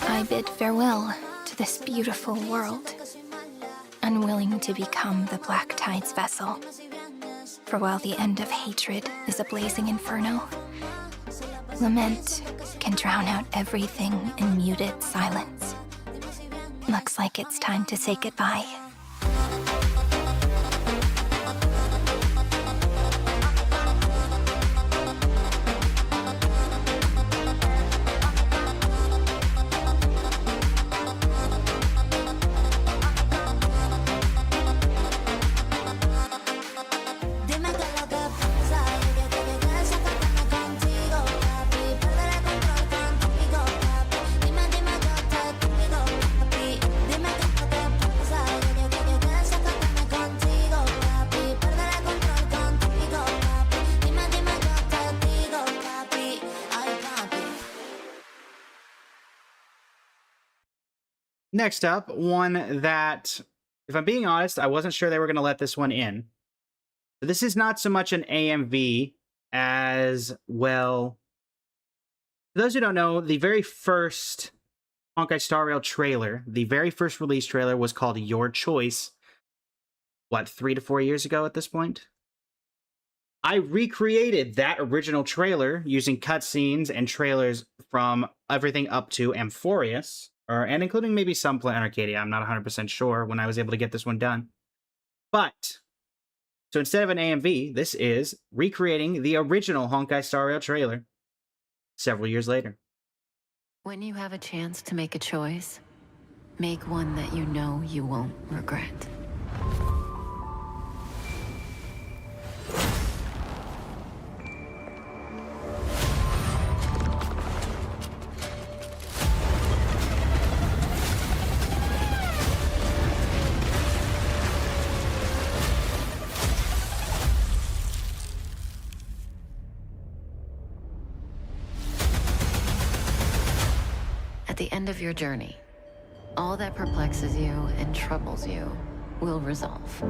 I bid farewell to this beautiful world, unwilling to become the Black Tide's vessel. For while the end of hatred is a blazing inferno, lament can drown out everything in muted silence. Looks like it's time to say goodbye. Next up, one that, if I'm being honest, I wasn't sure they were going to let this one in. But this is not so much an AMV as, well, for those who don't know, the very first Honkai Star Rail trailer, the very first release trailer was called Your Choice, what, 3 to 4 years ago at this point? I recreated that original trailer using cutscenes and trailers from everything up to Amphorius, and including maybe some Planet Arcadia. I'm not 100% sure when I was able to get this one done. But, so instead of an AMV, this is recreating the original Honkai Star Rail trailer several years later. When you have a chance to make a choice, make one that you know you won't regret. At the end of your journey, all that perplexes you and troubles you will resolve.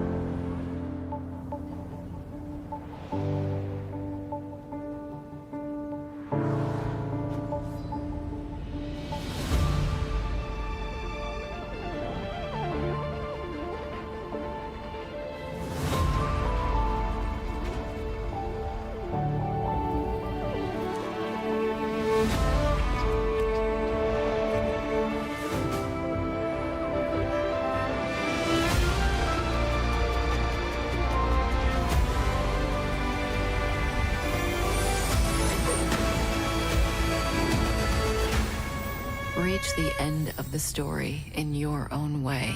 Reach the end of the story in your own way.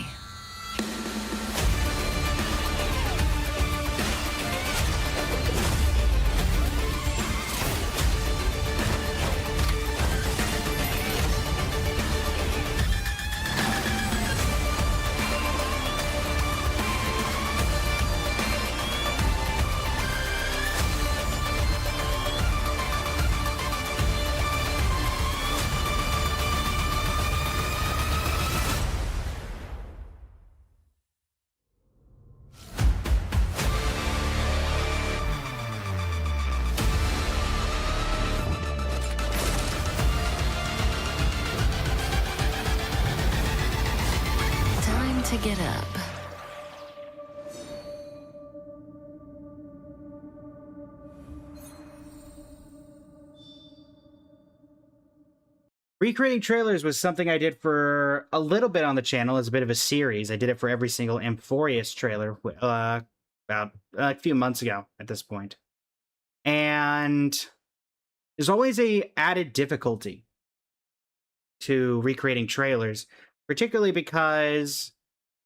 get up. Recreating trailers was something I did for a little bit on the channel as a bit of a series. I did it for every single Amphorius trailer about a few months ago at this point. And there's always a added difficulty to recreating trailers, particularly because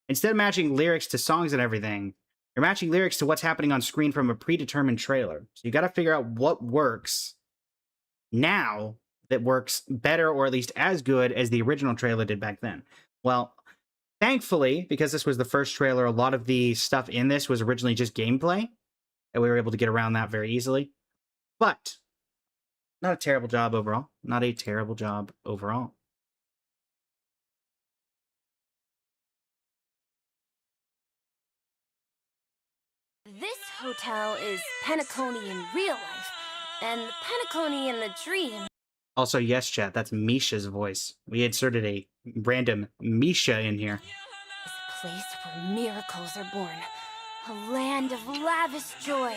instead of matching lyrics to songs and everything, you're matching lyrics to what's happening on screen from a predetermined trailer. So you got to figure out what works now that works better or at least as good as the original trailer did back then. Well, thankfully, because this was the first trailer, a lot of the stuff in this was originally just gameplay, and we were able to get around that very easily. But not a terrible job overall. Not a terrible job overall. This hotel is Penacony in real life, and Penacony in the dream. Also, yes, chat, that's Misha's voice. We inserted a random Misha in here. Is a place where miracles are born. A land of lavish joy.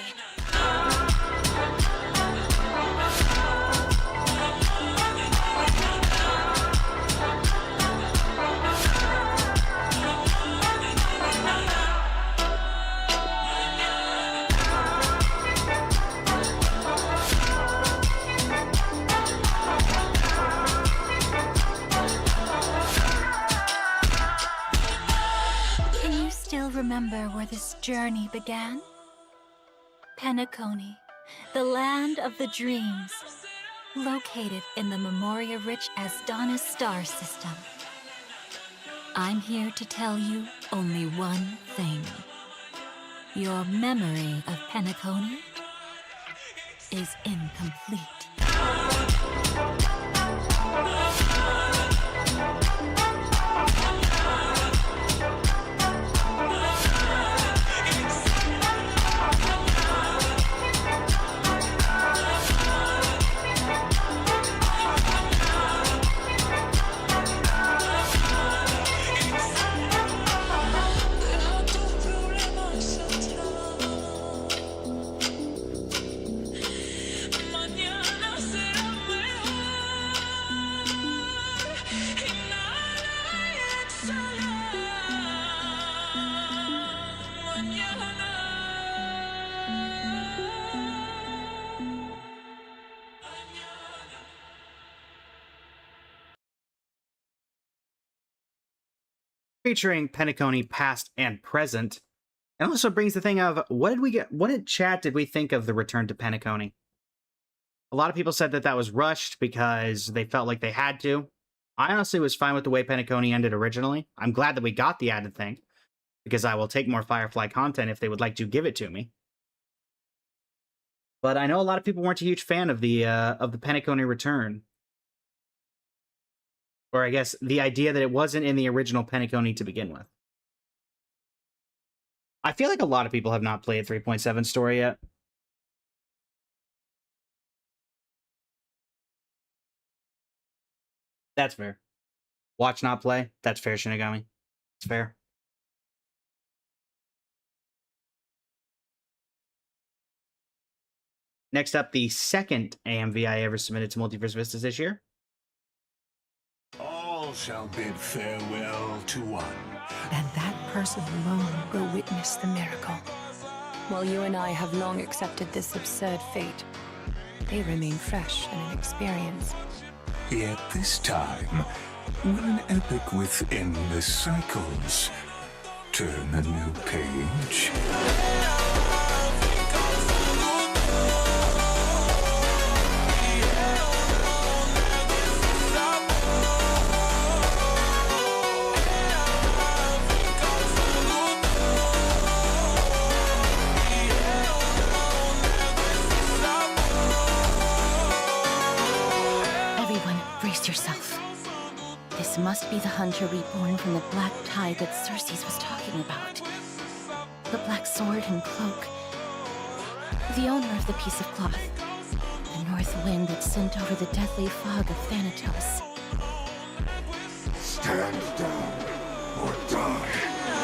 Remember where this journey began? Penacony, the land of the dreams, located in the Memoria-rich Asdana star system. I'm here to tell you only one thing. Your memory of Penacony is incomplete. Featuring Penacony past and present, and also brings the thing of what did chat did we think of the return to Penacony? A lot of people said that was rushed because they felt like they had to. I honestly was fine with the way Penacony ended originally. I'm glad that we got the added thing, because I will take more Firefly content if they would like to give it to me. But I know a lot of people weren't a huge fan of the Penacony return. Or I guess the idea that it wasn't in the original Penacony to begin with. I feel like a lot of people have not played 3.7 story yet. That's fair. Watch not play. That's fair, Shinigami. It's fair. Next up, the second AMV I ever submitted to Multiverse Vistas this year. All shall bid farewell to one. And that person alone will witness the miracle. While you and I have long accepted this absurd fate, they remain fresh and inexperienced. Yet this time, will an epic with endless cycles turn a new page? Yourself. This must be the hunter reborn from the black tide that Circes was talking about. The black sword and cloak. The owner of the piece of cloth. The north wind that sent over the deathly fog of Thanatos. Stand down or die.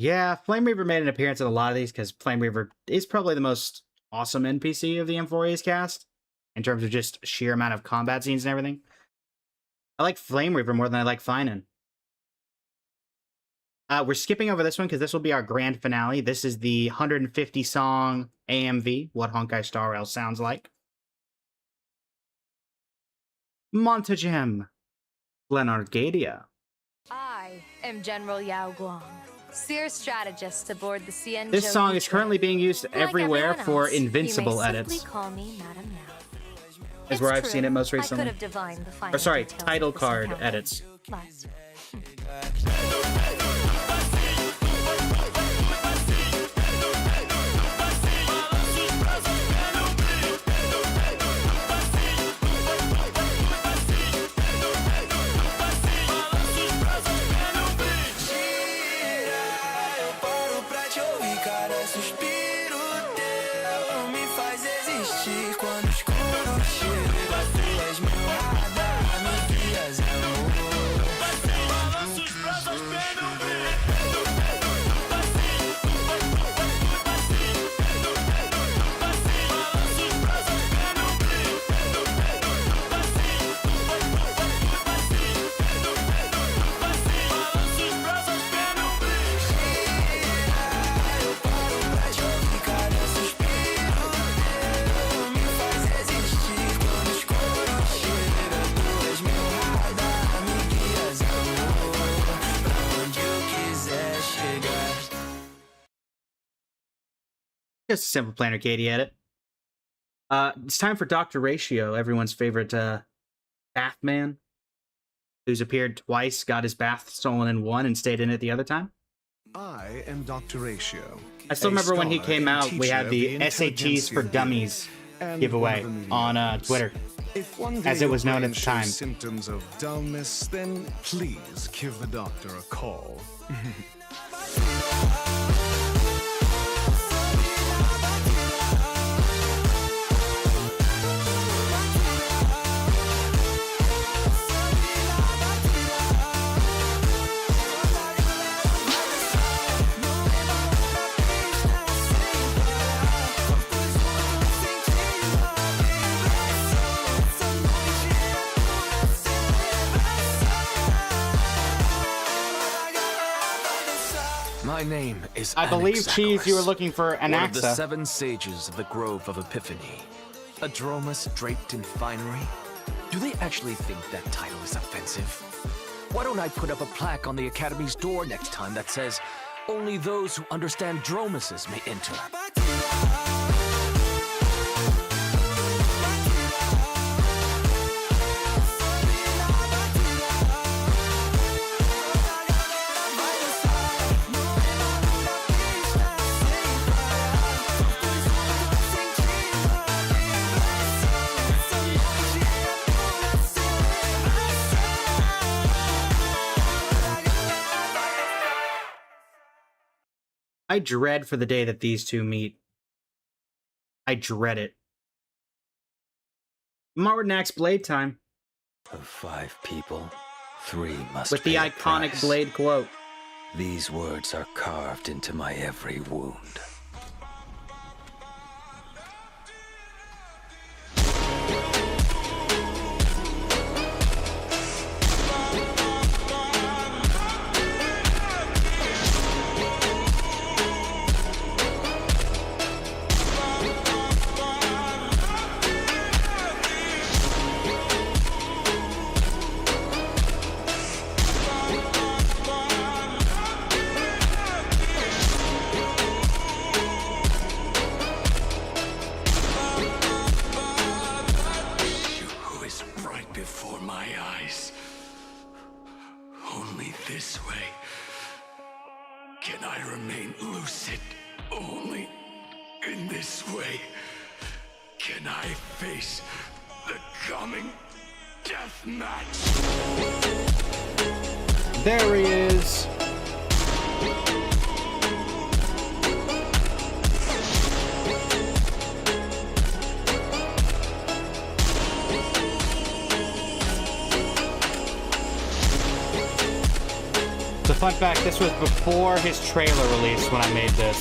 Yeah, Flame Reaver made an appearance in a lot of these because Flame Reaver is probably the most awesome NPC of the M4A's cast in terms of just sheer amount of combat scenes and everything. I like Flame Reaver more than I like Finan. We're skipping over this one because this will be our grand finale. This is the 150 song AMV, What Honkai Star Rail Sounds Like. Montagem, Glen Arcadia. I am General Yao Guang, seer strategist aboard the CN. This song is currently being used everywhere for Invincible you may edits. simply call me Madame Yao. Is where I've seen it most I recently. could have divined the finer Or sorry, details title of this card encounter, edits. but Just a simple Planar Katie edit. It's time for Dr. Ratio, everyone's favorite Bathman, who's appeared twice, got his bath stolen in one, and stayed in it the other time. I am Dr. Ratio. I still remember when he came out, we had the SATs for Dummies giveaway on Twitter, If one as it was known at the shows time. symptoms of dullness, then please give the doctor a call. My name is I believe, Cheese, you were looking for one of the Anaxa. 7 sages of the Grove of Epiphany. A Dromus draped in finery? Do they actually think that title is offensive? Why don't I put up a plaque on the Academy's door next time that says, only those who understand Dromuses may enter? I dread for the day that these two meet. I dread it. Martinax Blade time. Of 5 people, 3 must With the pay a iconic price. Blade quote. These words are carved into my every wound. Who is right before my eyes? Only this way can I remain lucid. Only in this way can I face the coming death match. There he is. The fun fact, this was before his trailer release when I made this.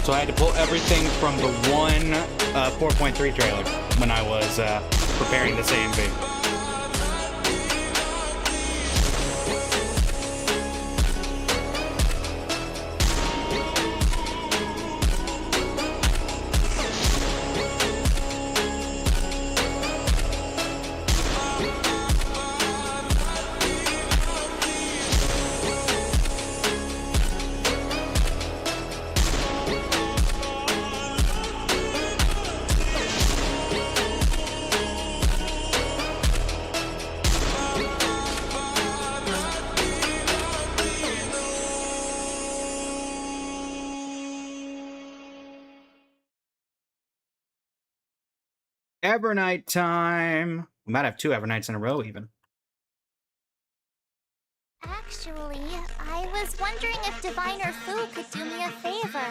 So I had to pull everything from the one 4.3 trailer when I was preparing this AMV. Evernight time. We might have 2 Evernights in a row, even. Actually, I was wondering if Diviner Fu could do me a favor.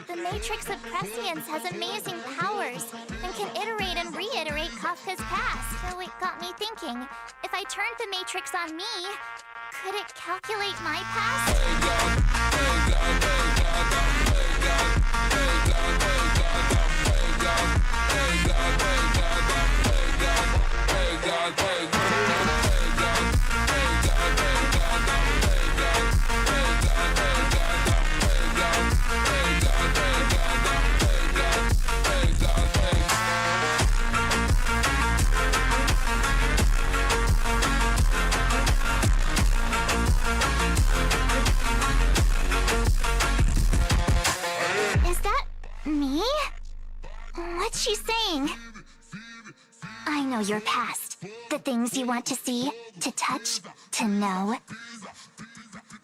The Matrix of Prescience has amazing powers and can iterate and reiterate Kafka's past. So it got me thinking, if I turned the Matrix on me, could it calculate my past? Is that me? What's she saying? I know your past. The things you want to see, to touch, to know.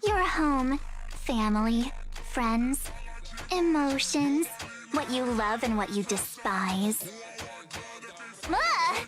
Your home, family, friends, emotions, what you love and what you despise. Ah!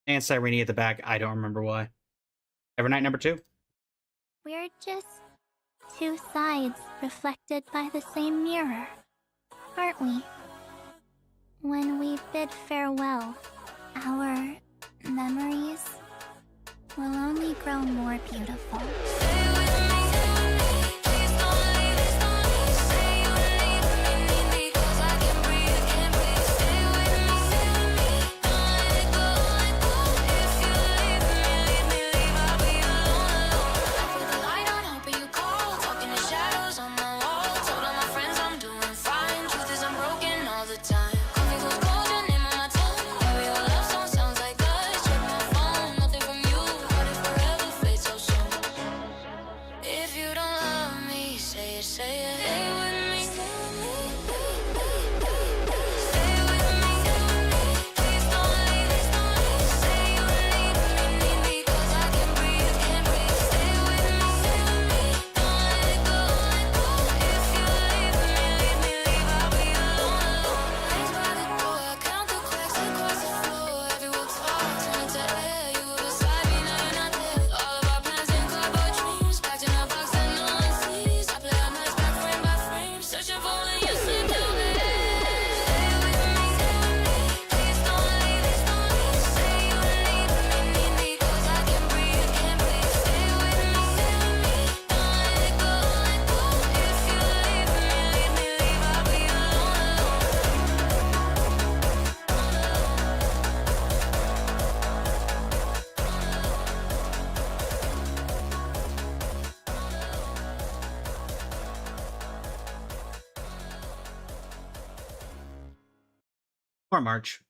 And Cyrene at the back. I don't remember why. Evernight number 2. We're just 2 sides reflected by the same mirror, aren't we? When we bid farewell, our memories will only grow more beautiful. Or March.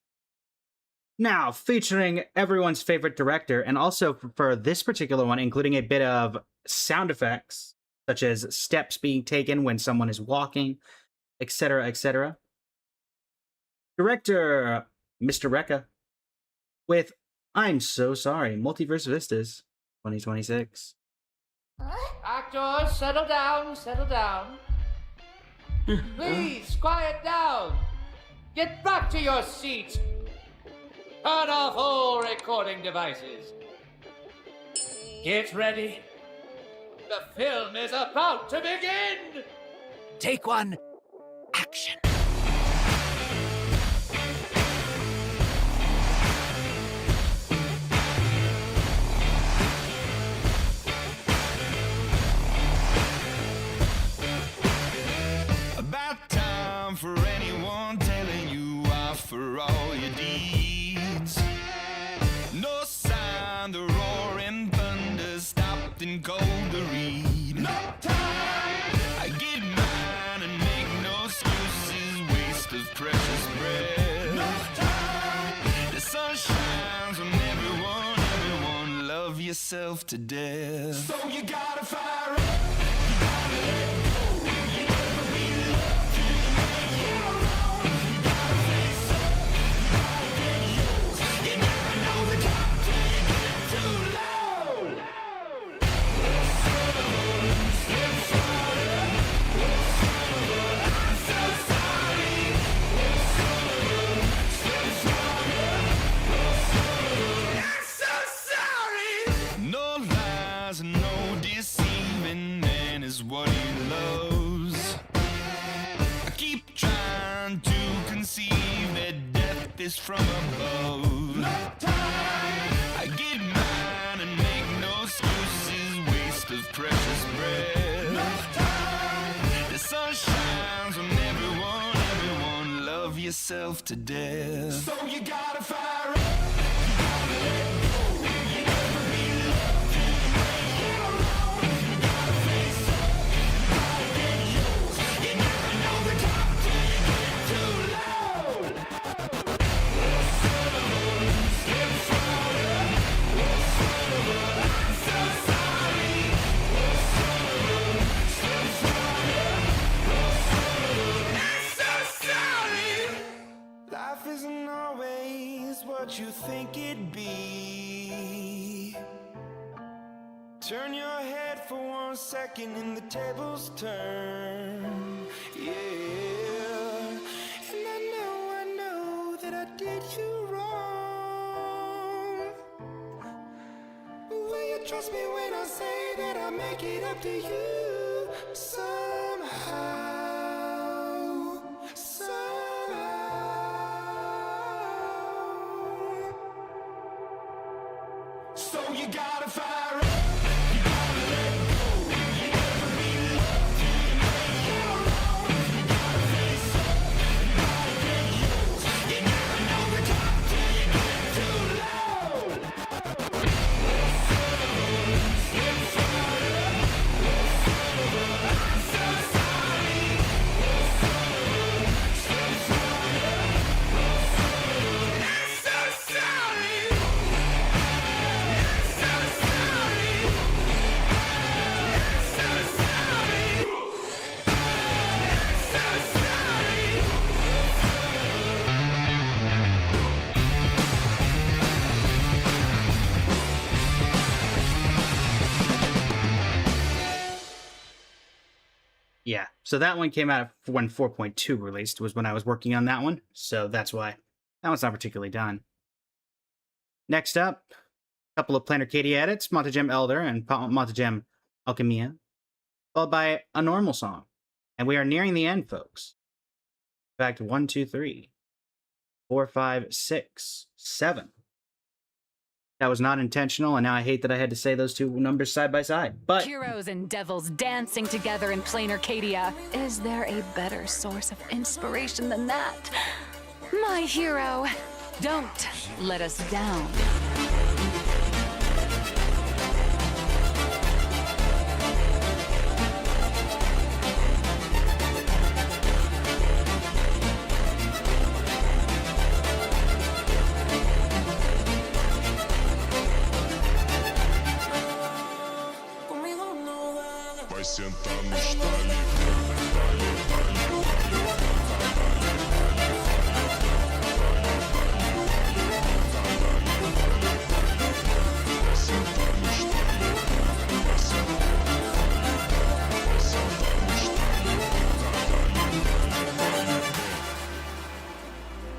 Now, featuring everyone's favorite director, and also for this particular one, including a bit of sound effects, such as steps being taken when someone is walking, etc., etc. Director Mr. Rekka with I'm So Sorry, Multiverse Vistas 2026. Actors, settle down, settle down. Please, quiet down. Get back to your seats. Turn off all recording devices. Get ready. The film is about to begin. Take one. Action. About time for anyone telling you off for all your deeds. No sign, the roaring thunder stopped and cold to read. No time! I get mine and make no excuses, waste of precious breath. No time! The sun shines on everyone, everyone love yourself to death. So you gotta fire up, you gotta let go. You never be loved till you make your own. You gotta face up, you gotta get yours. You never know the top till you get too low. I'm so sorry. I'm so sorry. No lies and no deceiving, man is what he loves. I keep trying to conceive that death is from above. No time. I get mine and make no excuses, waste of precious breath. No time. The sun shines on everyone, everyone love yourself to death. So you gotta fire up, you gotta let go. You never be loved till you make your own. You gotta face up, you gotta get yours. You never know the top till you get too low. I'm so sorry. I'm so sorry. Life isn't always what you think it'd be. Turn your head for 1 second and the tables turn. Yeah. And I know that I did you wrong. Will you trust me when I say that I'll make it up to you somehow? So you gotta fire up, you gotta let go. You never be loved till you make your own. You gotta face up, you gotta get yours. You never know the top till you get too low. I'm so sorry. I'm so sorry. Yeah, so that one came out when 4.2 released, was when I was working on that one, so that's why. That one's not particularly done. Next up, a couple of Planar Katie edits, Montagem Elder and Montagem Alchemia, followed by a normal song. And we are nearing the end, folks. In fact, 1, 2, 3, 4, 5, 6, 7. That was not intentional, and now I hate that I had to say those two numbers side by side. But Heroes and devils dancing together in plain Arcadia. Is there a better source of inspiration than that? My hero, don't let us down.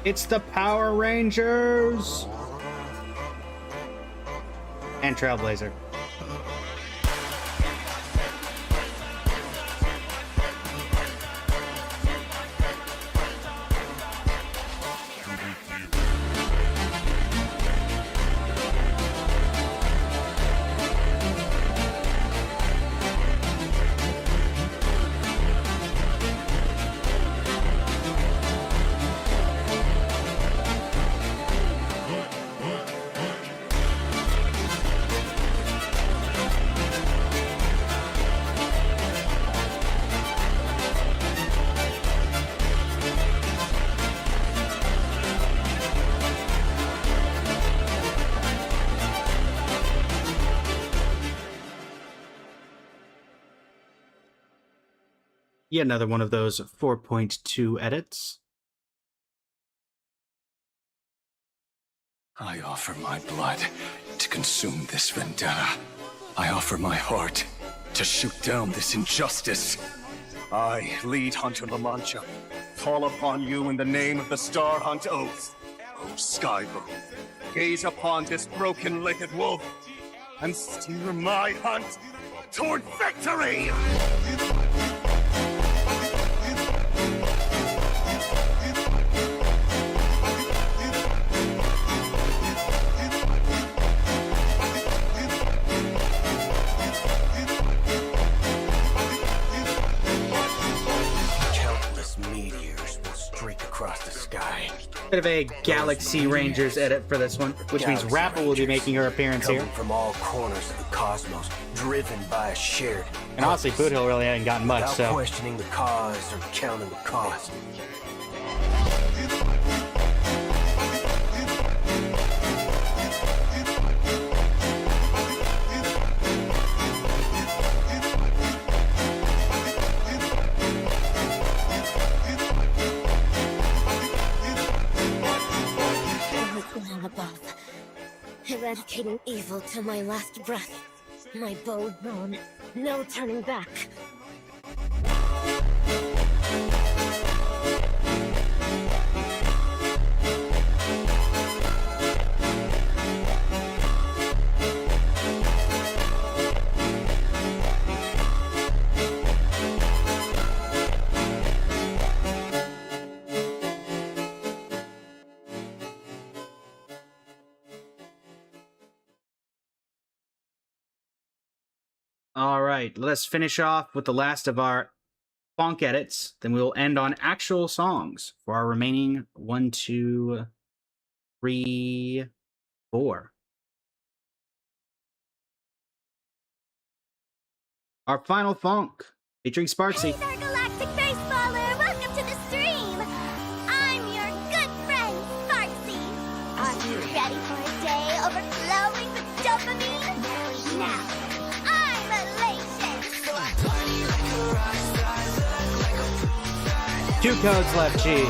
It's the Power Rangers! And Trailblazer. Yet another one of those 4.2 edits. I offer my blood to consume this vendetta. I offer my heart to shoot down this injustice. I, lead Hunter La Mancha, call upon you in the name of the Star Hunt Oath. O Skybow, gaze upon this broken-legged wolf and steer my hunt toward victory! Bit of a Galaxy Rangers edit for this one, which means Rappa will be making her appearance here. From all corners of the cosmos, driven by a shared. And honestly, Boothill really hadn't gotten much, without so. questioning the cause or counting the cost. Above, eradicating evil to my last breath. My bow drawn, no turning back. All right, let us finish off with the last of our funk edits. Then we will end on actual songs for our remaining 1, 2, 3, 4. Our final funk, featuring Sparksy. Hey there, Galactic Baseballer! Welcome to the stream! I'm your good friend, Sparksy. Are you ready for a day overflowing with dopamine? Now, I'm elation! 2 codes left, cheese.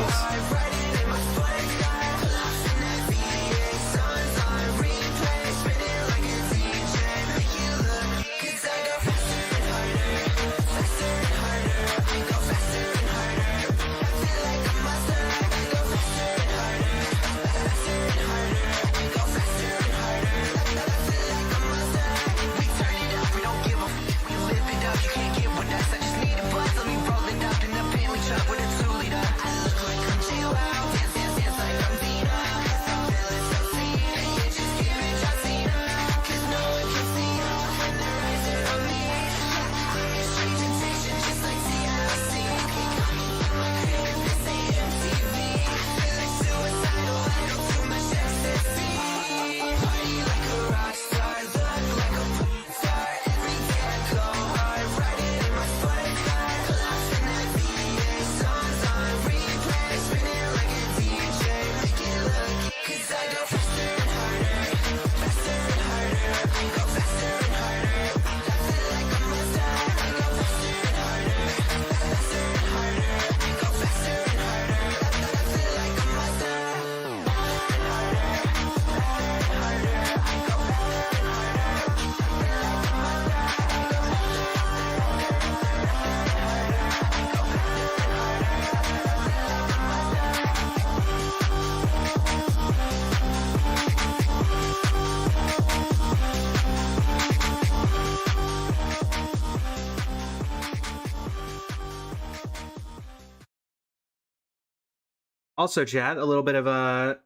Also, chat, a little bit of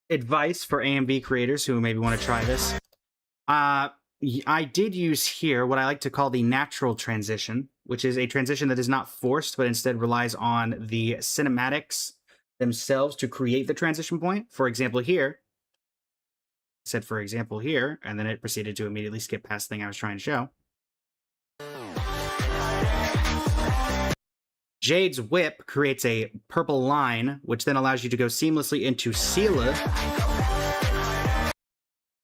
advice for AMV creators who maybe want to try this. I did use here what I like to call the natural transition, which is a transition that is not forced, but instead relies on the cinematics themselves to create the transition point. For example, here, I said for example here, and then it proceeded to immediately skip past the thing I was trying to show. Jade's whip creates a purple line, which then allows you to go seamlessly into Sela.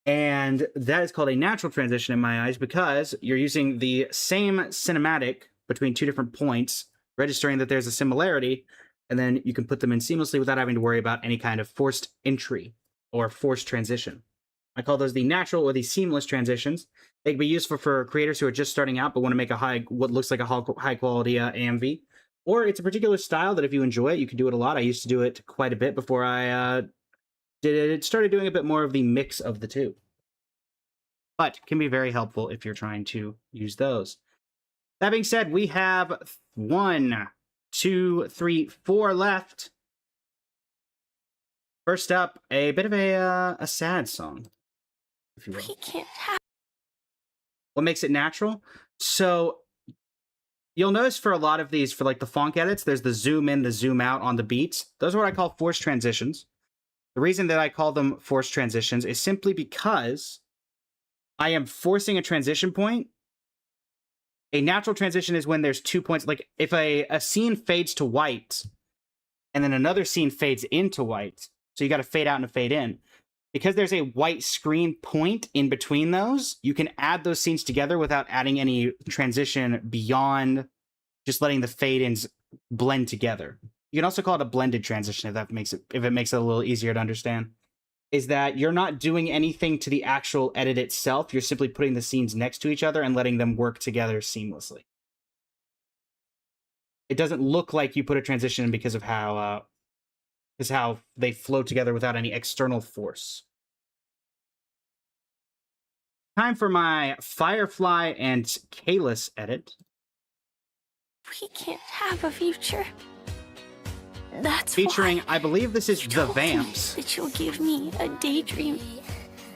And that is called a natural transition in my eyes because you're using the same cinematic between two different points, registering that there's a similarity, and then you can put them in seamlessly without having to worry about any kind of forced entry or forced transition. I call those the natural or the seamless transitions. They can be useful for creators who are just starting out but want to make what looks like a high quality AMV. Or it's a particular style that if you enjoy it, you can do it a lot. I used to do it quite a bit before I started doing a bit more of the mix of the two. But can be very helpful if you're trying to use those. That being said, we have 1, 2, 3, 4 left. First up, a bit of a sad song, if you will. We can't have. What makes it natural? So you'll notice for a lot of these, for like the funk edits, there's the zoom in, the zoom out on the beats. Those are what I call forced transitions. The reason that I call them forced transitions is simply because I am forcing a transition point. A natural transition is when there's 2 points. Like if a scene fades to white and then another scene fades into white. So you got to fade out and a fade in. Because there's a white screen point in between those, you can add those scenes together without adding any transition beyond just letting the fade-ins blend together. You can also call it a blended transition if it makes it a little easier to understand. Is that you're not doing anything to the actual edit itself. You're simply putting the scenes next to each other and letting them work together seamlessly. It doesn't look like you put a transition in because of how they flow together without any external force. Time for my Firefly and Kalis edit. We can't have a future. That's featuring, why I believe this is The Vamps. that you'll give me a daydream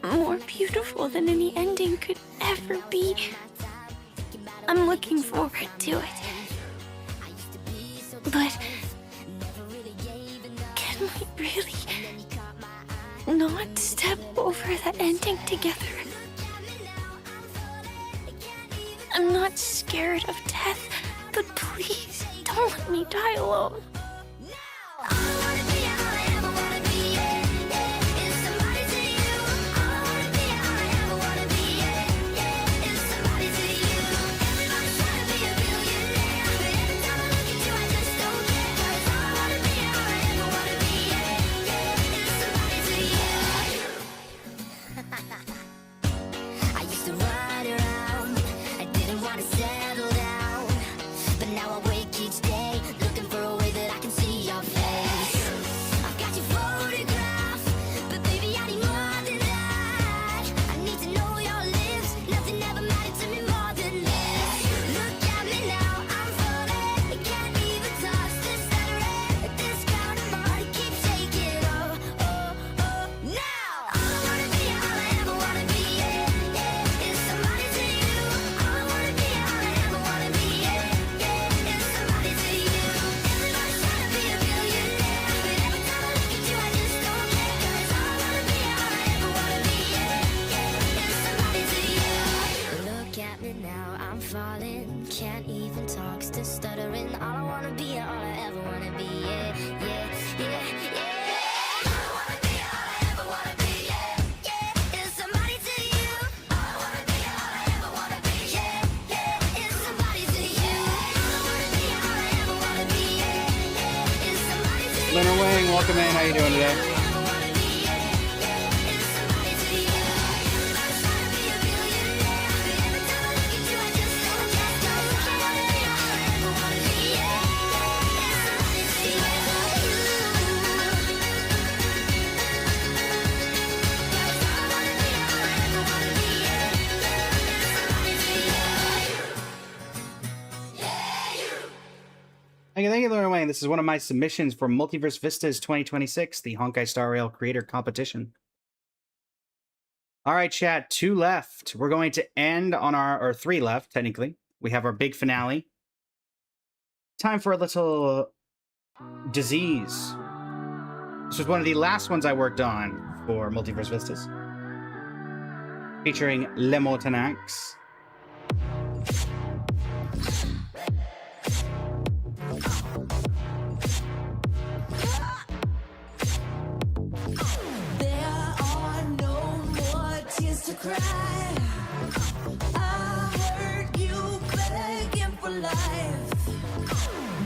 more beautiful than any ending could ever be. I'm looking forward to it. But can we really not step over that ending together? I'm not scared of death, but please don't let me die alone. I used to ride around, I didn't want to settle down, but now I wake each day looking for a way that I can see your face. I've got your photograph, but baby I need more than that. I need to know your lips, nothing ever mattered to me more than this. Look at me now, I'm falling, I can't even touch this stuttering. This crowd of mine keeps shaking, oh, oh, oh. Now all I wanna be, all I ever wanna be, is somebody to you. All I wanna be, all I ever wanna be, is somebody to you. Everybody's trying to be a billionaire, but every time I look at you, I just don't care. 'Cause all I wanna be, all I ever wanna be, is somebody to you. Look at me now, I'm falling, can't even talk, still stuttering. All I wanna be, all I ever wanna be, yeah, yeah, yeah, yeah. All I wanna be, all I ever wanna be, is somebody to you. All I wanna be, all I ever wanna be, is somebody to you. All I wanna be, all I ever wanna be, is somebody to you. Leonard Wing, welcome in. How you doing today? Thank you, Lauren Wayne. This is one of my submissions for Multiverse Vistas 2026, the Honkai Star Rail Creator Competition. All right, chat, 2 left. We're going to end on or 3 left, technically. We have our big finale. Time for a little disease. This was one of the last ones I worked on for Multiverse Vistas. Featuring Le Mortanax. There are no more tears to cry. I heard you begging for life,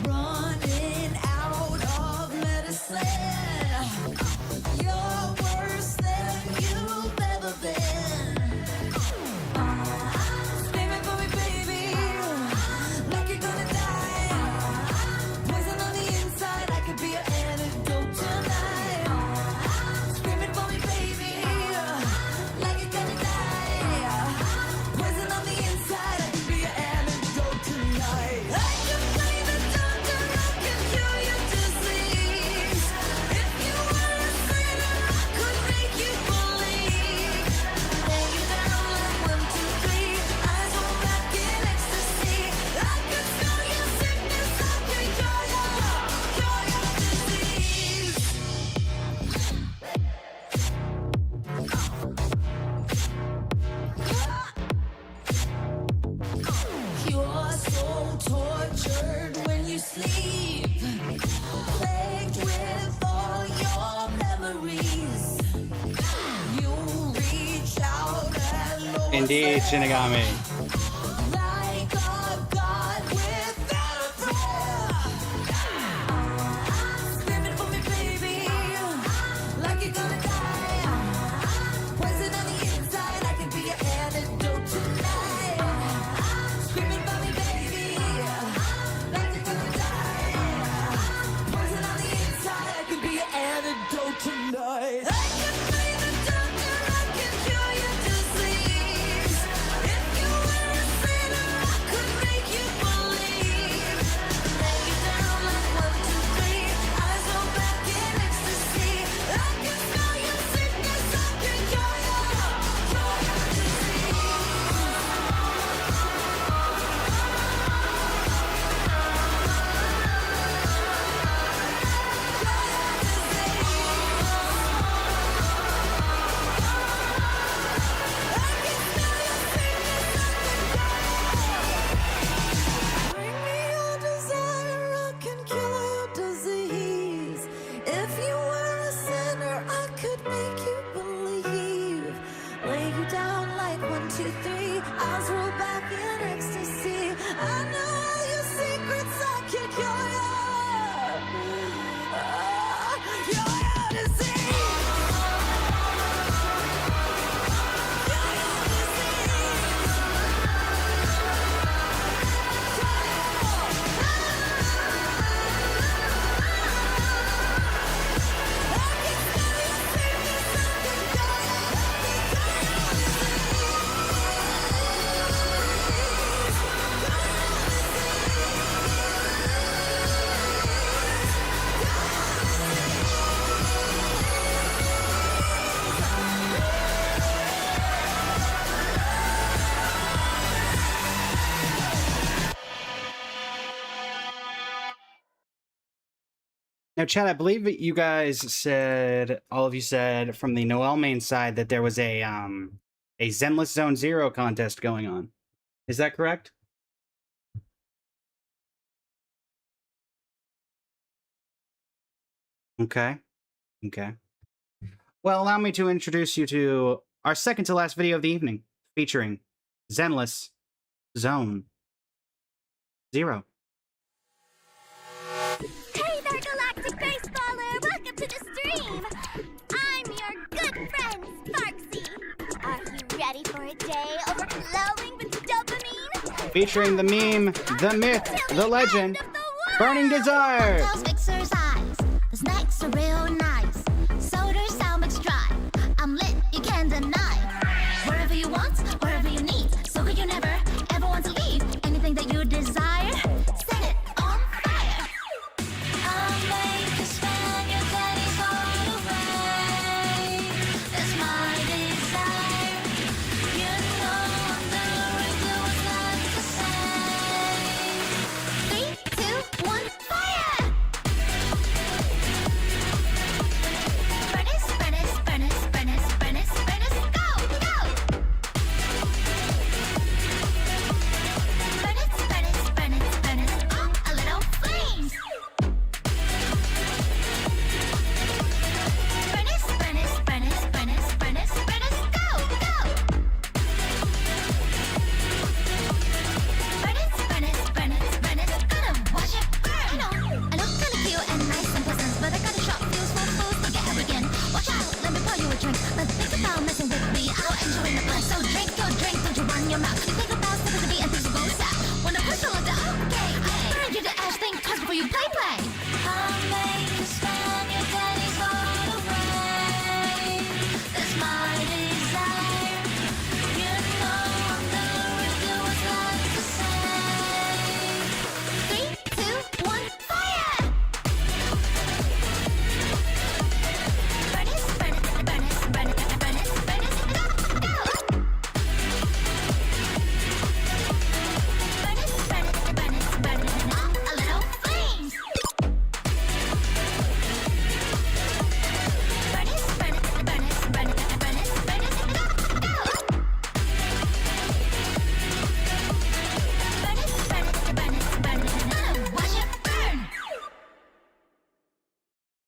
running out of medicine. You're worse than you've ever been. Screaming for me, baby, like you're gonna die. Poison on the inside, I could be an antidote tonight. Screaming for me, baby, like you're gonna die. Poison on the inside, I could be an antidote tonight. I can play the doctor, I can cure your disease. If you were a sinner, I could make you believe. Lay you down like 1, 2, 3, eyes roll back in ecstasy. I could smell your sickness, I can cure your disease. You're so tortured when you sleep, plagued with all your memories. You reach out and lower Indeed, Shinigami. like a god without a prayer. Screaming for me, baby, like you're gonna die. Poison on the inside, I can be your antidote tonight. Screaming for me, baby, like you're gonna die. Poison on the inside, I can be your antidote tonight. I can be the doctor, I can cure your disease. If you were a sinner, I could make you believe. Lay you down like 1, 2, 3, eyes roll back in ecstasy. I can smell your sickness, I can cure your disease. Bring me your desire, I can cure your disease. If you were a sinner, I could make you believe. Lay you down like 1, 2, 3, eyes roll back in ecstasy. I know all your secrets, I can cure your disease. Now, Chad, I believe that you guys said, all of you said from the Noel main side that there was a Zenless Zone Zero contest going on. Is that correct? Okay. Okay. Well, allow me to introduce you to our second to last video of the evening, featuring Zenless Zone Zero. Hey there, Galactic Baseballer! Welcome to the stream! I'm your good friend, Sparksy. Are you ready for a day overflowing with dopamine? Featuring the meme, the myth, the legend, Burning Desire! House exercise. The snacks are real nice. Sodas sound much dry. I'm lit, you can't deny. Wherever you want, wherever you need. So good you never, ever want to leave. Anything that you desire, set it on fire.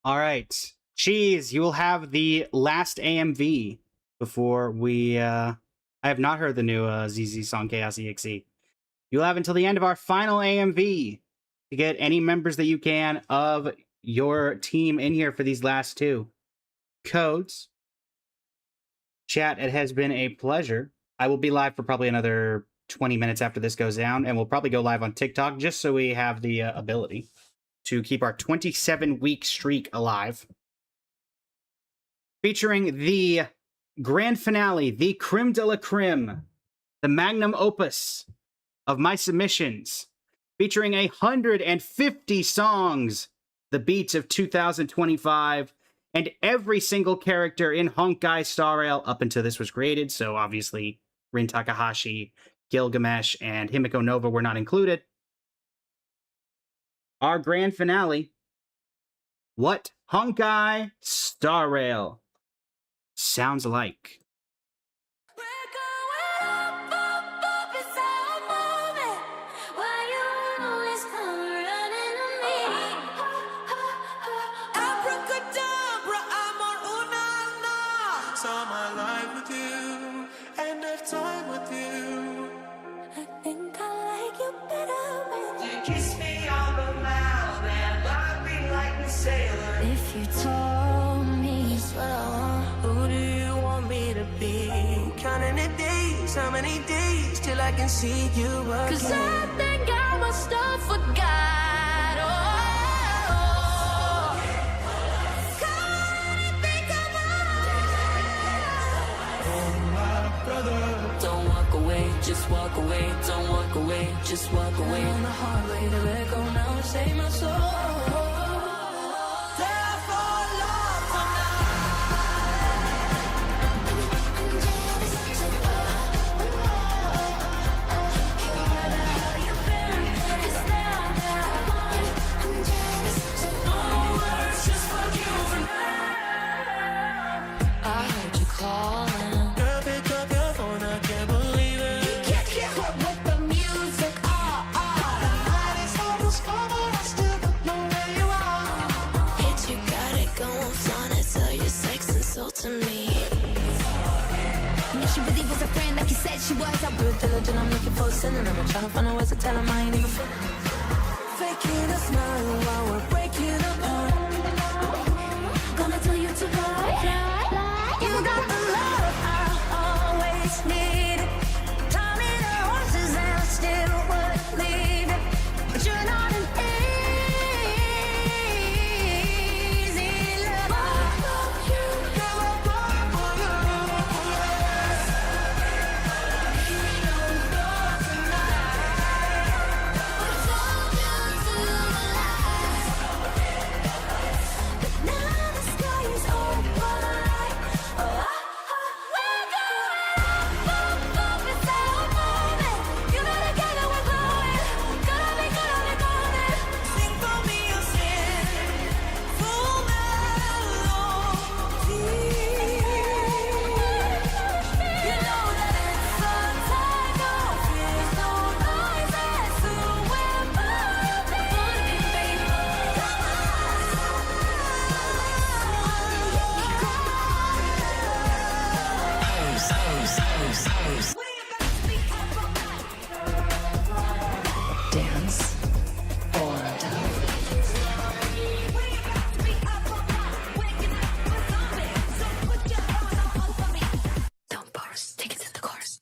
All right. Cheese, you will have the last AMV before we... I have not heard the new ZZ song, Chaos EXE. You'll have until the end of our final AMV to get any members that you can of your team in here for these last two. Codes. Chat, it has been a pleasure. I will be live for probably another 20 minutes after this goes down, and we'll probably go live on TikTok just so we have the ability to keep our 27-week streak alive. Featuring the grand finale, the creme de la creme, the magnum opus of my submissions, featuring 150 songs, the beats of 2025, and every single character in Honkai Star Rail up until this was created. So obviously, Rin Takahashi, Gilgamesh, and Himiko Nova were not included. Our grand finale, what Honkai Star Rail sounds like. All my life with you and have time with you. I think I like you better when you kiss me on the mouth and love me like a sailor. If you told me who do you want me to be? Counting the days, how many days till I can see you again? 'Cause I think I must have forgot. Don't walk away, just walk away. Don't walk away, just walk away. On the hard way to let go now and save my soul. To me, if she really was a friend like you said she was, I'm good diligent, I'm looking for a synonym. I'm trying to find a way to tell him I ain't even faking a smile while we're breaking apart. Gonna tell you to fly. You got the love I always needed. Tell me the horses and I still would leave it, but you're not an easy lover. Dance or die. Don't burst, take it to the chorus.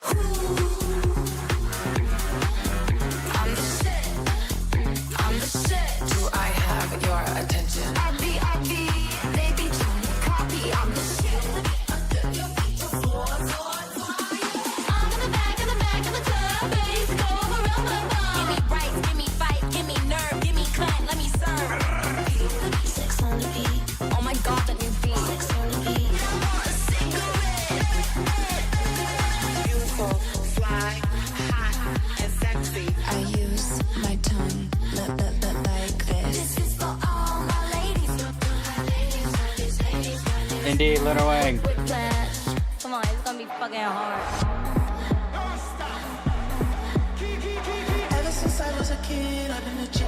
I'm the shit. Do I have your attention? I be, they be trying to copy. I'm the shit. I'm in the back of the club, bass go around the bar. Give me rights, give me fight, give me nerve, give me cut, let me serve. Sex on the beat. Oh my God, let me be. Sex on the beat. A cigarette. Beautiful, fly, hot, and sexy. I use my tongue like this. This is for all my ladies. Indeed, Luna Wang. Come on, it's gonna be fucking hard. Ever since I was a kid, I've been a chick.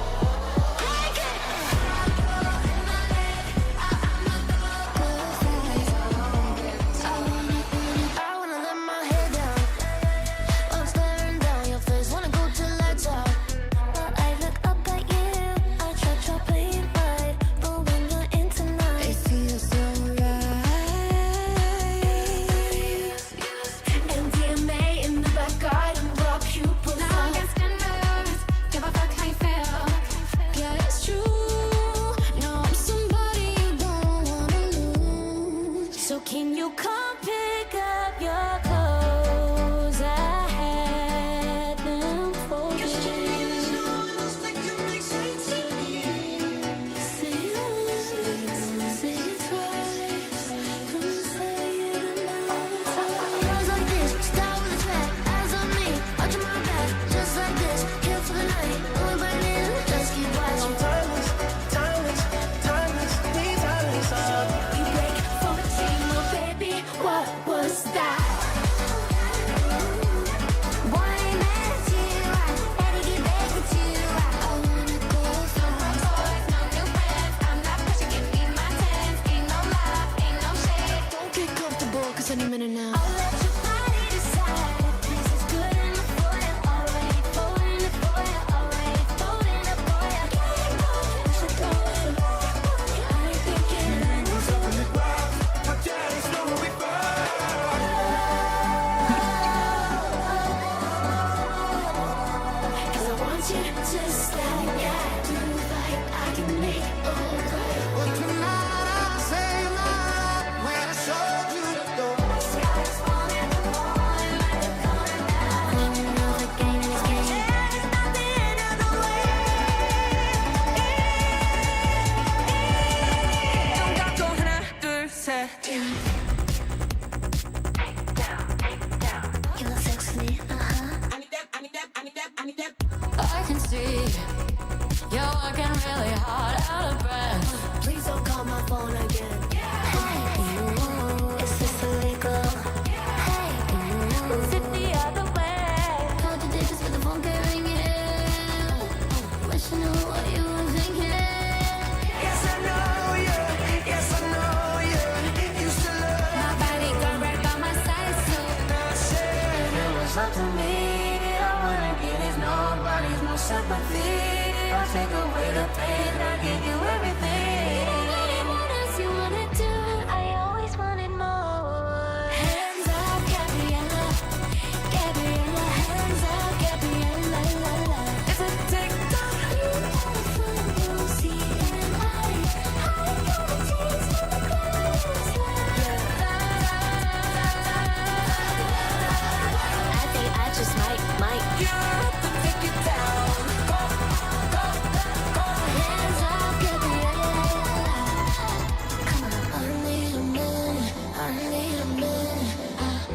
I'm really hot, out of breath. Please don't call my phone again. Hey, is this illegal? Hey, sit the other way. How'd you take this with the phone kept ringing? Wish I knew what you were thinking. Yes, I know you. Yes, I know you. Used to love my body, girl, right by my side. So I said if it was up to me, I wouldn't give this nobody's no sympathy. I'll take away the pain, I'll give you everything. What else you wanna do? I always wanted more. Hands up, Gabriella. Gabriella, hands up, Gabriella. It's a TikTok. You know from Lucy and I got a taste of the clothes. I think I just might. You're up to take it down. Hands up, Gabriella. Come on, I need a man. I need a man.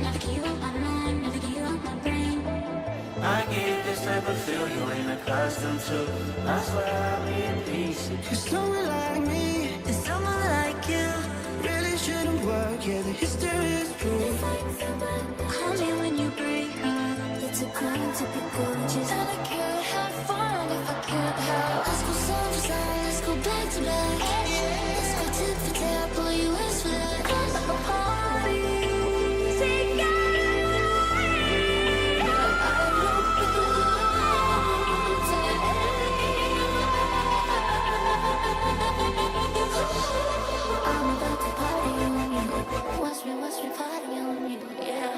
Never give up my mind, never give up my brain. I get this type of feel you ain't accustomed to. I swear I'll be in peace. Cause someone like me and someone like you really shouldn't work. Yeah, the history is proof. Call me when you break up. It's a crime to be gorgeous. And I can't have fun if I can't help. Let's go side to side, let's go back to back. Let's go tit for tat, pull you in for that. Cause I'm a party. I'm about to party on you. Watch me party on you, yeah.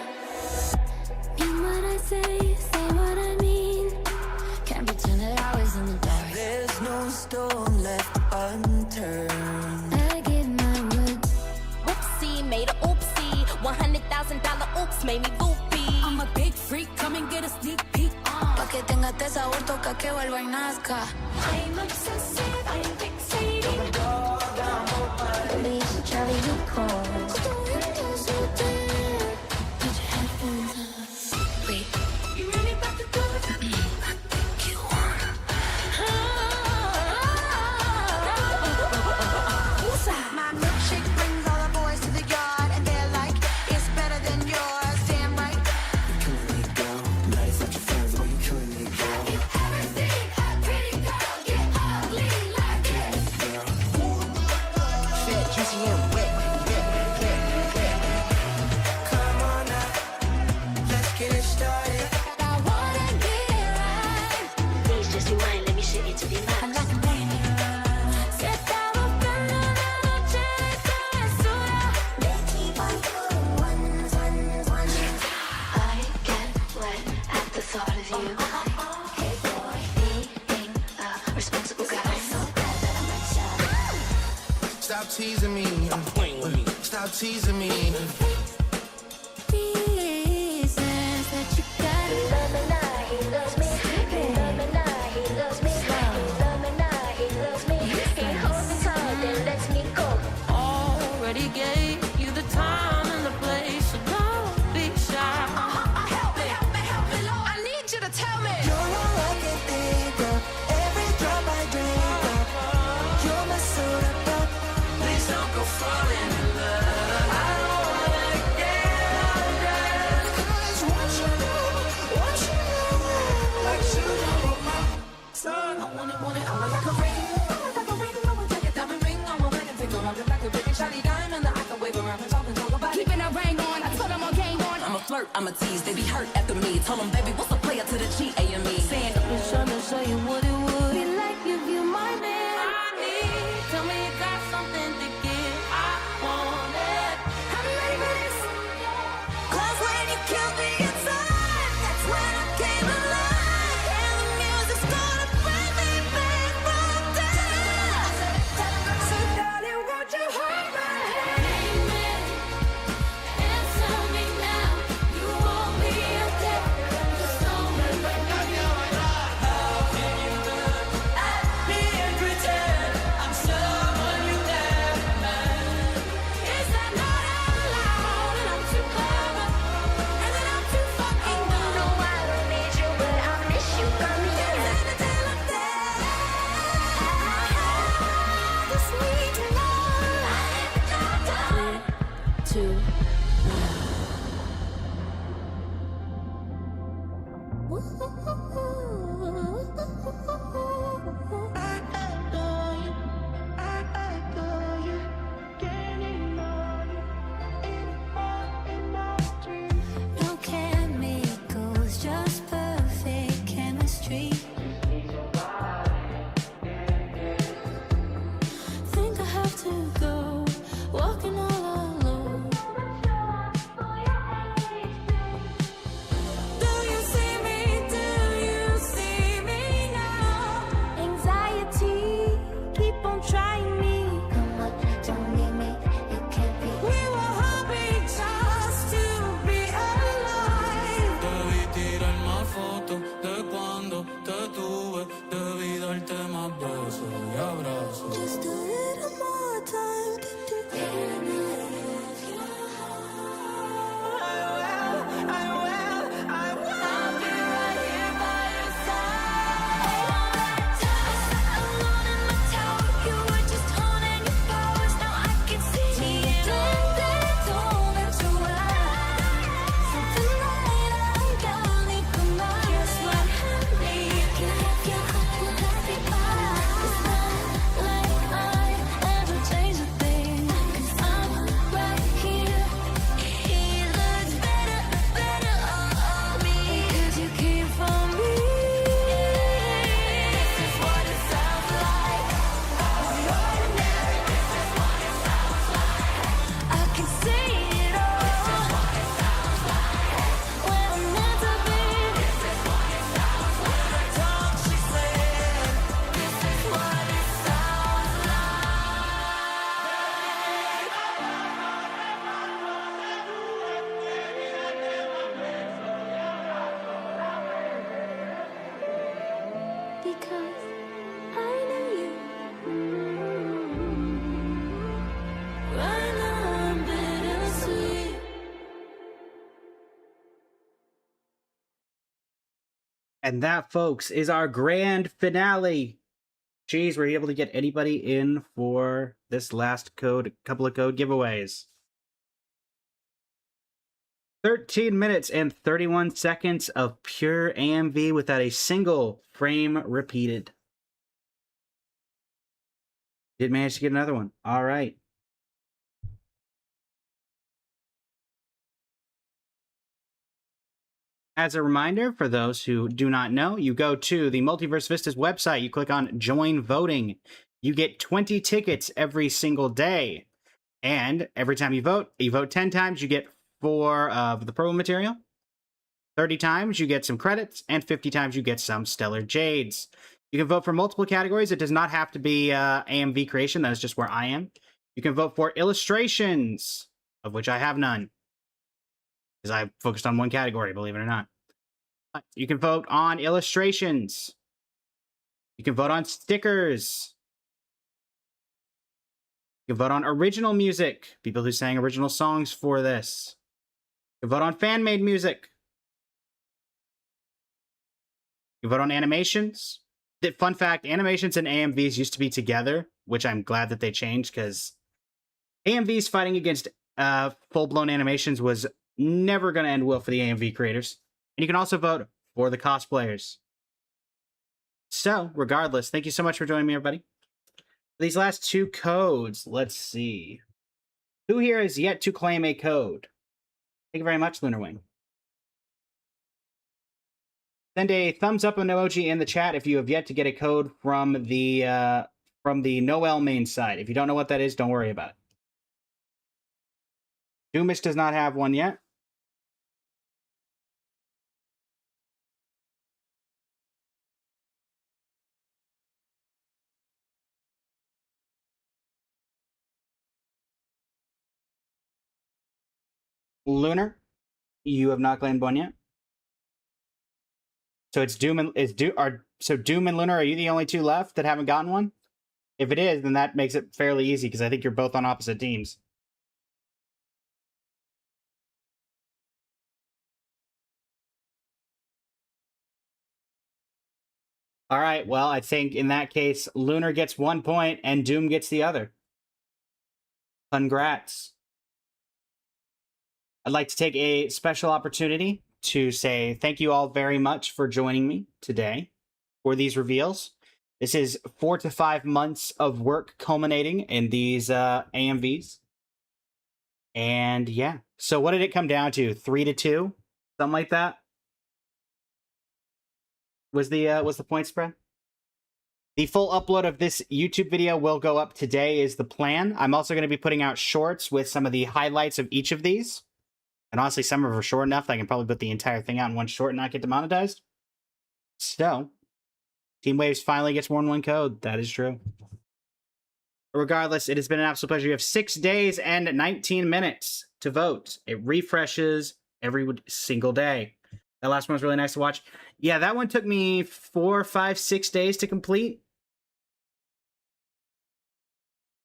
Mean what I say what I mean. Can't pretend that I was in the dark. There's no stone left unturned. I give my word. Whoopsie, made a oopsie. $100,000 oops made me loopy. I'm a big freak, come and get a sneak peek. Pa' que tenga este sabor, toca que vuelva y nazca. I'm obsessive, I'm fixated. Please, Charlie, you call. The windows are dim. Put your headphones on. Wait, you really about to do it? I think you wanna. My milkshake brings all the boys to the yard, and they're like, it's better than yours. Damn right. You killing me, girl. Nice at your friends, but you killing me, girl. Everything a pretty girl get ugly like it. Fat, juicy, and wet. Come on now, let's get it started. I wanna get right. Please just be mine, let me shake it to the max. I'm like a baby. Se estaba esperando la noche de travesura. Baby, boy, ones. I get wet at the thought of you. Hey boy, being a responsible guy. I'm so glad that I'm a child. Stop teasing me. Stop playing with me. Stop teasing me. Reasons that you got it. Love me now, he loves me. Love me now, he loves me. Love me now, he loves me. He holds me tight, then lets me go. Already gave you the time and the place, so don't be shy. Help me, Lord. I need you to tell me. You're all I can think of. Every drop I drink of. You're my soda pop. Please don't go falling in love. I don't wanna get undressed. 'Cause what you do, like sugar on my son. I want it, I want like a ring. I want like a diamond ring. I want like a finger, I like a big shiny diamond that I can wave around and talk about it. Keeping a ring on, I told them all game on. I'm a flirt, I'm a tease, they be hurt after me. Told them, baby, what's the player to the G-A-M-E? Stand up and show you what it would be like if you my man. I need, tell me you got something to give. I want it. I'm ready for this. 'Cause when you killed me inside, that's when I came alive. And the music's gonna bring me back from death. So darling, won't you hold my hand? Answer me now. You won't be okay. The storm will bring me. How can you Just a little more time. I'll be right here by your side. Alone in my tower, you were just holding your powers. Now I can see it all. Don't let you out. So tonight I'm gonna leave the night. Here's what happened. Can have your heart with happy pie. It's not like I ever change a thing. 'Cause I'm right here. He looks better on me. 'Cause you came for me. This is what it sounds like. Ordinary. This is what it sounds like. I can see it all. This is what it sounds like. When I'm meant to be. This is what it sounds like. Tongue she said. This is what it sounds like. Because I know you. Right now I'm bittersweet. And that, folks, is our grand finale. Jeez, were you able to get anybody in for this last couple of code giveaways? 13 minutes and 31 seconds of pure AMV without a single frame repeated. Did manage to get another one. All right. As a reminder, for those who do not know, you go to the Multiverse Vistas website, you click on Join Voting. You get 20 tickets every single day. And every time you vote 10 times, you get 4 of the promo material. 30 times, you get some credits. And 50 times, you get some Stellar Jades. You can vote for multiple categories. It does not have to be AMV creation. That is just where I am. You can vote for illustrations, of which I have none, because I focused on one category, believe it or not. You can vote on illustrations. You can vote on stickers. You can vote on original music, people who sang original songs for this. You can vote on fan-made music. You can vote on animations. Fun fact, animations and AMVs used to be together, which I'm glad that they changed, because AMVs fighting against full-blown animations was never going to end well for the AMV creators. And you can also vote for the cosplayers. So, regardless, thank you so much for joining me, everybody. These last 2 codes, let's see. Who here has yet to claim a code? Thank you very much, Lunar Wing. Send a thumbs up emoji in the chat if you have yet to get a code from the Noel main site. If you don't know what that is, don't worry about it. Doomish does not have one yet. Lunar, you have not claimed one yet. So it's Doom and Lunar, are you the only 2 left that haven't gotten one? If it is, then that makes it fairly easy, because I think you're both on opposite teams. All right, well, I think in that case, Lunar gets 1 point and Doom gets the other. Congrats. I'd like to take a special opportunity to say thank you all very much for joining me today for these reveals. This is 4 to 5 months of work culminating in these AMVs. And yeah, so what did it come down to? 3 to 2? Something like that? Was the point spread? The full upload of this YouTube video will go up today is the plan. I'm also going to be putting out shorts with some of the highlights of each of these. And honestly, some of them are short enough that I can probably put the entire thing out in one short and not get demonetized. So, Team Waves finally gets more than 1 code. That is true. Regardless, it has been an absolute pleasure. You have 6 days and 19 minutes to vote. It refreshes every single day. That last one was really nice to watch. Yeah, that one took me 4, 5, 6 days to complete.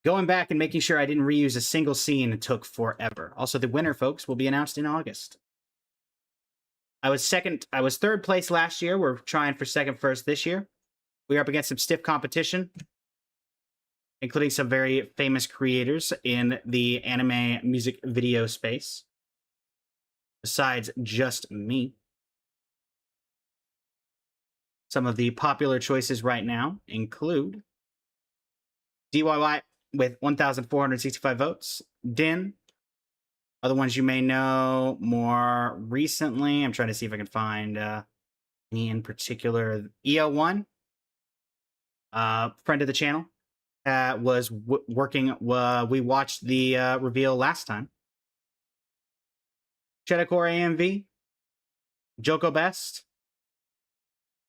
Going back and making sure I didn't reuse a single scene took forever. Also, the winner, folks, will be announced in August. I was third place last year. We're trying for second first this year. We're up against some stiff competition, including some very famous creators in the anime music video space, besides just me. Some of the popular choices right now include DYY with 1,465 votes, Din, other ones you may know more recently. I'm trying to see if I can find any in particular. EO1, friend of the channel, was working. We watched the reveal last time. Shedakor AMV, Joko Best.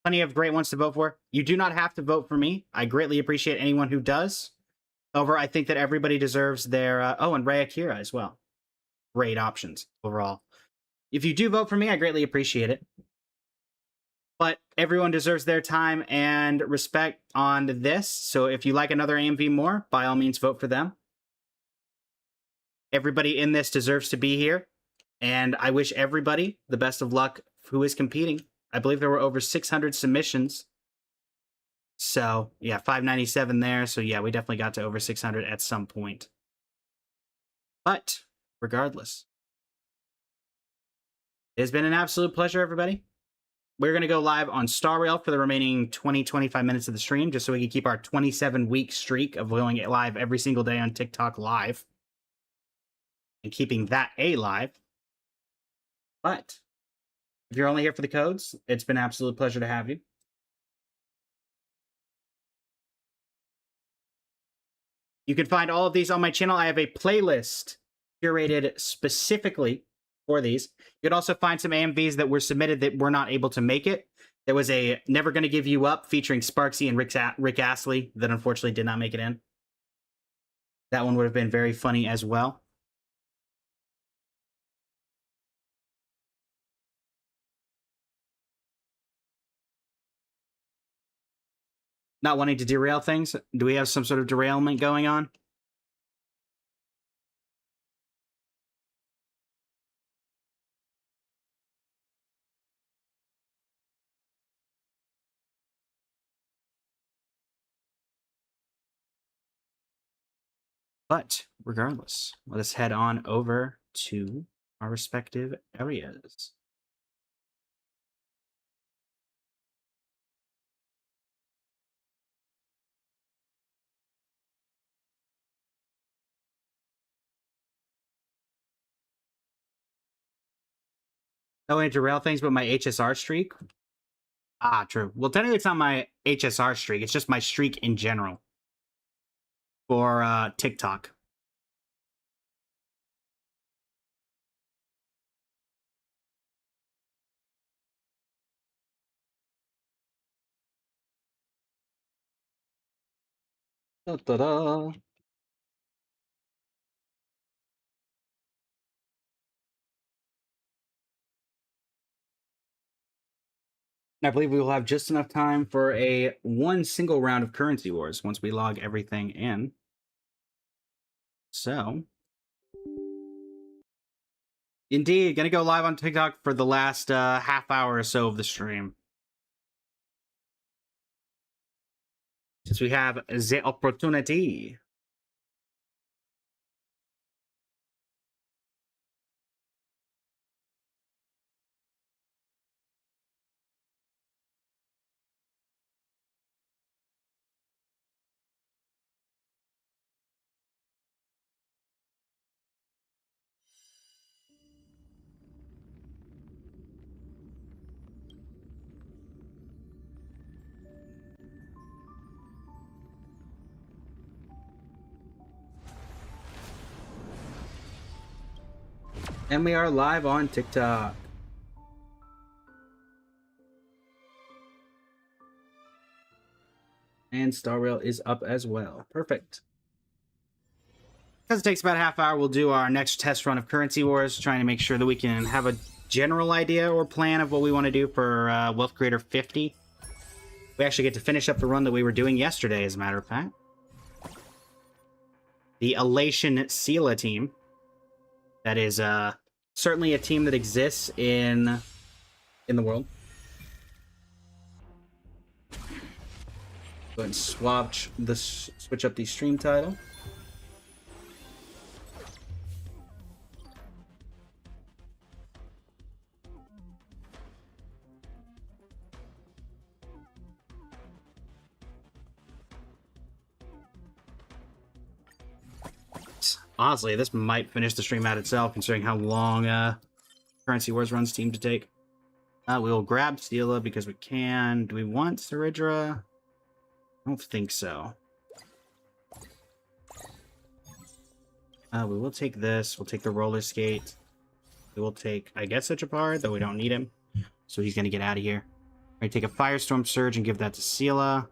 Plenty of great ones to vote for. You do not have to vote for me. I greatly appreciate anyone who does. However, I think that everybody deserves their... oh, and Ray Akira as well. Great options overall. If you do vote for me, I greatly appreciate it. But everyone deserves their time and respect on this. So if you like another AMV more, by all means, vote for them. Everybody in this deserves to be here. And I wish everybody the best of luck who is competing. I believe there were over 600 submissions. So, yeah, 597 there. So, yeah, we definitely got to over 600 at some point. But, regardless, it has been an absolute pleasure, everybody. We're going to go live on Star Rail for the remaining 20-25 minutes of the stream, just so we can keep our 27-week streak of going live every single day on TikTok live. And keeping that alive. But if you're only here for the codes, it's been an absolute pleasure to have you. You can find all of these on my channel. I have a playlist curated specifically for these. You can also find some AMVs that were submitted that were not able to make it. There was a Never Gonna Give You Up featuring Sparksy and Rick Astley that unfortunately did not make it in. That one would have been very funny as well. Not wanting to derail things. Do we have some sort of derailment going on? But regardless, let us head on over to our respective areas. Not wanting to derail things, but my HSR streak. Ah, true. Well, technically it's not my HSR streak. It's just my streak in general. For TikTok. Da-da-da. I believe we will have just enough time for one single round of Currency Wars once we log everything in. So, indeed, gonna go live on TikTok for the last half hour or so of the stream. Since we have the opportunity. And we are live on TikTok. And Star Rail is up as well. Perfect. Because it takes about a half hour, we'll do our next test run of Currency Wars, trying to make sure that we can have a general idea or plan of what we want to do for Wealth Creator 50. We actually get to finish up the run that we were doing yesterday, as a matter of fact. the Elation Sela team. That is certainly a team that exists in the world. Go ahead and switch up the stream title. Honestly, this might finish the stream out itself, considering how long Currency Wars runs team to take. We will grab Stila because we can. Do we want Saridra? I don't think so. We will take this. We'll take the roller skate. We will take, I guess, Chapar, though we don't need him. So he's going to get out of here. We're going to take a Firestorm Surge and give that to Stila.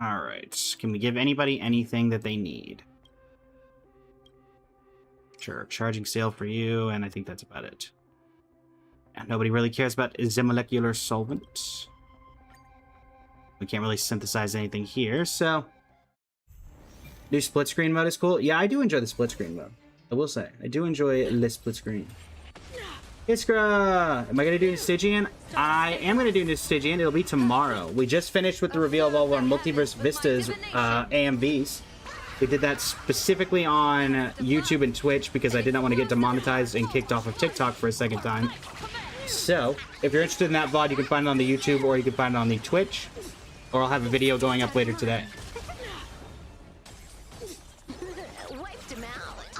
Alright, can we give anybody anything that they need? Sure, Charging Sail for you, and I think that's about it. And nobody really cares about the Molecular Solvent. We can't really synthesize anything here, so... New split screen mode is cool. Yeah, I do enjoy the split screen mode. I will say, I do enjoy the split screen. Iskra! Am I going to do Stygian? I am going to do Stygian. It'll be tomorrow. We just finished with the reveal of all of our Multiverse Vistas AMVs. We did that specifically on YouTube and Twitch because I did not want to get demonetized and kicked off of TikTok for a second time. So, if you're interested in that VOD, you can find it on the YouTube or you can find it on the Twitch. Or I'll have a video going up later today.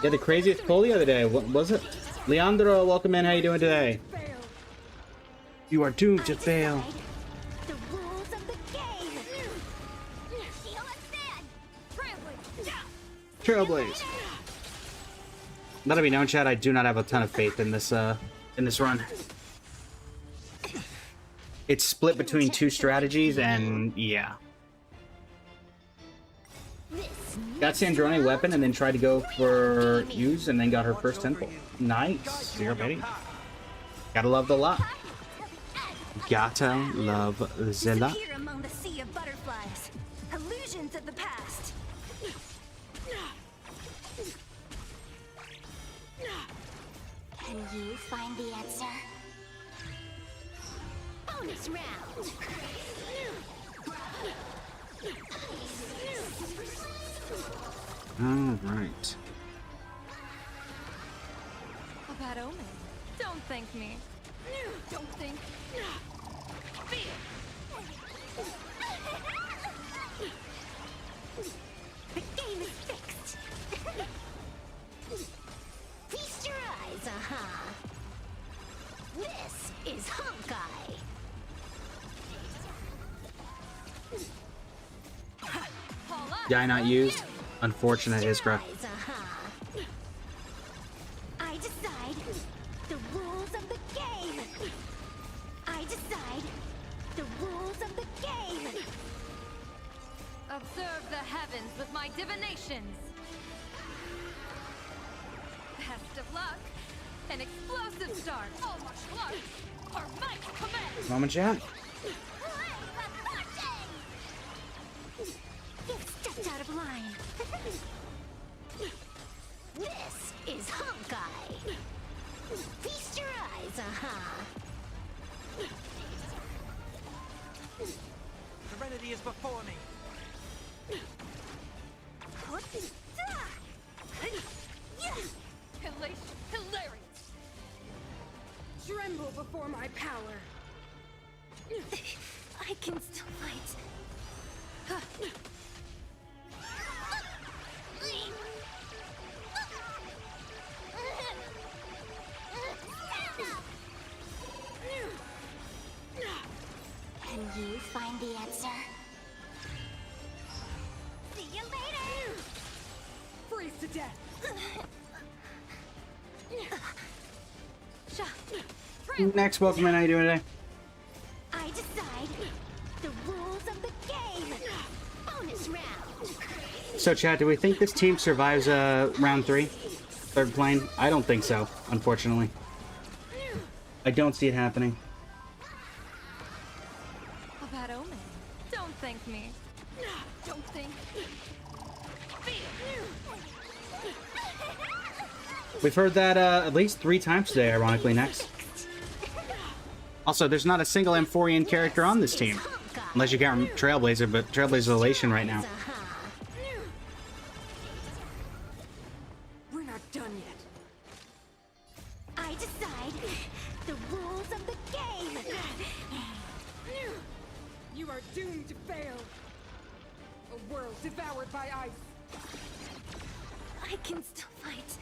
Yeah, the craziest pull the other day. What was it? Leandro, welcome in. How you doing today? You are doomed to fail. Trailblaze. Let it be known, Chad, I do not have a ton of faith in this run. It's split between two strategies, and yeah. Got Sandrone weapon and then tried to go for use and then got her first temple. Nice. Zero betting. Gotta love the lot. Gotta love the lot. Here among the sea of butterflies. Illusions of the past. Can you find the answer? Bonus round. Alright. A bad omen. Don't thank me. Don't think. The game is fixed. Feast your eyes, This is Honkai. Yeah, not used. Unfortunate, Iskra. I decide the rules of the game. I decide the rules of the game. Observe the heavens with my divinations. Best of luck. An explosive start. Oh, much luck. Our might commence. Moment, chat. You've stepped out of line. This is Honkai. Feast your eyes, Serenity is before me. Elation, hilarious. Tremble before my power. I can still fight. Can you find the answer? See you later. Freeze to death. Next, welcome in. How you doing today? I decide the rules of the game. Bonus round. So, chat, do we think this team survives round 3? Third plane? I don't think so, unfortunately. I don't see it happening. A bad omen. Don't thank me. Don't think. We've heard that at least 3 times today, ironically, next. Also, there's not a single Amphorian character on this team. Unless you count Trailblazer, but Trailblazer's Elation right now. We're not done yet. I decide the rules of the game. You are doomed to fail. A world devoured by ice. I can still fight.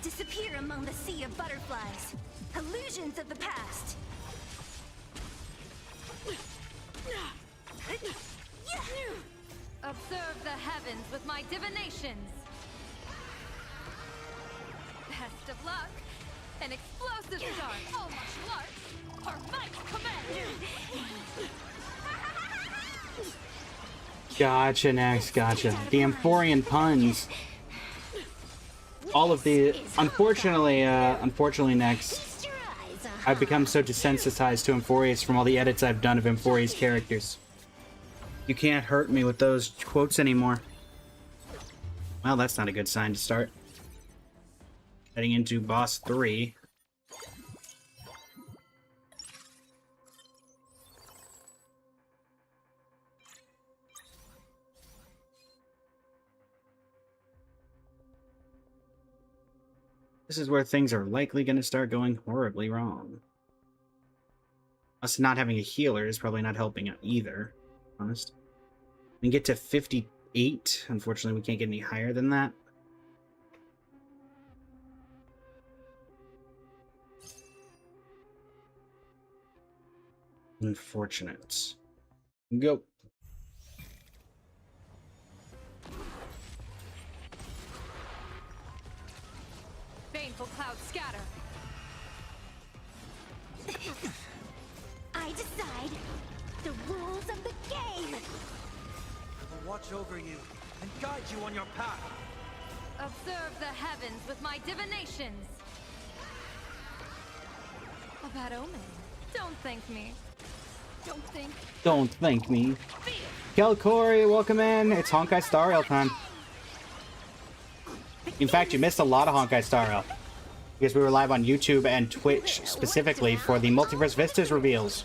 Disappear among the sea of butterflies. Illusions of the past. Observe the heavens with my divinations. Best of luck. An explosive start. All martial arts. Our might command. Gotcha, next, gotcha. The Amphorian puns. All of the... Unfortunately, next, I've become so desensitized to Amphorius from all the edits I've done of Amphorius characters. You can't hurt me with those quotes anymore. Well, that's not a good sign to start. Heading into boss 3. This is where things are likely going to start going horribly wrong. Us not having a healer is probably not helping either, honest. We can get to 58. Unfortunately, we can't get any higher than that. Unfortunate. Go. Baneful clouds scatter. I decide the rules of the game. I will watch over you and guide you on your path. Observe the heavens with my divinations. A bad omen. Don't thank me. Don't think. Don't thank me. Kelkori, welcome in. It's Honkai Star Rail time. In fact, you missed a lot of Honkai Star Rail. Because we were live on YouTube and Twitch specifically for the Multiverse Vistas reveals.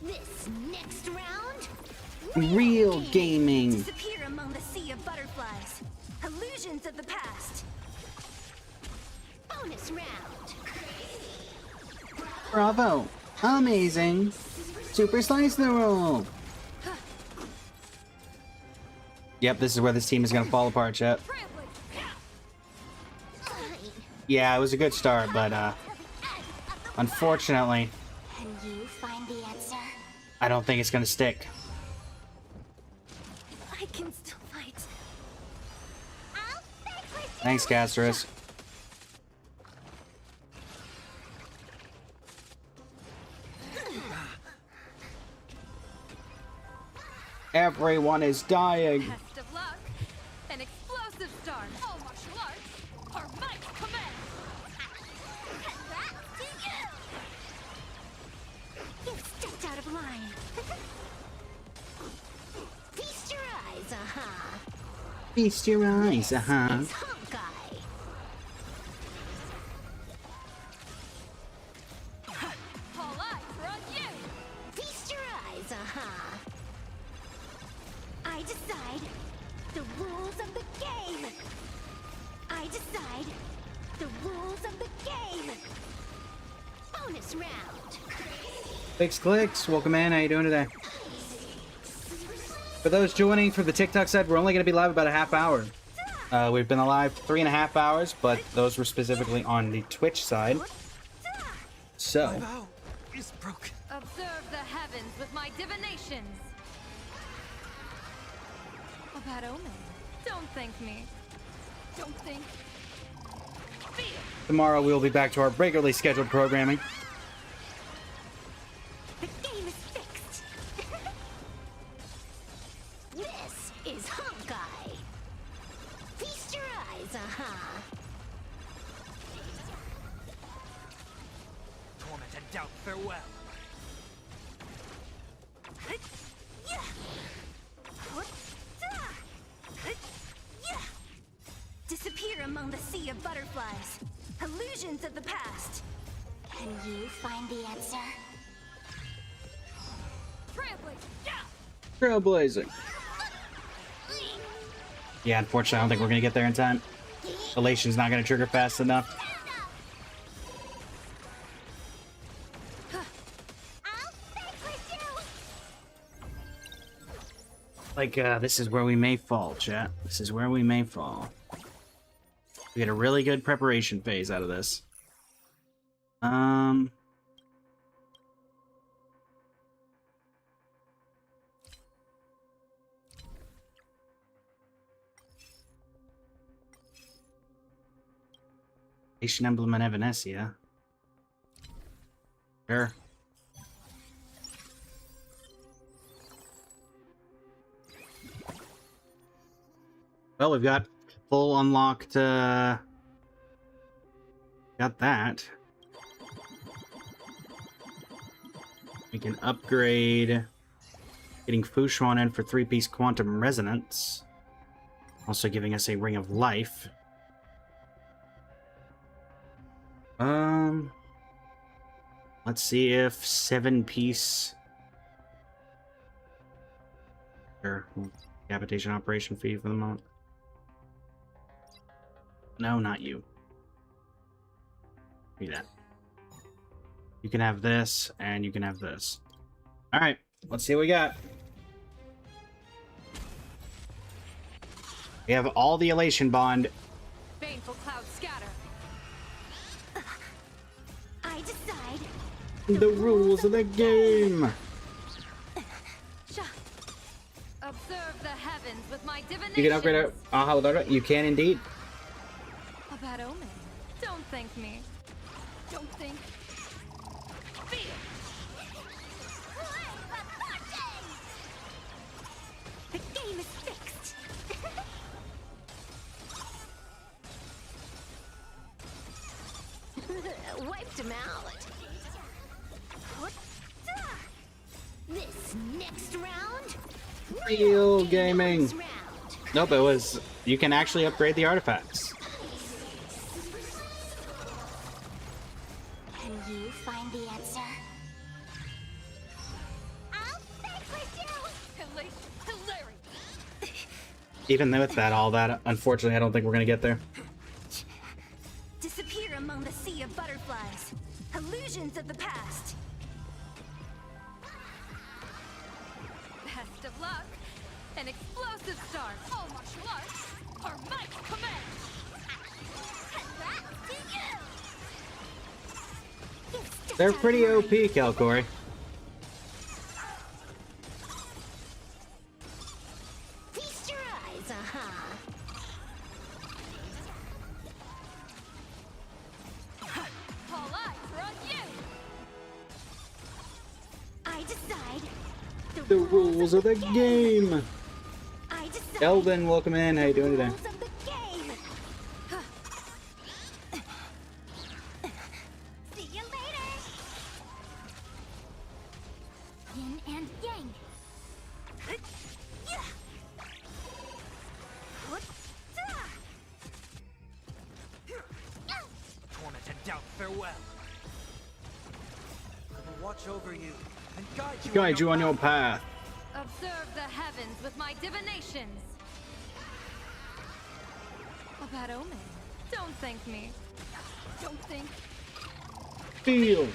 This next round, Real gaming. disappear among the sea of butterflies. Illusions of the past. Bonus round. Bravo. Amazing. Super Slice the Roll. Yep, this is where this team is going to fall apart, chat. Yeah, it was a good start, but unfortunately, Can you find the answer? I don't think it's going to stick. I can still fight. Thanks, Casterus. Everyone is dying. Best of luck. An explosive start. All martial arts. Our might command. You've stepped out of line. Feast your eyes, Feast your eyes, Honkai. All eyes are on you. Feast your eyes, I decide the rules of the game. I decide the rules of the game. Bonus round. Clicks, welcome in. How you doing today? For those joining from the TikTok side, we're only going to be live about a half hour. We've been alive 3.5 hours, but those were specifically on the Twitch side. So, Is broken. Observe the heavens with my divinations. A bad omen. Don't thank me. Don't think. Feel. tomorrow we will be back to our regularly scheduled programming. The game is fixed. This is Honkai. Feast your eyes, Torment and doubt, farewell. Disappear among the sea of butterflies. Illusions of the past. Can you find the answer? Trailblazing. Yeah, unfortunately, I don't think we're gonna get there in time. Elation's not gonna trigger fast enough. Like, this is where we may fall, chat. This is where we may fall. We get a really good preparation phase out of this. Nation Emblem and Evanescia. Sure. Well, we've got full unlocked, got that. We can upgrade getting Fushuan in for 3-piece quantum resonance. Also giving us a ring of life. Let's see if 7-piece. Sure. Capitation operation fee for the moment. No, not you. Do that. You can have this, and you can have this. Alright, let's see what we got. We have all the Elation Bond. Baneful clouds scatter. I decide. The rules of the game. Observe the heavens with my divination. You can upgrade our Aha Lorda. You can indeed. A bad omen. Don't thank me. Don't think. Feel. The game is fixed. Wiped him out. This next round. Real gaming. Nope, it was. You can actually upgrade the artifacts. Can you find the answer? I'll fix with you. Hilarious. Even with that, all that, unfortunately, I don't think we're gonna get there. Disappear among the sea of butterflies. Illusions of the past. Best of luck. An explosive start. All martial arts. Our might command. They're pretty OP, Calcory. Feast your eyes, All eyes are on you. I decide. The rules of the game. I decide. Elvin, welcome in. How you doing today? Rules of the game. See you later. Yin and yang. Torment and doubt, farewell. I will watch over you and Guide you on your path. Observe the heavens with my divinations. A bad omen. Don't thank me. Don't think. Feel.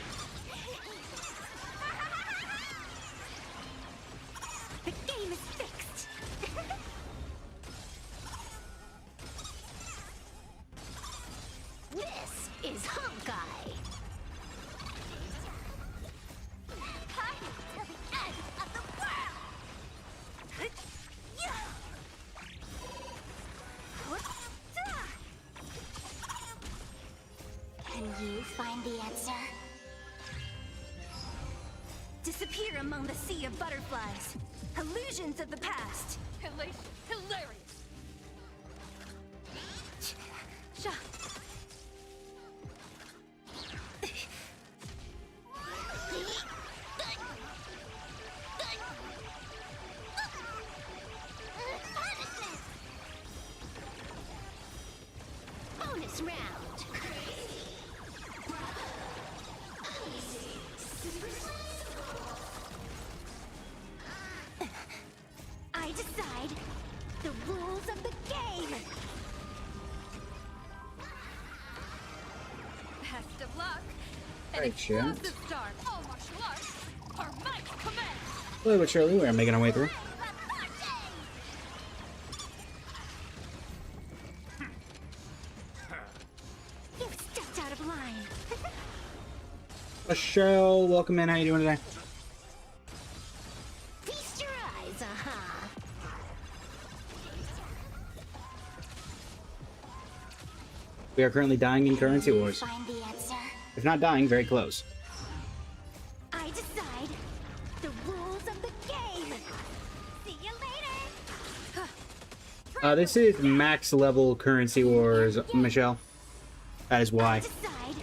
The game is fixed. This is Honkai. Party till the end of the world. Can you find the answer? Disappear among the sea of butterflies. Illusions of the past. Hilarious. Right, chat. Explosive start. All martial arts. Our might command. Slowly but surely, we are making our way through. You've stepped out of line. Michelle, welcome in. How you doing today? Feast your eyes, We are currently dying in currency wars. Find the answer. If not dying, very close. I decide the rules of the game. See you later. This is max level currency wars, Michelle. That is why. Decide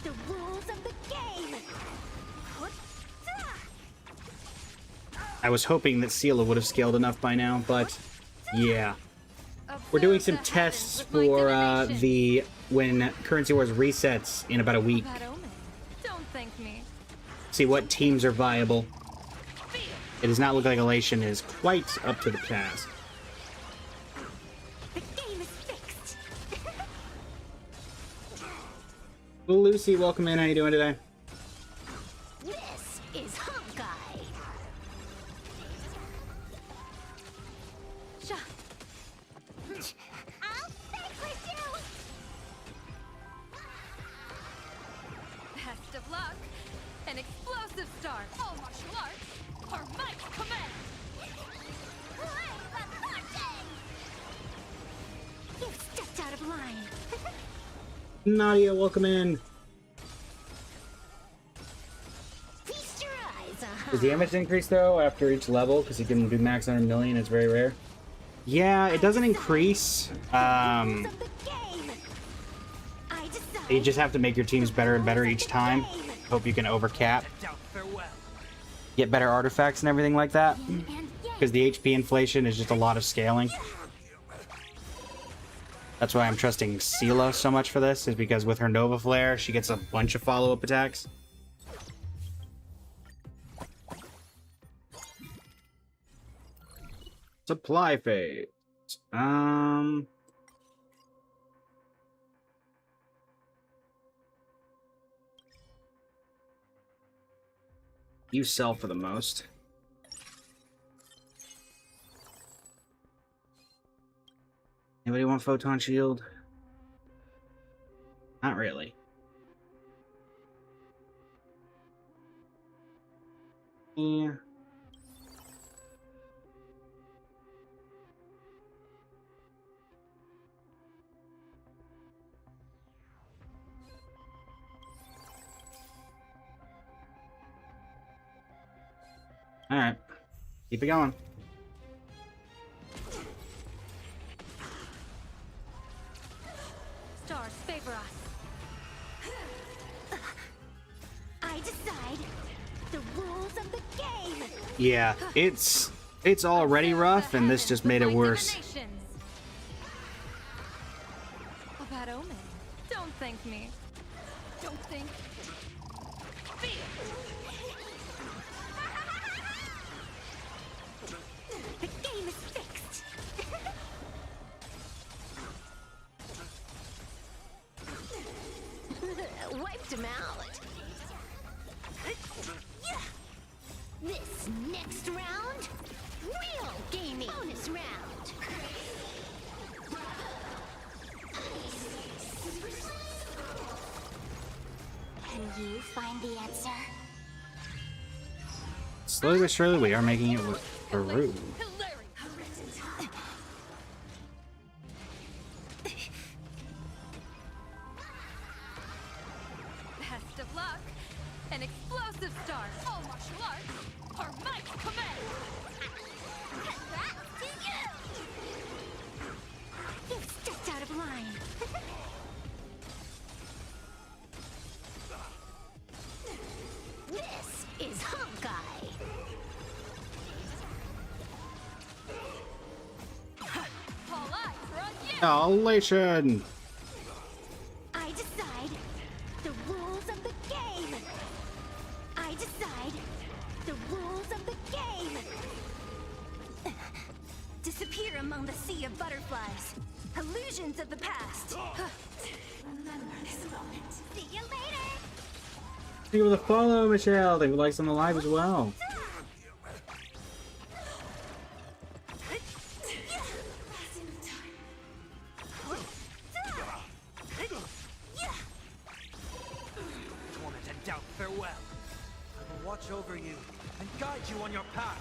the rules of the game. I was hoping that Sela would have scaled enough by now, but yeah. We're doing some tests for the when Currency Wars resets in about a week. Don't thank me. See what teams are viable. It does not look like Elation is quite up to the task. The game is fixed. Well, Lucy, welcome in. How you doing today? This is Hawkeye. I'll vanquish you. Best of luck. An explosive start. All martial arts. Our might command. You've stepped out of line. Nadia, welcome in. Feast your eyes, Does the damage increase though after each level? Because you can do max 100 million. It's very rare. Yeah, it doesn't increase. You just have to make your teams better and better each time. Hope you can overcap. Get better artifacts and everything like that. Because the HP inflation is just a lot of scaling. That's why I'm trusting Sela so much for this, is because with her Nova Flare, she gets a bunch of follow-up attacks. Supply phase. You sell for the most. Anybody want Photon Shield? Not really. Yeah. Alright. Keep it going. Stars favor us. I decide the rules of the game. Yeah, it's already rough, and this just made it worse. A bad omen. Don't thank me. Don't think. The game is fixed. Wiped him out. This next round, real gaming. Bonus round. Can you find the answer? Slowly but surely, we are making it with Peru. Best of luck. An explosive start. All martial arts. Our might command. That's to you. You've stepped out of line. This is Hawkeye. All eyes are on you. Elation! I decide the rules of the game. I decide the rules of the game. Disappear among the sea of butterflies. Illusions of the past. Remember this moment. See you later. Thank you for the follow, Michelle. Thank you for likes on the live as well. Torment and doubt, farewell. I will watch over you and guide you on your path.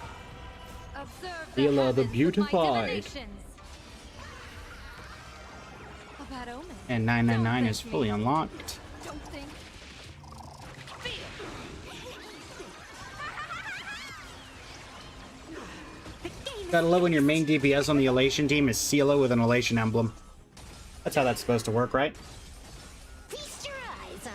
Observe Feel the heavens with my beautified. divinations. A bad omen. And 999 is fully unlocked. Don't think. Gotta love when your main DPS on the Elation team is Sela with an Elation emblem. That's how that's supposed to work, right? Feast your eyes,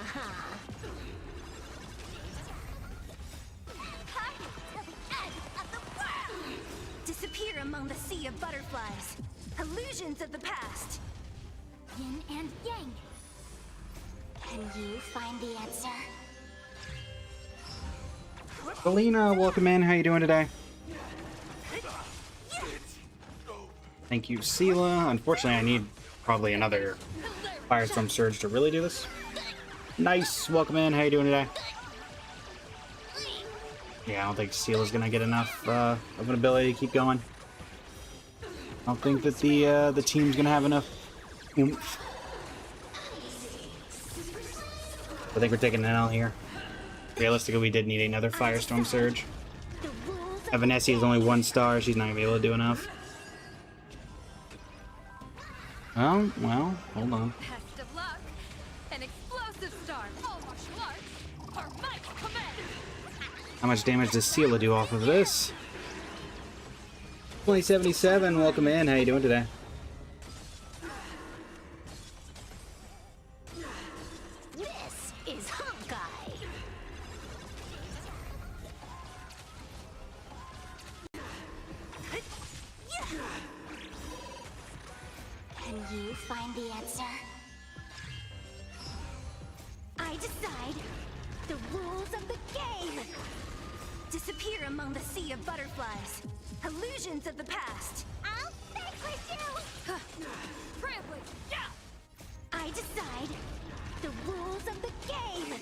disappear among the sea of butterflies. Illusions of the past. Yin and yang. Can you find the answer? Selena, welcome in. How you doing today? Thank you, Sela. Unfortunately, I need probably another Firestorm Surge to really do this. Nice. Welcome in. How you doing today? Yeah, I don't think Sela's gonna get enough of an ability to keep going. I don't think that the team's gonna have enough oomph. I think we're taking an L here. Realistically, we did need another Firestorm Surge. Evanessi is only 1 star. She's not gonna be able to do enough. Oh, well, hold on. Best of luck. An explosive start. All martial arts. Our might command. How much damage does Sela do off of this? 2077, welcome in. How you doing today? This is Honkai. Can you find the answer? I decide the rules of the game. Disappear among the sea of butterflies. Illusions of the past. I'll vanquish you! Trampling. Yeah. I decide the rules of the game.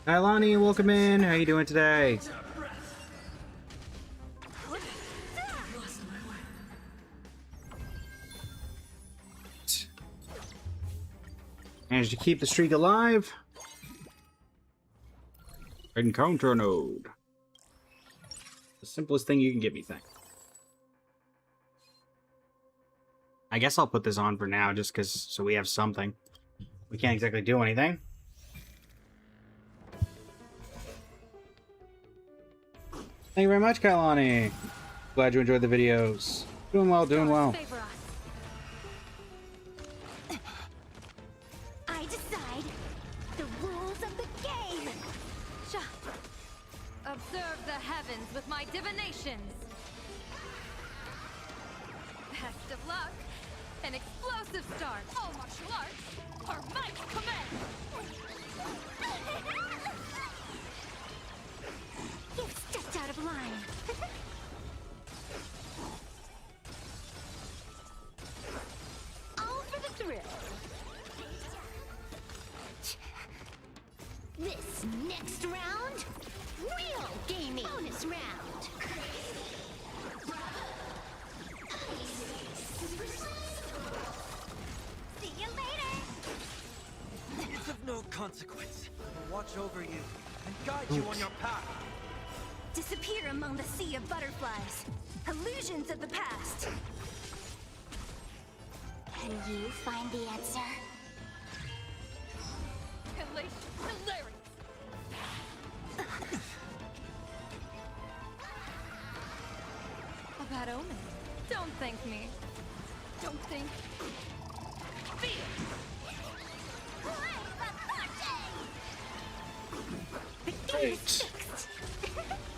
Hi, Lonnie, welcome in. How you doing today? Managed to keep the streak alive. Encounter node. The simplest thing you can give me, thank. I guess I'll put this on for now, just because so we have something. We can't exactly do anything. Thank you very much, Kailani. Glad you enjoyed the videos. Doing well, doing well. I decide the rules of the game. Observe the heavens with my divinations. Best of luck. An explosive start. All martial arts. Our might command. You've stepped out of line. All for the thrill. This next round, real gaming. Bonus round. See you later. It's of no consequence. I will watch over you and guide you on your path. Disappear among the sea of butterflies. Illusions of the past. Can you find the answer? Hilarious. A bad omen. Don't thank me. Don't think. Feel. Great.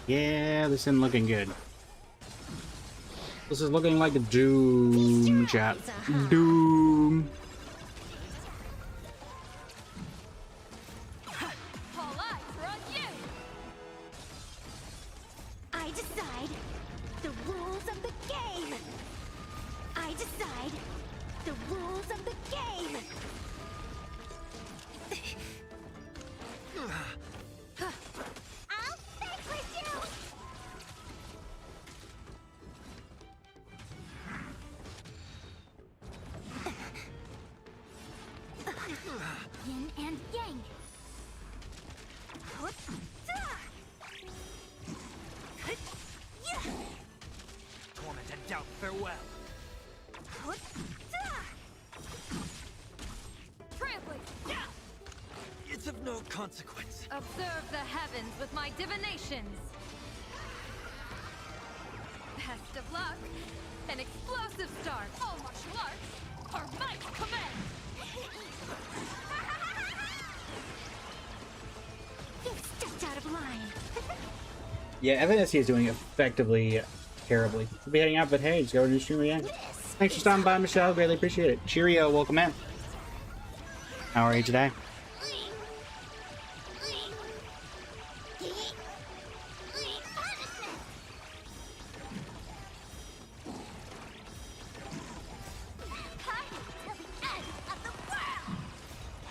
Yeah, this isn't looking good. This is looking like a Doom, chat. Doom. All eyes are on you. I decide the rules of the game. I decide the rules of the game. and yang. Torment and doubt, farewell. Trampling! It's of no consequence. Observe the heavens with my divinations. Best of luck. An explosive start. All martial arts. Our might command. You stepped out of line. Yeah, FNSC is doing effectively terribly. We'll be heading out, but hey, just go to the stream again. Thanks for stopping by, Michelle. Greatly appreciate it. Cheerio, welcome in. How are you today?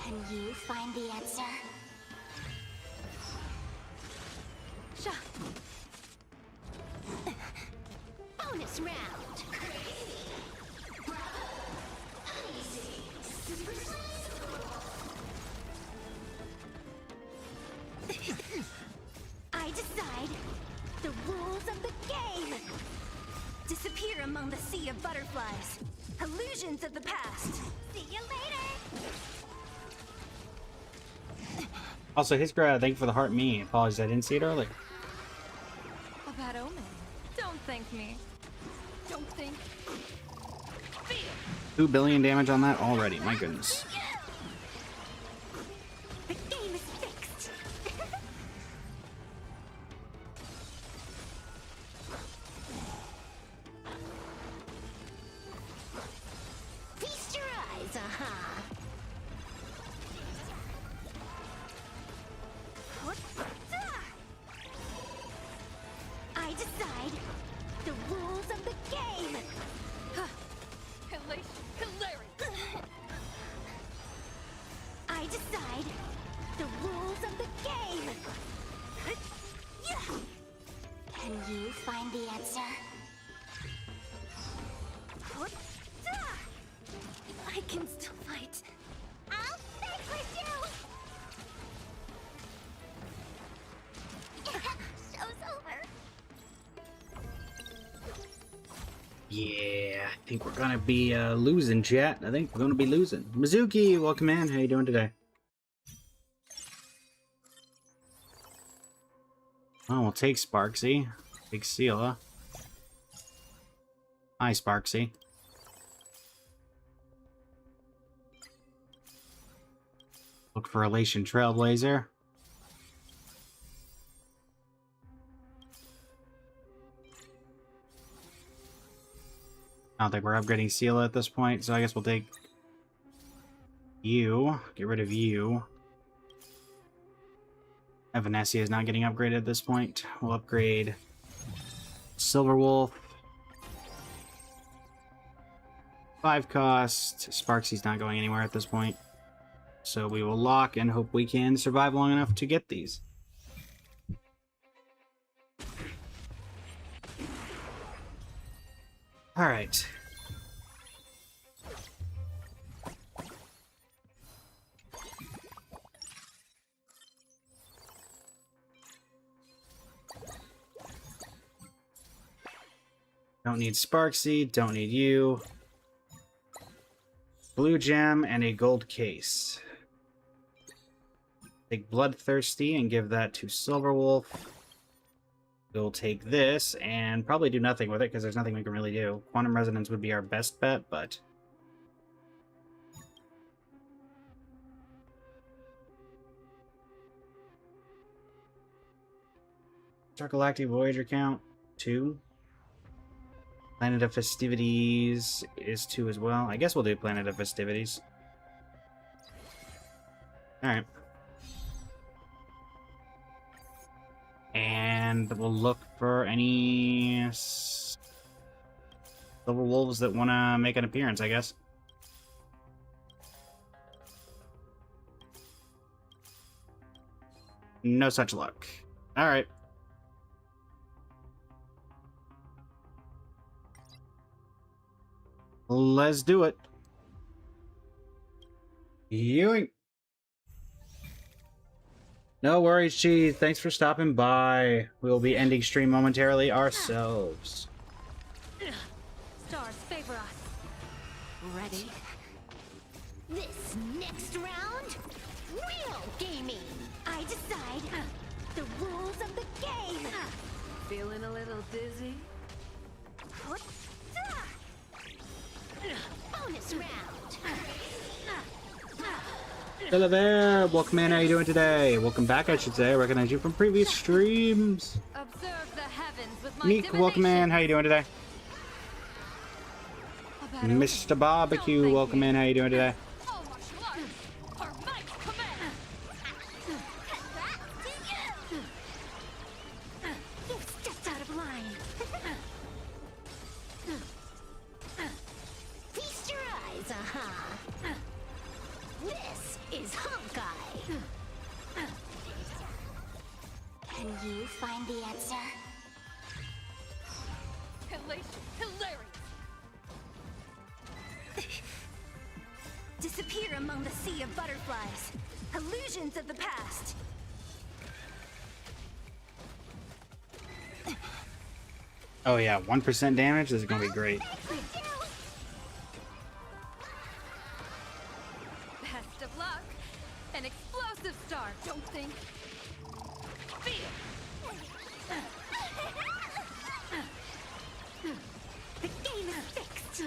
Can you find the answer? Bonus round. I decide the rules of the game. Disappear among the sea of butterflies. Illusions of the past. See you later. Also, Hisgra, thank you for the heart me. Apologies, I didn't see it earlier. A bad omen. Don't thank me. Don't think. 2 billion damage on that already. My goodness. The game is fixed. Feast your eyes, I decide the rules of the game. Elation, hilarity. I decide the rules of the game. Can you find the answer? I can still fight. I'll vanquish you! Show's over. Yeah, I think we're gonna be losing, chat. I think we're gonna be losing. Mizuki, welcome in. How you doing today? Oh, we'll take Sparksy. Take Seela. Hi, Sparksy. Look for Elation Trailblazer. I don't think we're upgrading Seela at this point, so I guess we'll take you. Get rid of you. Evanessia is not getting upgraded at this point. We'll upgrade Silverwolf. 5 cost. Sparksy's not going anywhere at this point. So we will lock and hope we can survive long enough to get these. Alright. Don't need Sparksy, don't need you. Blue gem and a gold case. Take Bloodthirsty and give that to Silverwolf. We'll take this and probably do nothing with it because there's nothing we can really do. Quantum Resonance would be our best bet, but... Galactic Voyager count? 2. Planet of Festivities is 2 as well. I guess we'll do Planet of Festivities. Alright. And we'll look for any Silver Wolves that want to make an appearance, I guess. No such luck. Alright. Let's do it. Yoink. No worries, Cheese. Thanks for stopping by. We'll be ending stream momentarily ourselves. Stars favor us. Ready? This next round, real gaming. I decide the rules of the game. Feeling a little dizzy? Bonus round. Hello there, welcome in. How you doing today? Welcome back, I should say. I recognize you from previous streams. Observe the heavens with my Meek, welcome in. How you doing today? Mr. Barbecue, welcome in. How you doing today? You stepped out of line. Feast your eyes, This is Honkai. Can you find the answer? Hilarious. Disappear among the sea of butterflies. Illusions of the past. Oh yeah, 1% damage? This is gonna be great. Best of luck. An explosive star, don't think. Feel. The game is fixed.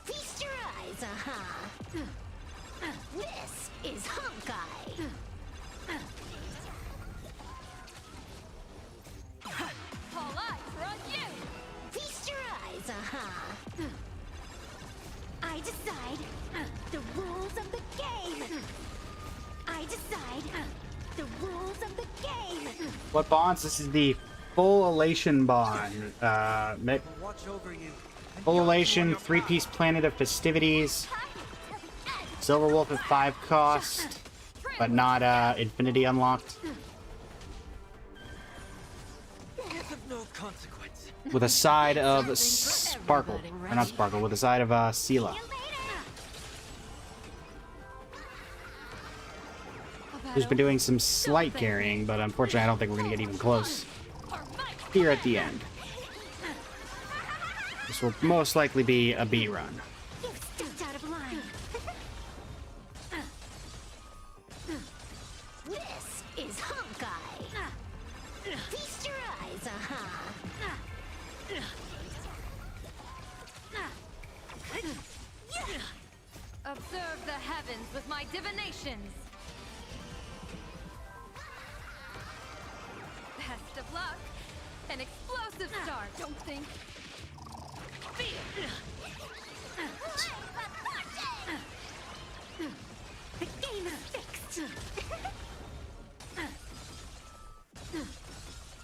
Feast your eyes, This is Honkai. All eyes are on you. Feast your eyes, I decide the rules of the game. I decide the rules of the game. What bonds? This is the full elation bond. Mick. Full elation, 3-piece planet of festivities. Silver Wolf at 5 cost, but not infinity unlocked. With a side of Sparkle, or not Sparkle, with a side of Sela. Who's been doing some slight carrying, but unfortunately I don't think we're gonna get even close here at the end. This will most likely be a B run. You stepped out of line. This is Honkai. Feast your eyes, Observe the heavens with my divinations. Best of luck. An explosive star, don't think. Feel. The game is fixed.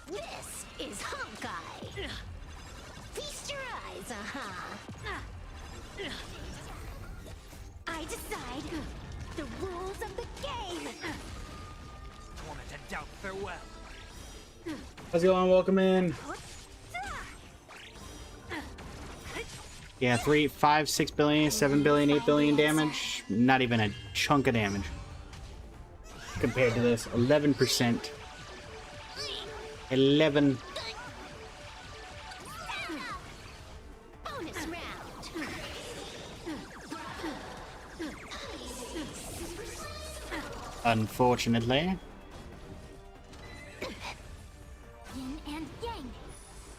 This is Honkai. Feast your eyes, I decide the rules of the game. Torment and doubt, farewell. How's it going? Welcome in. Yeah, 3, 5, 6 billion, 7 billion, 8 billion damage. Not even a chunk of damage. Compared to this, 11%. 11. Bonus round. Unfortunately. Yin and yang.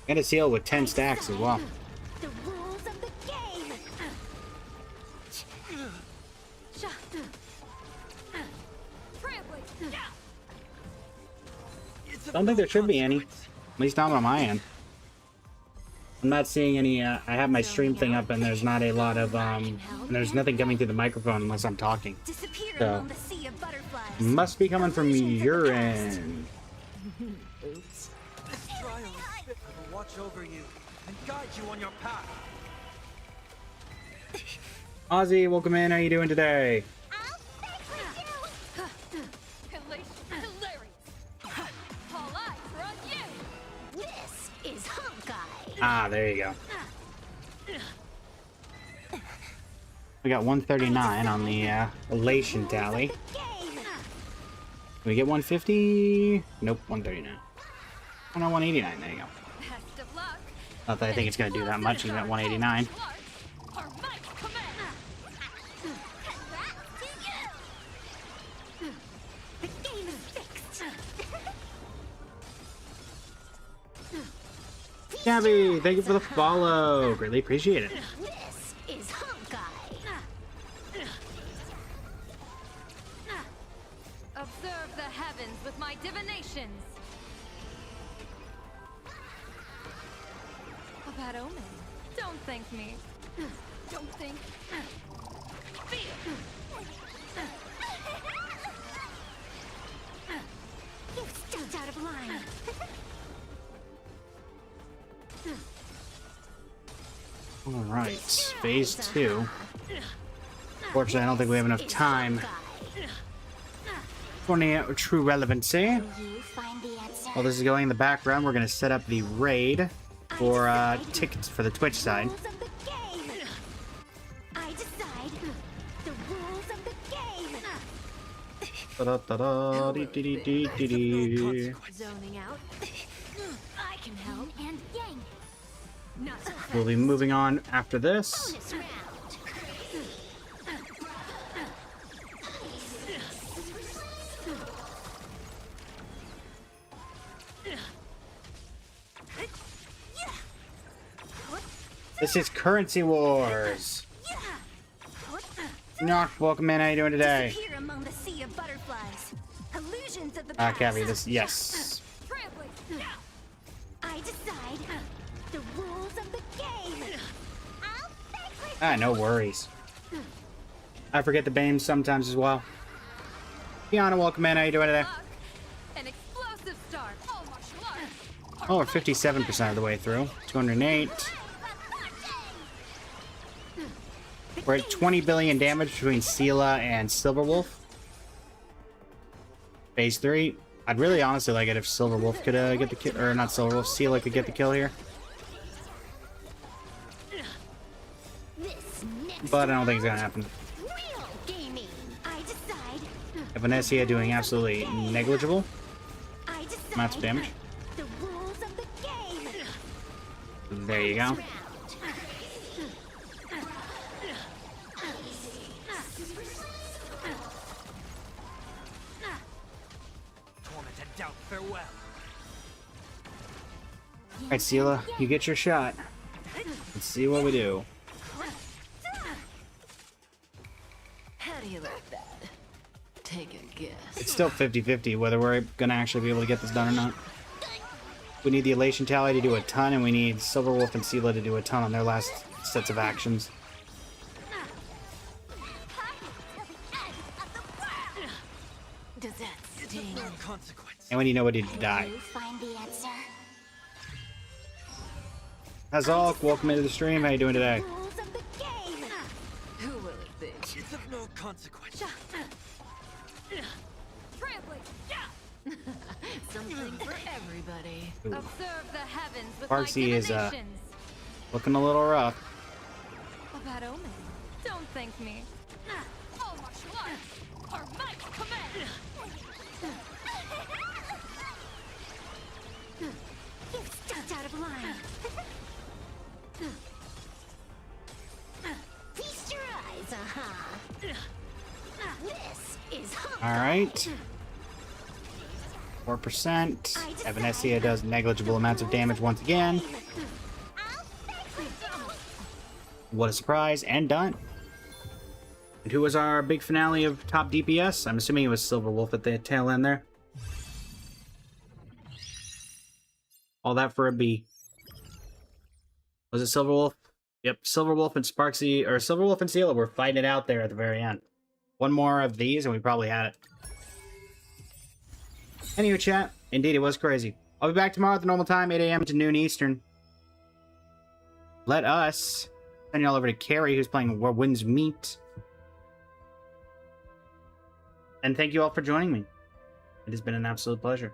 And a seal with 10 stacks as well. The rules of the game. Don't think there should be any. At least not on my end. I'm not seeing any, I have my stream thing up and there's not a lot of, there's nothing coming through the microphone unless I'm talking. So, must be coming from your end. Oops. This trial is fit to watch over you and guide you on your path. Ozzy, welcome in. How you doing today? This is Honkai. Ah, there you go. We got 139 on the elation tally. Can we get 150? Nope, 139. Oh no, 189. There you go. Best of luck. Not that I think it's going to do that much even at 189. Our might command. The game is fixed. Gabby, thank you for the follow. Greatly appreciate it. This is Hawkeye. Observe the heavens with my divinations. A bad omen. Don't thank me. Don't think. Feel. You've stepped out of line. Alright, phase 2. Fortunately, I don't think we have enough time for any true relevancy. You find the answer. While this is going in the background, we're going to set up the raid for tickets for the Twitch side. Rules of the game. I decide the rules of the game. Da-da-da-da-dee-dee-dee-dee-dee. Zoning out. I can help. And yang. Not so We'll be moving on after this. Bonus round. This is Currency Wars. Knock, welcome in. How you doing today? Disappear among the sea of butterflies. Illusions of the Ah, past. Gabby, this yes. I decide the rules of the game. Ah, no worries. I forget the BAME sometimes as well. Kiana, welcome in. How you doing today? an explosive start. All martial arts. Oh, we're 57% of the way through. 208. We're at 20 billion damage between Sela and Silverwolf. Phase 3. I'd really honestly like it if Silverwolf could get the kill, or not Silverwolf, Sela could get the kill here. But I don't think it's gonna happen. Real gaming. I decide Evanesia doing absolutely negligible I decide amounts of damage. the rules of the game. There you go. Tormented doubt, farewell. Alright, Sela, you get your shot. Let's see what we do. How do you like that? Take a guess. It's still 50-50 whether we're gonna actually be able to get this done or not. We need the elation tally to do a ton, and we need Silverwolf and Sela to do a ton on their last sets of actions. Does that sting? And we need nobody to die. You find the answer. Hazalk, welcome into the stream. How you doing today? Rules of the game. Who will it be? It's of no consequence. Trampling. Something for everybody. Ooh. Observe the heavens with Parksy my is divinations. looking a little rough. A bad omen. Don't thank me. All martial arts. Our might command. You've stepped out of line. Feast your eyes, This is Hawkeye. Alright. 4%. Evanesia does negligible amounts of damage once again. What a surprise, and done. And who was our big finale of top DPS? I'm assuming it was Silverwolf at the tail end there. All that for a B. Was it Silverwolf? Yep, Silverwolf and Sparksy, or Silverwolf and Sela were fighting it out there at the very end. One more of these and we probably had it. Anyway, chat, indeed it was crazy. I'll be back tomorrow at the normal time, 8 a.m. to noon Eastern. Let us send y'all over to Carrie, who's playing Where Winds Meet. And thank you all for joining me. It has been an absolute pleasure.